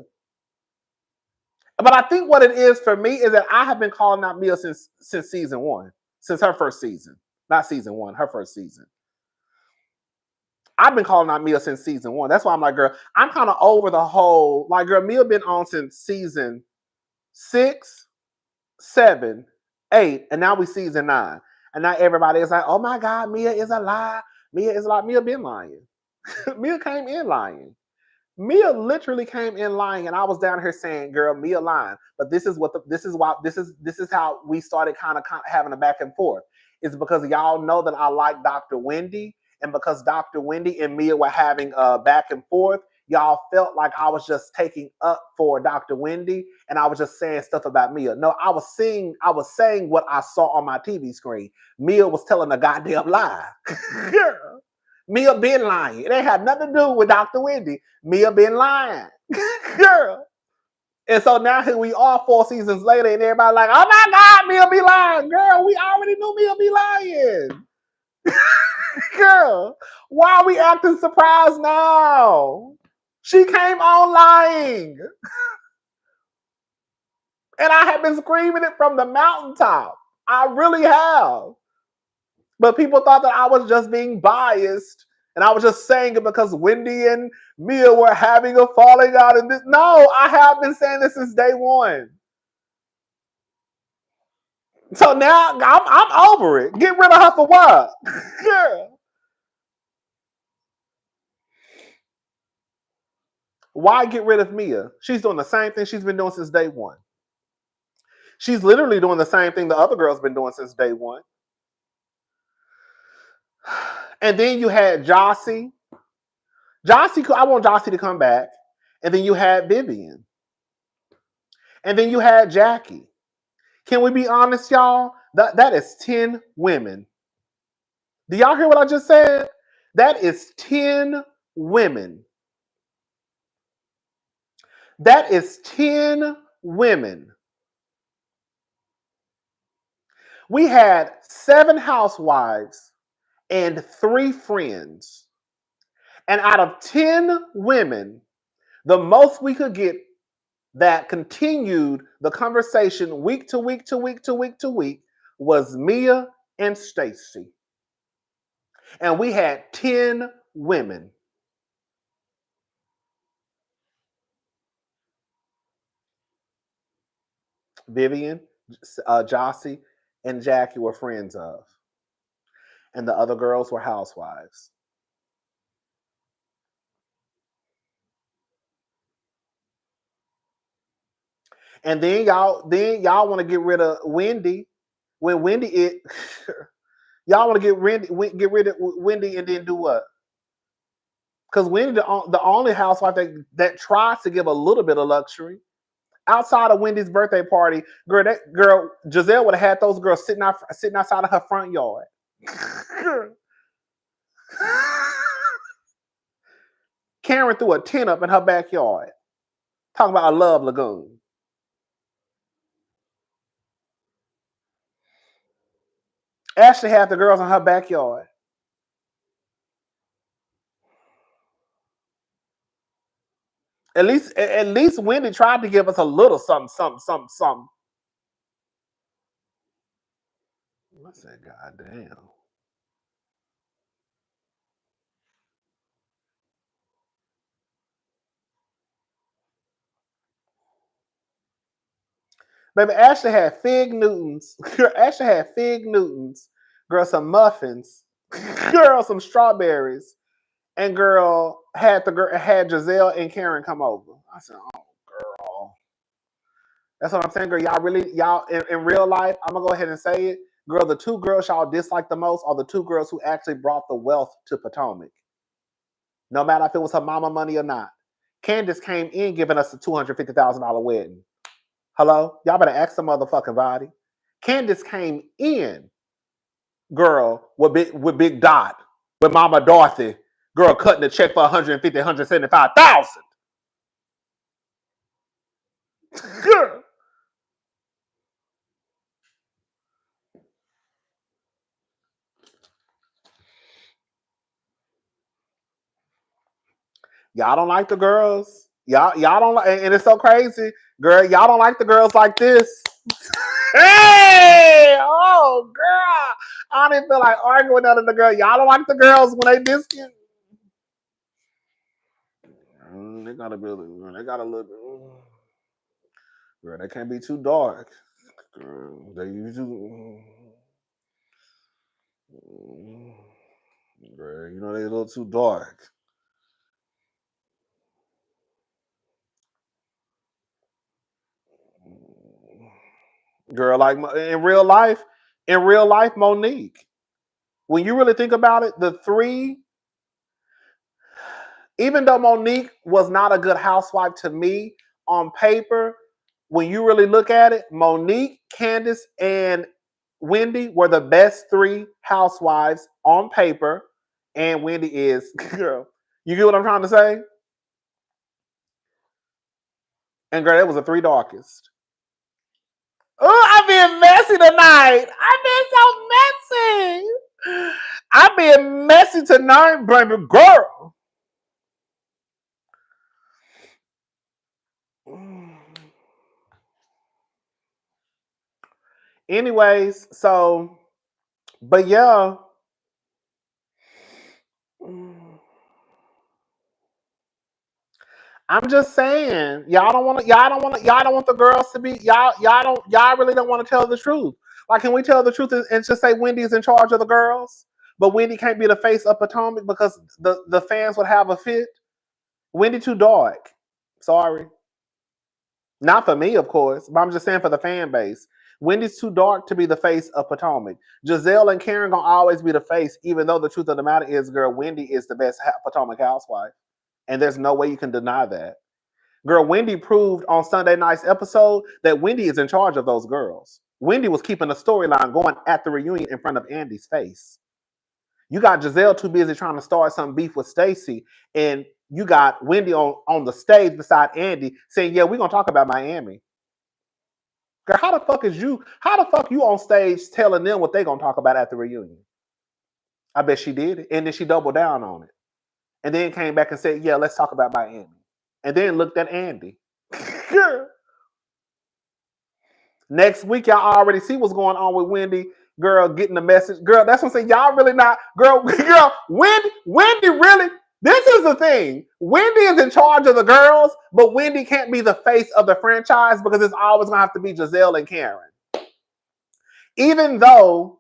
But I think what it is for me is that I have been calling out Mia since season 1, since her first season. Not season 1, her first season. I've been calling out Mia since season 1. That's why I'm like, girl, I'm kind of over the whole, like, girl, Mia been on since season 6, 7, 8, and now we season 9. And now everybody is like, oh my God, Mia is a lie. Mia is a lie. Mia been lying. Mia came in lying. Mia literally came in lying, and I was down here saying, "Girl, Mia lying." But this is how we started kind of having a back and forth. It's because y'all know that I like Dr. Wendy, and because Dr. Wendy and Mia were having a back and forth, y'all felt like I was just taking up for Dr. Wendy, and I was just saying stuff about Mia. No, I was saying what I saw on my TV screen. Mia was telling a goddamn lie. Girl. Mia been lying. It ain't had nothing to do with Dr. Wendy. Mia been lying. Girl. And so now here we are 4 seasons later and everybody like, oh my God, Mia be lying. Girl, we already knew Mia be lying. Girl, why are we acting surprised now? She came on lying. And I have been screaming it from the mountaintop. I really have. But people thought that I was just being biased. And I was just saying it because Wendy and Mia were having a falling out. And no, I have been saying this since day 1. So now I'm over it. Get rid of her for what? Girl. Why get rid of Mia? She's doing the same thing she's been doing since day 1. She's literally doing the same thing the other girl's been doing since day 1. And then you had Jossie. I want Jossie to come back. And then you had Vivian. And then you had Jackie. Can we be honest, y'all? That is 10 women. Do y'all hear what I just said? That is 10 women. That is 10 women. We had 7 housewives and 3 friends. And out of 10 women, the most we could get that continued the conversation week to week to week to week to week was Mia and Stacy. And we had 10 women. Vivian, Jossie, and Jackie were friends of. And the other girls were housewives. And then y'all want to get rid of Wendy when Wendy y'all want to get rid of Wendy and then do what? Because Wendy the only housewife that tries to give a little bit of luxury. Outside of Wendy's birthday party, girl Jazelle would have had those girls sitting outside of her front yard. Karen threw a tent up in her backyard. Talking about a love lagoon. Ashley had the girls in her backyard. At least Wendy tried to give us a little something. I said, God damn. Baby, Ashley had fig Newtons. Ashley had fig Newtons. Girl, some muffins. Girl, some strawberries. And girl had Jazelle and Karen come over. I said, oh, girl. That's what I'm saying, girl. Y'all in real life, I'm gonna go ahead and say it. Girl, the 2 girls y'all dislike the most are the 2 girls who actually brought the wealth to Potomac. No matter if it was her mama money or not. Candice came in giving us a $250,000 wedding. Hello? Y'all better ask the motherfucking body. Candice came in, girl, with Big Dot, with Mama Dorothy, girl, cutting the check for $150,000, $175,000. Girl. Y'all don't like the girls. Y'all don't like, and it's so crazy, girl. Y'all don't like the girls like this. Hey, oh girl, I didn't feel like arguing with none of the girls. Y'all don't like the girls when they discount. They gotta be. They gotta look. Girl, they can't be too dark. Girl, they usually. Girl, you know they a little too dark. Girl, like in real life, Monique. When you really think about it, the 3, even though Monique was not a good housewife to me on paper, when you really look at it, Monique, Candice, and Wendy were the best 3 housewives on paper. And Wendy is, girl, you get what I'm trying to say? And girl, it was the 3 darkest. Oh, I'm being messy tonight. I'm being so messy. I'm being messy tonight, baby girl. Anyways, so, but yeah. I'm just saying, y'all don't want the girls to be, y'all really don't want to tell the truth. Like, can we tell the truth and just say Wendy's in charge of the girls? But Wendy can't be the face of Potomac because the fans would have a fit. Wendy too dark. Sorry. Not for me, of course, but I'm just saying for the fan base. Wendy's too dark to be the face of Potomac. Jazelle and Karen gonna always be the face, even though the truth of the matter is, girl, Wendy is the best Potomac housewife. And there's no way you can deny that. Girl, Wendy proved on Sunday night's episode that Wendy is in charge of those girls. Wendy was keeping the storyline going at the reunion in front of Andy's face. You got Jazelle too busy trying to start some beef with Stacey, and you got Wendy on the stage beside Andy saying, yeah, we're going to talk about Miami. Girl, how the fuck you on stage telling them what they going to talk about at the reunion? I bet she did it. And then she doubled down on it. And then came back and said, yeah, let's talk about Miami. And then looked at Andy. Girl. Next week, y'all already see what's going on with Wendy. Girl, getting the message. Girl, that's what I'm saying. Y'all really not. Girl, Wendy really. This is the thing. Wendy is in charge of the girls, but Wendy can't be the face of the franchise because it's always going to have to be Jazelle and Karen. Even though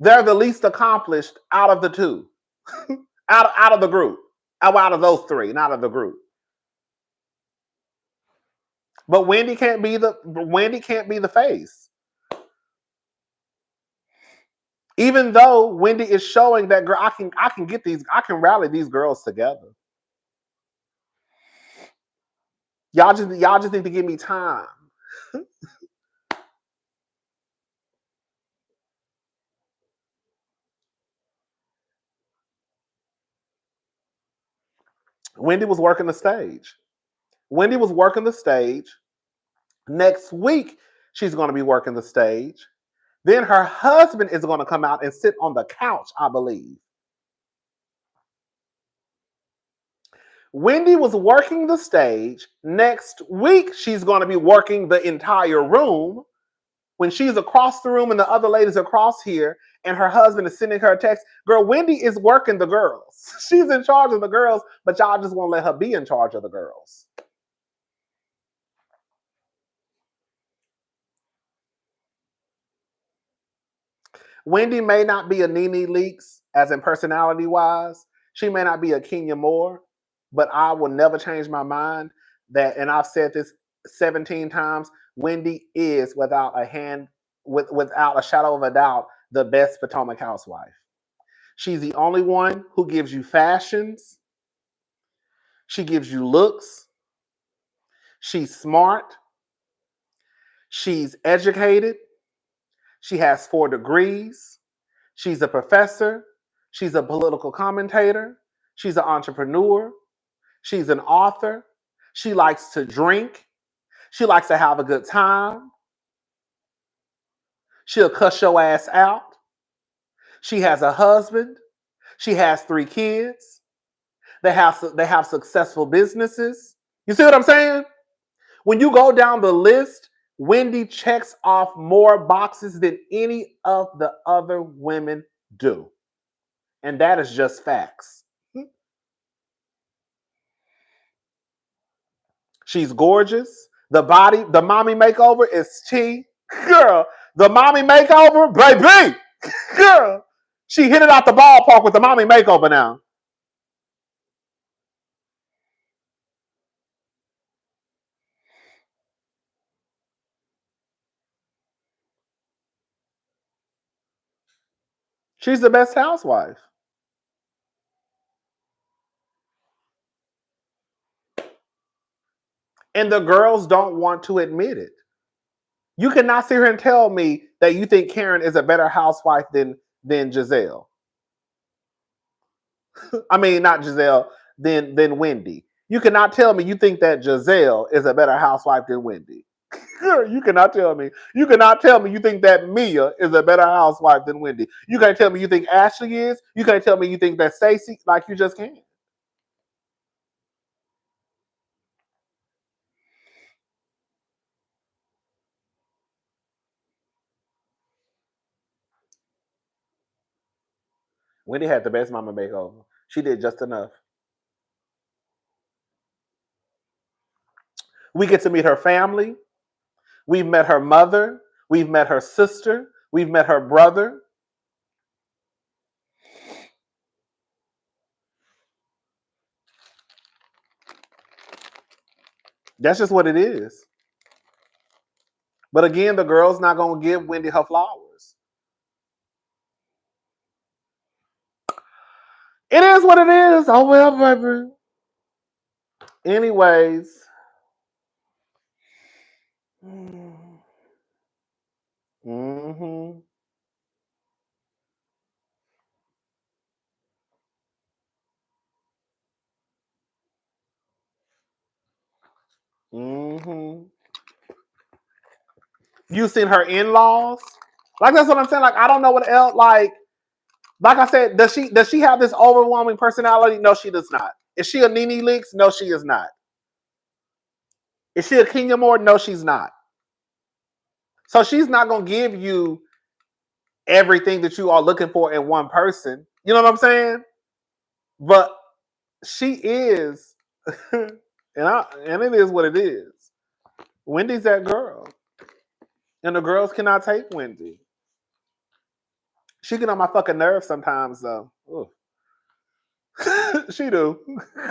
they're the least accomplished out of the two. out of the group. Out of those three, not of the group. But Wendy can't be the face. Even though Wendy is showing that, girl, I can rally these girls together. Y'all just need to give me time. Wendy was working the stage. Next week, she's going to be working the stage. Then her husband is going to come out and sit on the couch, I believe. Wendy was working the stage. Next week, she's going to be working the entire room. When she's across the room and the other ladies across here, and her husband is sending her a text, girl, Wendy is working the girls. She's in charge of the girls, but y'all just won't let her be in charge of the girls. Wendy may not be a Nene Leakes, as in personality-wise. She may not be a Kenya Moore, but I will never change my mind that, and I've said this 17 times, Wendy is, without a shadow of a doubt, the best Potomac housewife. She's the only one who gives you fashions. She gives you looks. She's smart. She's educated. She has 4 degrees. She's a professor. She's a political commentator. She's an entrepreneur. She's an author. She likes to drink. She likes to have a good time. She'll cuss your ass out. She has a husband. She has 3 kids. They have successful businesses. You see what I'm saying? When you go down the list, Wendy checks off more boxes than any of the other women do. And that is just facts. She's gorgeous. The mommy makeover is T. Girl, the mommy makeover, baby. Girl, she hit it out the ballpark with the mommy makeover now. She's the best housewife. And the girls don't want to admit it. You cannot sit here and tell me that you think Karen is a better housewife than Jazelle. I mean, not Jazelle, than Wendy. You cannot tell me you think that Jazelle is a better housewife than Wendy. You cannot tell me. You cannot tell me you think that Mia is a better housewife than Wendy. You can't tell me you think Ashley is. You can't tell me you think that Stacey. Like, you just can't. Wendy had the best mama makeover. She did just enough. We get to meet her family. We've met her mother. We've met her sister. We've met her brother. That's just what it is. But again, the girl's not going to give Wendy her flowers. It is what it is. Oh, well, baby. Anyways. Mm-hmm. You seen her in-laws? Like that's what I'm saying. Like I don't know what else. Like I said, does she have this overwhelming personality? No, she does not. Is she a Nene Leakes? No, she is not. Is she a Kenya Moore? No, she's not. So she's not gonna give you everything that you are looking for in one person. You know what I'm saying? But she is, and it is what it is. Wendy's that girl, and the girls cannot take Wendy. She get on my fucking nerves sometimes, though. She do.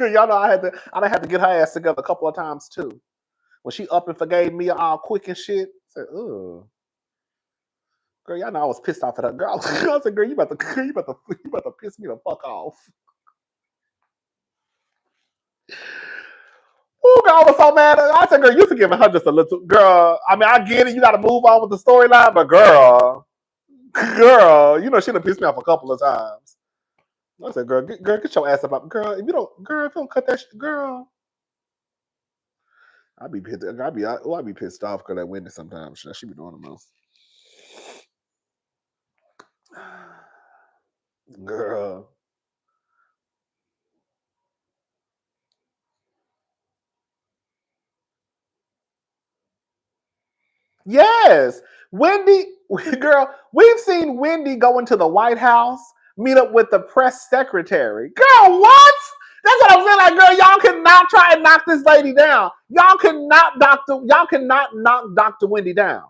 Y'all know I done had to get her ass together a couple of times too. When she up and forgave me all quick and shit, I said, "Ugh, girl, y'all know I was pissed off at her." Girl, I said, "Girl, you about to piss me the fuck off." Oh, girl, I was so mad. I said, "Girl, you forgiving her just a little." Girl, I mean, I get it. You got to move on with the storyline, but girl, you know she done pissed me off a couple of times. I said, "Girl, get your ass up, girl. If you don't cut that shit, girl." I be pissed off because that Wendy sometimes. She be doing the most. Girl. Yes. Wendy, girl, we've seen Wendy go into the White House, meet up with the press secretary. Girl, what? That's what I'm saying. Like, girl, y'all cannot try and knock this lady down. Y'all cannot knock Dr. Wendy down.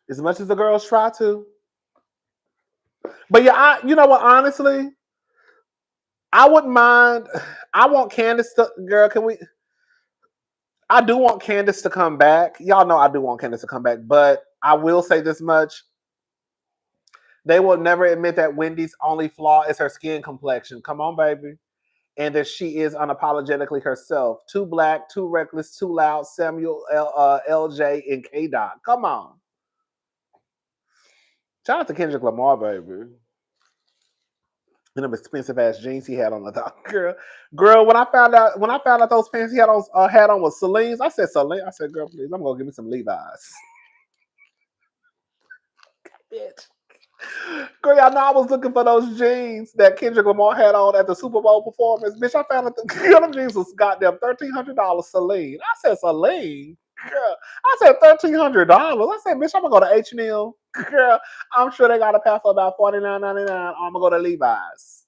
As much as the girls try to. But yeah, you know what, honestly, I wouldn't mind. I want Candice to, girl, I do want Candice to come back. Y'all know I do want Candice to come back, but I will say this much. They will never admit that Wendy's only flaw is her skin complexion. Come on, baby. And that she is unapologetically herself. Too black, too reckless, too loud. Samuel LJ and K Dot. Come on. Shout out to Kendrick Lamar, baby. And them expensive ass jeans he had on the top. Girl, when I found out those pants he had on was Celine's, I said, Celine, I said, girl, please, I'm gonna give me some Levi's. Bitch. Girl, y'all know I was looking for those jeans that Kendrick Lamar had on at the Super Bowl performance. Bitch, I found that them jeans was goddamn $1,300 Celine. I said, Celine? Girl, I said $1,300. I said, bitch, I'm gonna go to H&M. Girl, I'm sure they got a pair for about $49.99. I'm gonna go to Levi's.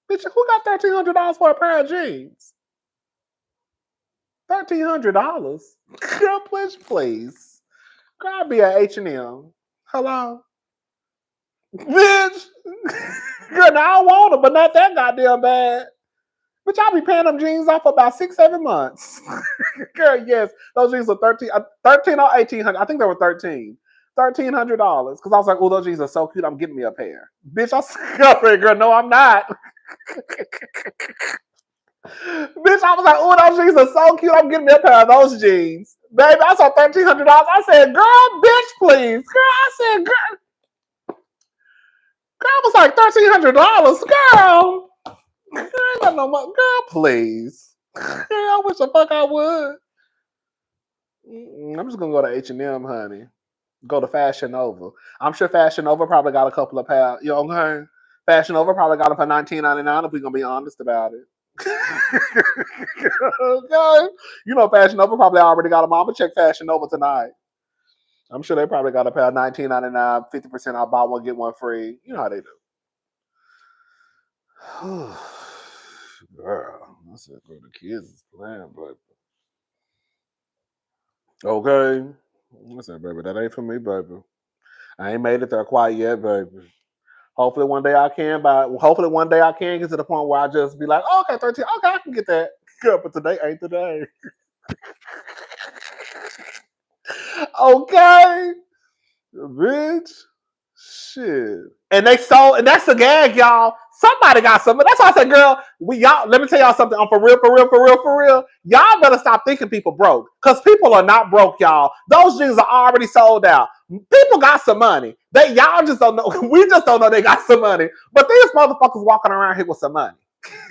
Bitch, who got $1,300 for a pair of jeans? $1,300? Girl, please. Girl, I'll be at H&M. Hello? Bitch! Girl, now I want them, but not that goddamn bad. Bitch, I'll be paying them jeans off for about 6-7 months. Girl, yes, those jeans are 13 or 1800. I think they were 13. $1,300. Because I was like, oh, those jeans are so cute, I'm getting me a pair. Bitch, I said, girl, no, I'm not. Bitch, I was like, oh, those jeans are so cute, I'm getting me a pair of those jeans. Baby, I saw $1,300. I said, girl, bitch, please. Girl, I said, girl. Girl, I was like $1,300, girl. Girl, I ain't got no money. Girl, please. Girl, I wish the fuck I would. I'm just gonna go to H&M, honey. Go to Fashion Nova. I'm sure Fashion Nova probably got a couple of pounds. You know what I'm saying? Fashion Nova probably got it for $19.99 if we're gonna be honest about it. Okay. You know Fashion Nova probably already got them. I'm gonna check Fashion Nova tonight. I'm sure they probably got a pair of $19.99, 50% off, buy one, get one free. You know how they do. Girl, I said, girl, the kids is playing, but okay. I said, baby, that ain't for me, baby. I ain't made it there quite yet, baby. Hopefully one day I can get to the point where I just be like, oh, okay, 13, okay, I can get that. Girl, but today ain't the day. Okay. Bitch. Shit. And that's the gag, y'all. Somebody got something. That's why I said, girl, let me tell y'all something. I'm for real. Y'all better stop thinking people broke. Because people are not broke, y'all. Those jeans are already sold out. People got some money. Y'all just don't know. We just don't know they got some money. But these motherfuckers walking around here with some money.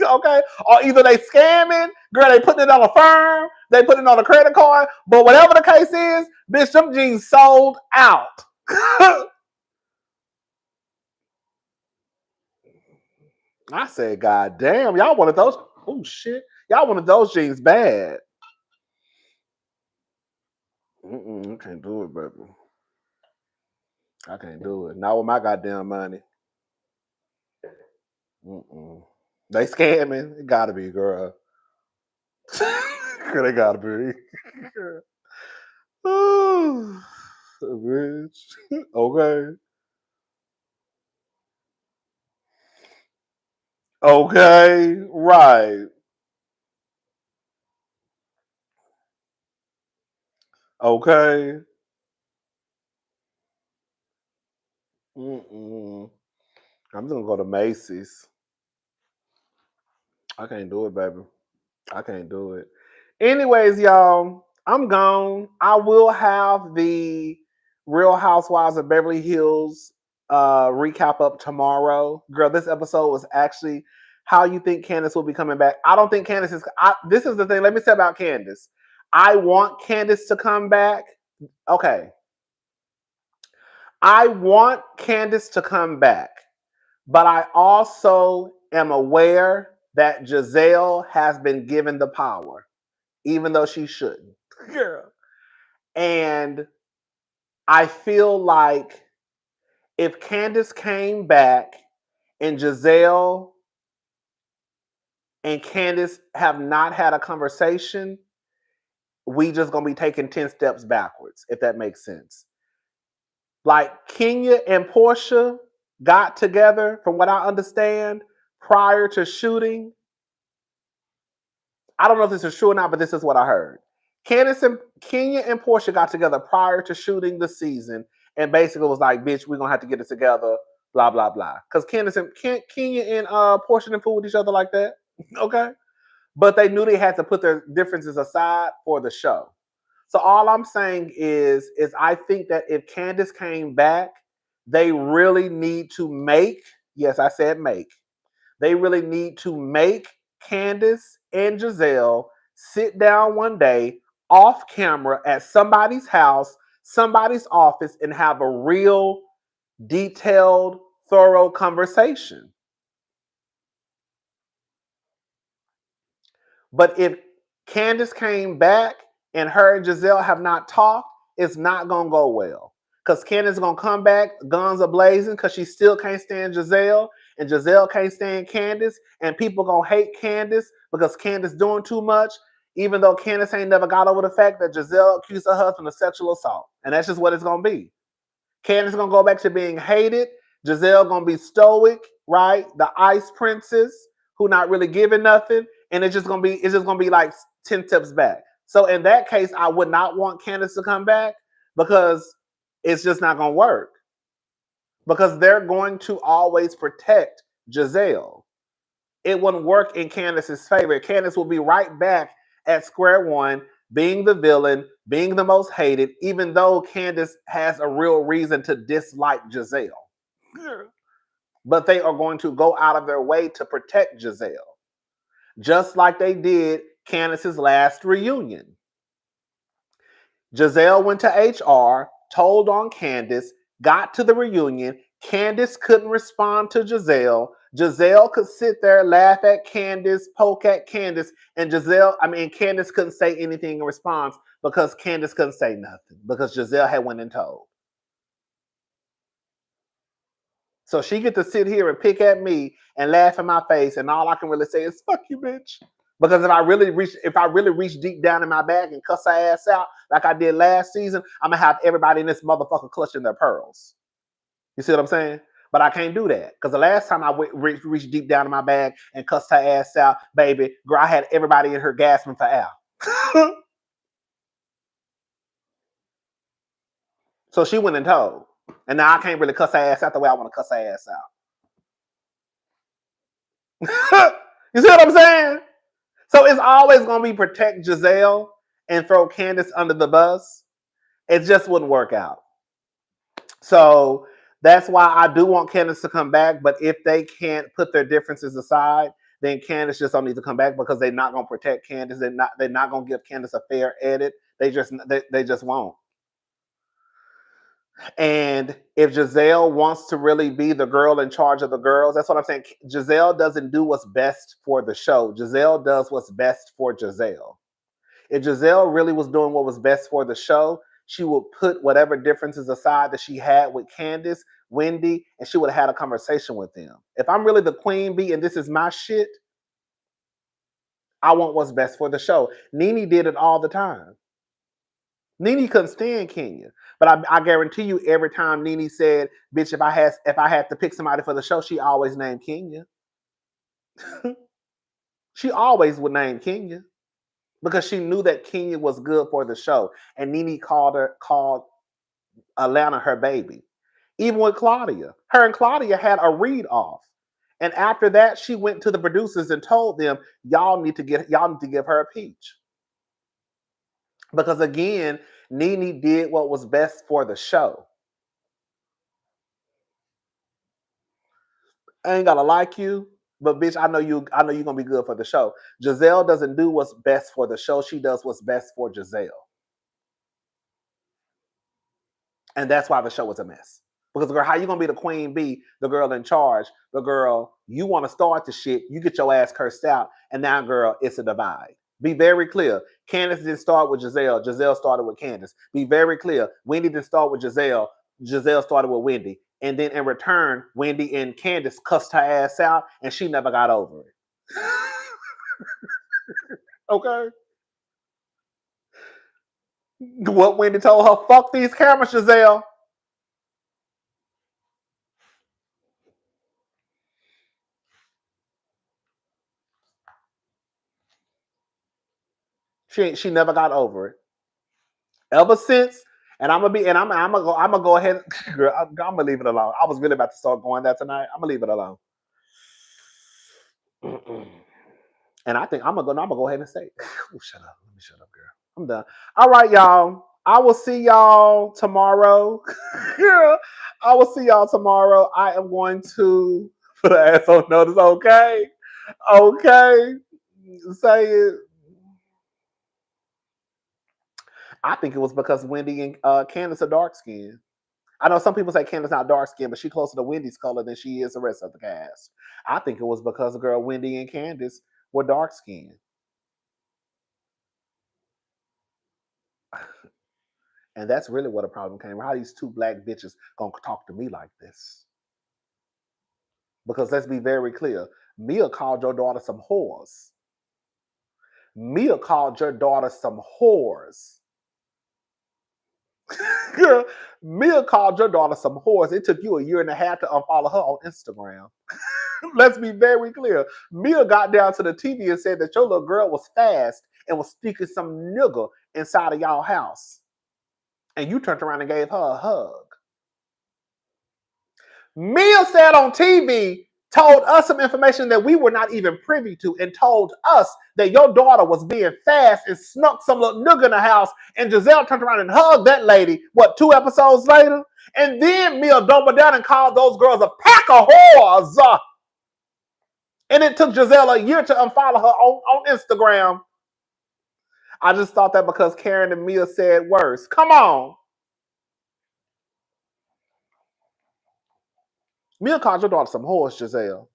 Okay? Or either they scamming, girl, they putting it on a firm, they putting it on a credit card. But whatever the case is, bitch, them jeans sold out. I said, God damn, y'all wanted those. Oh shit. Y'all wanted those jeans bad. I can't do it, baby. I can't do it. Not with my goddamn money. They scamming. It gotta be, girl. They gotta be. Oh, bitch. Okay. Okay. Right. Okay. I'm just gonna go to Macy's. I can't do it, baby. I can't do it. Anyways, y'all, I'm gone. I will have the Real Housewives of Beverly Hills recap up tomorrow. Girl, this episode was actually how you think Candice will be coming back. I don't think Candice is. This is the thing. Let me say about Candice. I want Candice to come back. Okay. I want Candice to come back. But I also am aware that Jazelle has been given the power, even though she shouldn't. Girl. And I feel like if Candice came back and Jazelle and Candice have not had a conversation, we just gonna be taking 10 steps backwards, if that makes sense. Like Kenya and Portia got together, from what I understand, prior to shooting. I don't know if this is true or not, but this is what I heard. Kenya and Portia got together prior to shooting the season and basically was like, bitch, we're going to have to get it together, blah, blah, blah. Because Kenya and Portia didn't fool with each other like that, okay? But they knew they had to put their differences aside for the show. So all I'm saying is I think that if Candice came back, they really need to make, yes, I said make, they really need to make Candice and Jazelle sit down one day off camera at somebody's house, somebody's office, and have a real detailed, thorough conversation. But if Candice came back and her and Jazelle have not talked, it's not going to go well. Because Candice is going to come back, guns are blazing, because she still can't stand Jazelle, and Jazelle can't stand Candice, and people going to hate Candice because Candice doing too much, even though Candice ain't never got over the fact that Jazelle accused her husband of sexual assault. And that's just what it's going to be. Candice going to go back to being hated. Jazelle going to be stoic, right? The ice princess who not really giving nothing. And it's just gonna be like 10 steps back. So in that case, I would not want Candice to come back because it's just not gonna work. Because they're going to always protect Jazelle. It wouldn't work in Candice's favor. Candice will be right back at square one, being the villain, being the most hated, even though Candice has a real reason to dislike Jazelle. But they are going to go out of their way to protect Jazelle. Just like they did Candice's last reunion. Jazelle went to HR, told on Candice, got to the reunion. Candice couldn't respond to Jazelle. Jazelle could sit there, laugh at Candice, poke at Candice, and Candice couldn't say anything in response because Candice couldn't say nothing because Jazelle had went and told. So she get to sit here and pick at me and laugh in my face, and all I can really say is "fuck you, bitch." Because if I really reach deep down in my bag and cuss her ass out like I did last season, I'm gonna have everybody in this motherfucker clutching their pearls. You see what I'm saying? But I can't do that because the last time I reached deep down in my bag and cussed her ass out, baby, girl, I had everybody in her gasping for air. So she went and told, and now I can't really cuss her ass out the way I want to cuss her ass out. You see what I'm saying? So it's always going to be protect Jazelle and throw Candice under the bus. It just wouldn't work out. So that's why I do want Candice to come back. But if they can't put their differences aside, then Candice just don't need to come back because they're not going to protect Candice. They're not going to give Candice a fair edit. They just won't. And if Jazelle wants to really be the girl in charge of the girls, that's what I'm saying. Jazelle doesn't do what's best for the show. Jazelle does what's best for Jazelle. If Jazelle really was doing what was best for the show, she would put whatever differences aside that she had with Candice, Wendy, and she would have had a conversation with them. If I'm really the queen bee and this is my shit, I want what's best for the show. Nene did it all the time. Nene couldn't stand Kenya. But I guarantee you, every time Nene said, bitch, if I had to pick somebody for the show, she always named Kenya. She always would name Kenya. Because she knew that Kenya was good for the show. And Nene called Atlanta her baby. Even with Claudia. Her and Claudia had a read off. And after that, she went to the producers and told them, y'all need to give her a peach. Because again, Nene did what was best for the show. I ain't gotta like you, but bitch, I know you're gonna be good for the show. Jazelle doesn't do what's best for the show. She does what's best for Jazelle. And that's why the show was a mess. Because girl, how you gonna be the queen bee, the girl in charge, the girl, you want to start the shit, you get your ass cursed out, and now girl, it's a divide. Be very clear. Candice didn't start with Jazelle. Jazelle started with Candice. Be very clear. Wendy didn't start with Jazelle. Jazelle started with Wendy. And then in return, Wendy and Candice cussed her ass out, and she never got over it. Okay? What Wendy told her, fuck these cameras, Jazelle. She never got over it. Ever since, and I'm gonna go ahead. Girl, I'm gonna leave it alone. I was really about to start going there tonight. I'm gonna leave it alone. And I think I'm gonna go ahead and say, oh, shut up. Let me shut up, girl. I'm done. All right, y'all. I will see y'all tomorrow. I will see y'all tomorrow. I am going to put an ass on notice. Okay. Say it. I think it was because Wendy and Candice are dark skinned. I know some people say Candice not dark skinned, but she's closer to Wendy's color than she is the rest of the cast. I think it was because the girl Wendy and Candice were dark skinned. And that's really what a problem came. How these two black bitches gonna talk to me like this? Because let's be very clear. Mia called your daughter some whores. Mia called your daughter some whores. Girl, Mia called your daughter some whores. It took you a year and a half to unfollow her on Instagram. Let's be very clear. Mia got down to the TV and said that your little girl was fast and was speaking some nigga inside of y'all house. And you turned around and gave her a hug. Mia said on TV, told us some information that we were not even privy to, and told us that your daughter was being fast and snuck some little nigga in the house, and Jazelle turned around and hugged that lady, 2 episodes later? And then Mia doubled down and called those girls a pack of whores. And it took Jazelle a year to unfollow her on Instagram. I just thought that because Karen and Mia said worse. Come on. Mia called your daughter some whores, Jazelle.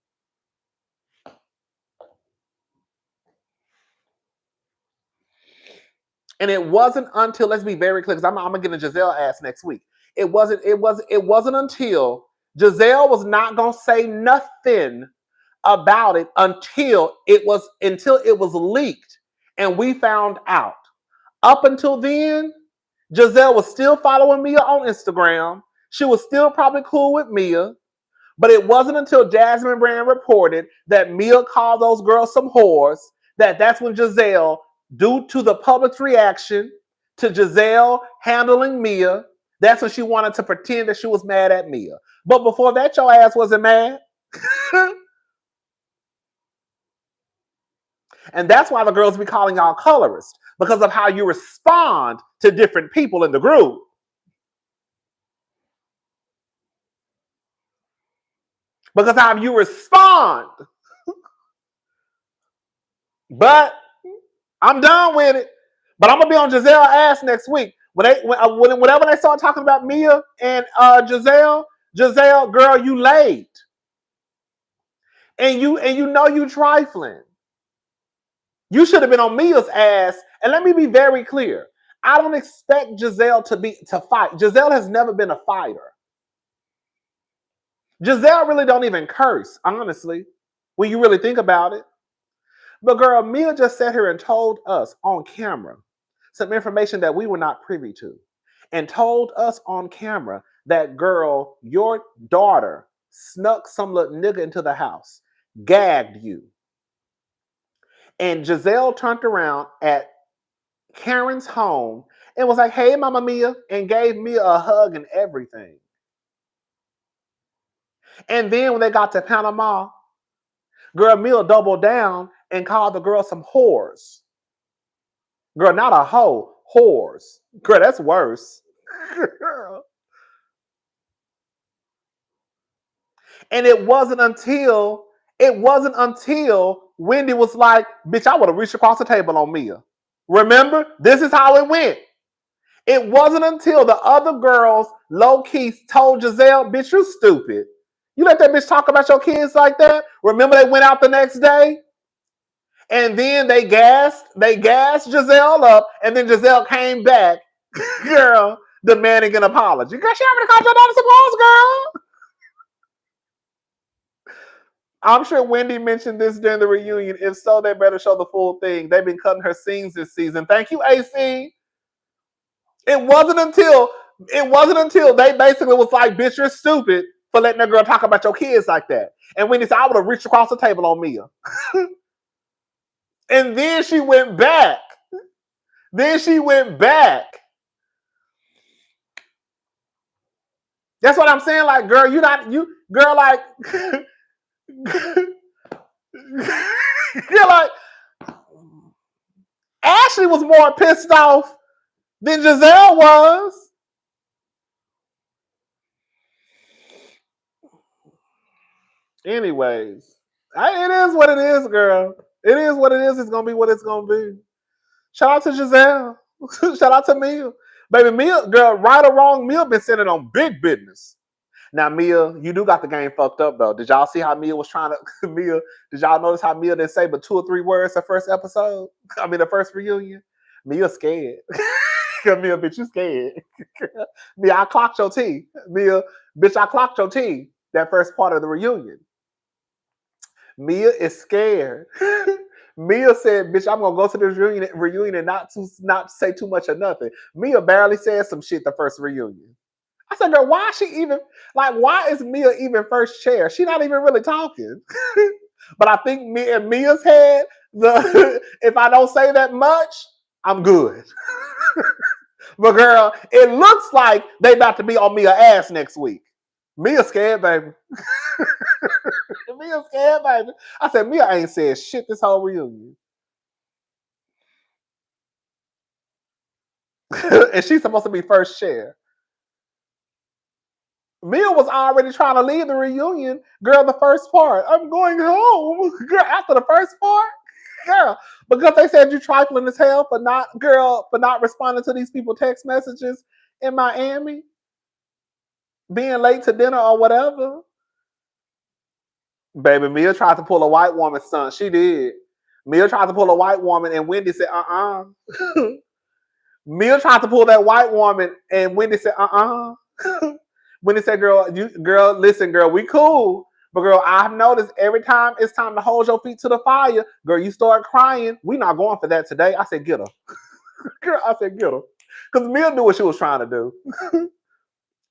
And it wasn't until, let's be very clear, because I'm gonna get a Jazelle ass next week. It wasn't until Jazelle was not gonna say nothing about it until it was leaked and we found out. Up until then, Jazelle was still following Mia on Instagram. She was still probably cool with Mia. But it wasn't until Jasmine Brand reported that Mia called those girls some whores that's when Jazelle, due to the public's reaction to Jazelle handling Mia, that's when she wanted to pretend that she was mad at Mia. But before that, your ass wasn't mad. And that's why the girls be calling y'all colorists, because of how you respond to different people in the group. Because how you respond. But I'm done with it. But I'm gonna be on Jazelle's ass next week. Whenever they start talking about Mia and Jazelle, girl, you late. And you know you trifling. You should have been on Mia's ass. And let me be very clear. I don't expect Jazelle to fight. Jazelle has never been a fighter. Jazelle really don't even curse, honestly, when you really think about it. But girl, Mia just sat here and told us on camera some information that we were not privy to. And told us on camera that, girl, your daughter snuck some little nigga into the house, gagged you. And Jazelle turned around at Karen's home and was like, hey, Mama Mia, and gave Mia a hug and everything. And then when they got to Panama, girl, Mia doubled down and called the girl some whores. Girl, not a hoe, whores. Girl, that's worse. Girl. And it wasn't until Wendy was like, bitch, I would have reached across the table on Mia. Remember? This is how it went. It wasn't until the other girls low-key told Jazelle, bitch, you stupid. You let that bitch talk about your kids like that? Remember they went out the next day? And then they gassed Jazelle up, and then Jazelle came back, girl, demanding an apology. Girl, she already called your daughter some hoes, girl. I'm sure Wendy mentioned this during the reunion. If so, they better show the full thing. They've been cutting her scenes this season. Thank you, AC. It wasn't until they basically was like, bitch, you're stupid for letting that girl talk about your kids like that. And Wendy said, I would have reached across the table on Mia. And then she went back. That's what I'm saying. Like, girl, like, you're like, Ashley was more pissed off than Jazelle was. Anyways, it is what it is, girl. It is what it is. It's going to be what it's going to be. Shout out to Jazelle. Shout out to Mia. Baby, Mia, girl, right or wrong, Mia been sitting on big business. Now, Mia, you do got the game fucked up, though. Did y'all see how Mia was trying to... Mia, did y'all notice how Mia didn't say but 2 or 3 words the first episode? I mean, the first reunion? Mia scared. Mia, bitch, you scared. Mia, I clocked your tea. Mia, bitch, I clocked your tea that first part of the reunion. Mia is scared. Mia said, bitch, I'm going to go to this reunion and not say too much or nothing. Mia barely said some shit the first reunion. I said, girl, why is Mia even first chair? She not even really talking. But I think me in Mia's head, if I don't say that much, I'm good. But girl, it looks like they about to be on Mia's ass next week. Mia scared, baby. Mia scared, baby. I said, Mia ain't said shit this whole reunion. And she's supposed to be first chair. Mia was already trying to leave the reunion. Girl, the first part. I'm going home. Girl, after the first part. Girl, because they said you trifling as hell for not responding to these people text messages in Miami. Being late to dinner or whatever. Baby, Mia tried to pull a white woman's stunt. She did. Mia tried to pull a white woman and Wendy said, Mia tried to pull that white woman and Wendy said, Wendy said, girl, listen, girl, we cool. But girl, I've noticed every time it's time to hold your feet to the fire, girl, you start crying. We not going for that today. I said, get her. Girl, I said, get her. Because Mia knew what she was trying to do.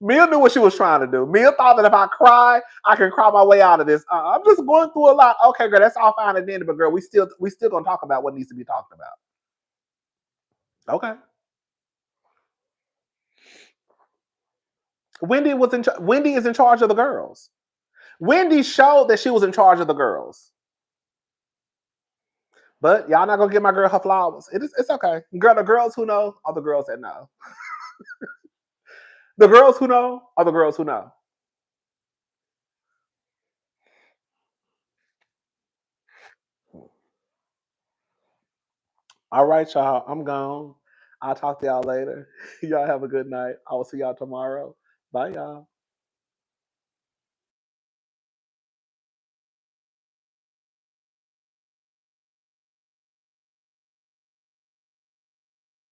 Mia knew what she was trying to do. Mia thought that if I cry, I can cry my way out of this. I'm just going through a lot. Okay, girl, that's all fine and dandy, but girl, we still gonna talk about what needs to be talked about. Okay. Wendy is in charge of the girls. Wendy showed that she was in charge of the girls. But y'all not gonna give my girl her flowers. It's okay. Girl, the girls who know are the girls that know. The girls who know are the girls who know. All right, y'all. I'm gone. I'll talk to y'all later. Y'all have a good night. I will see y'all tomorrow. Bye, y'all.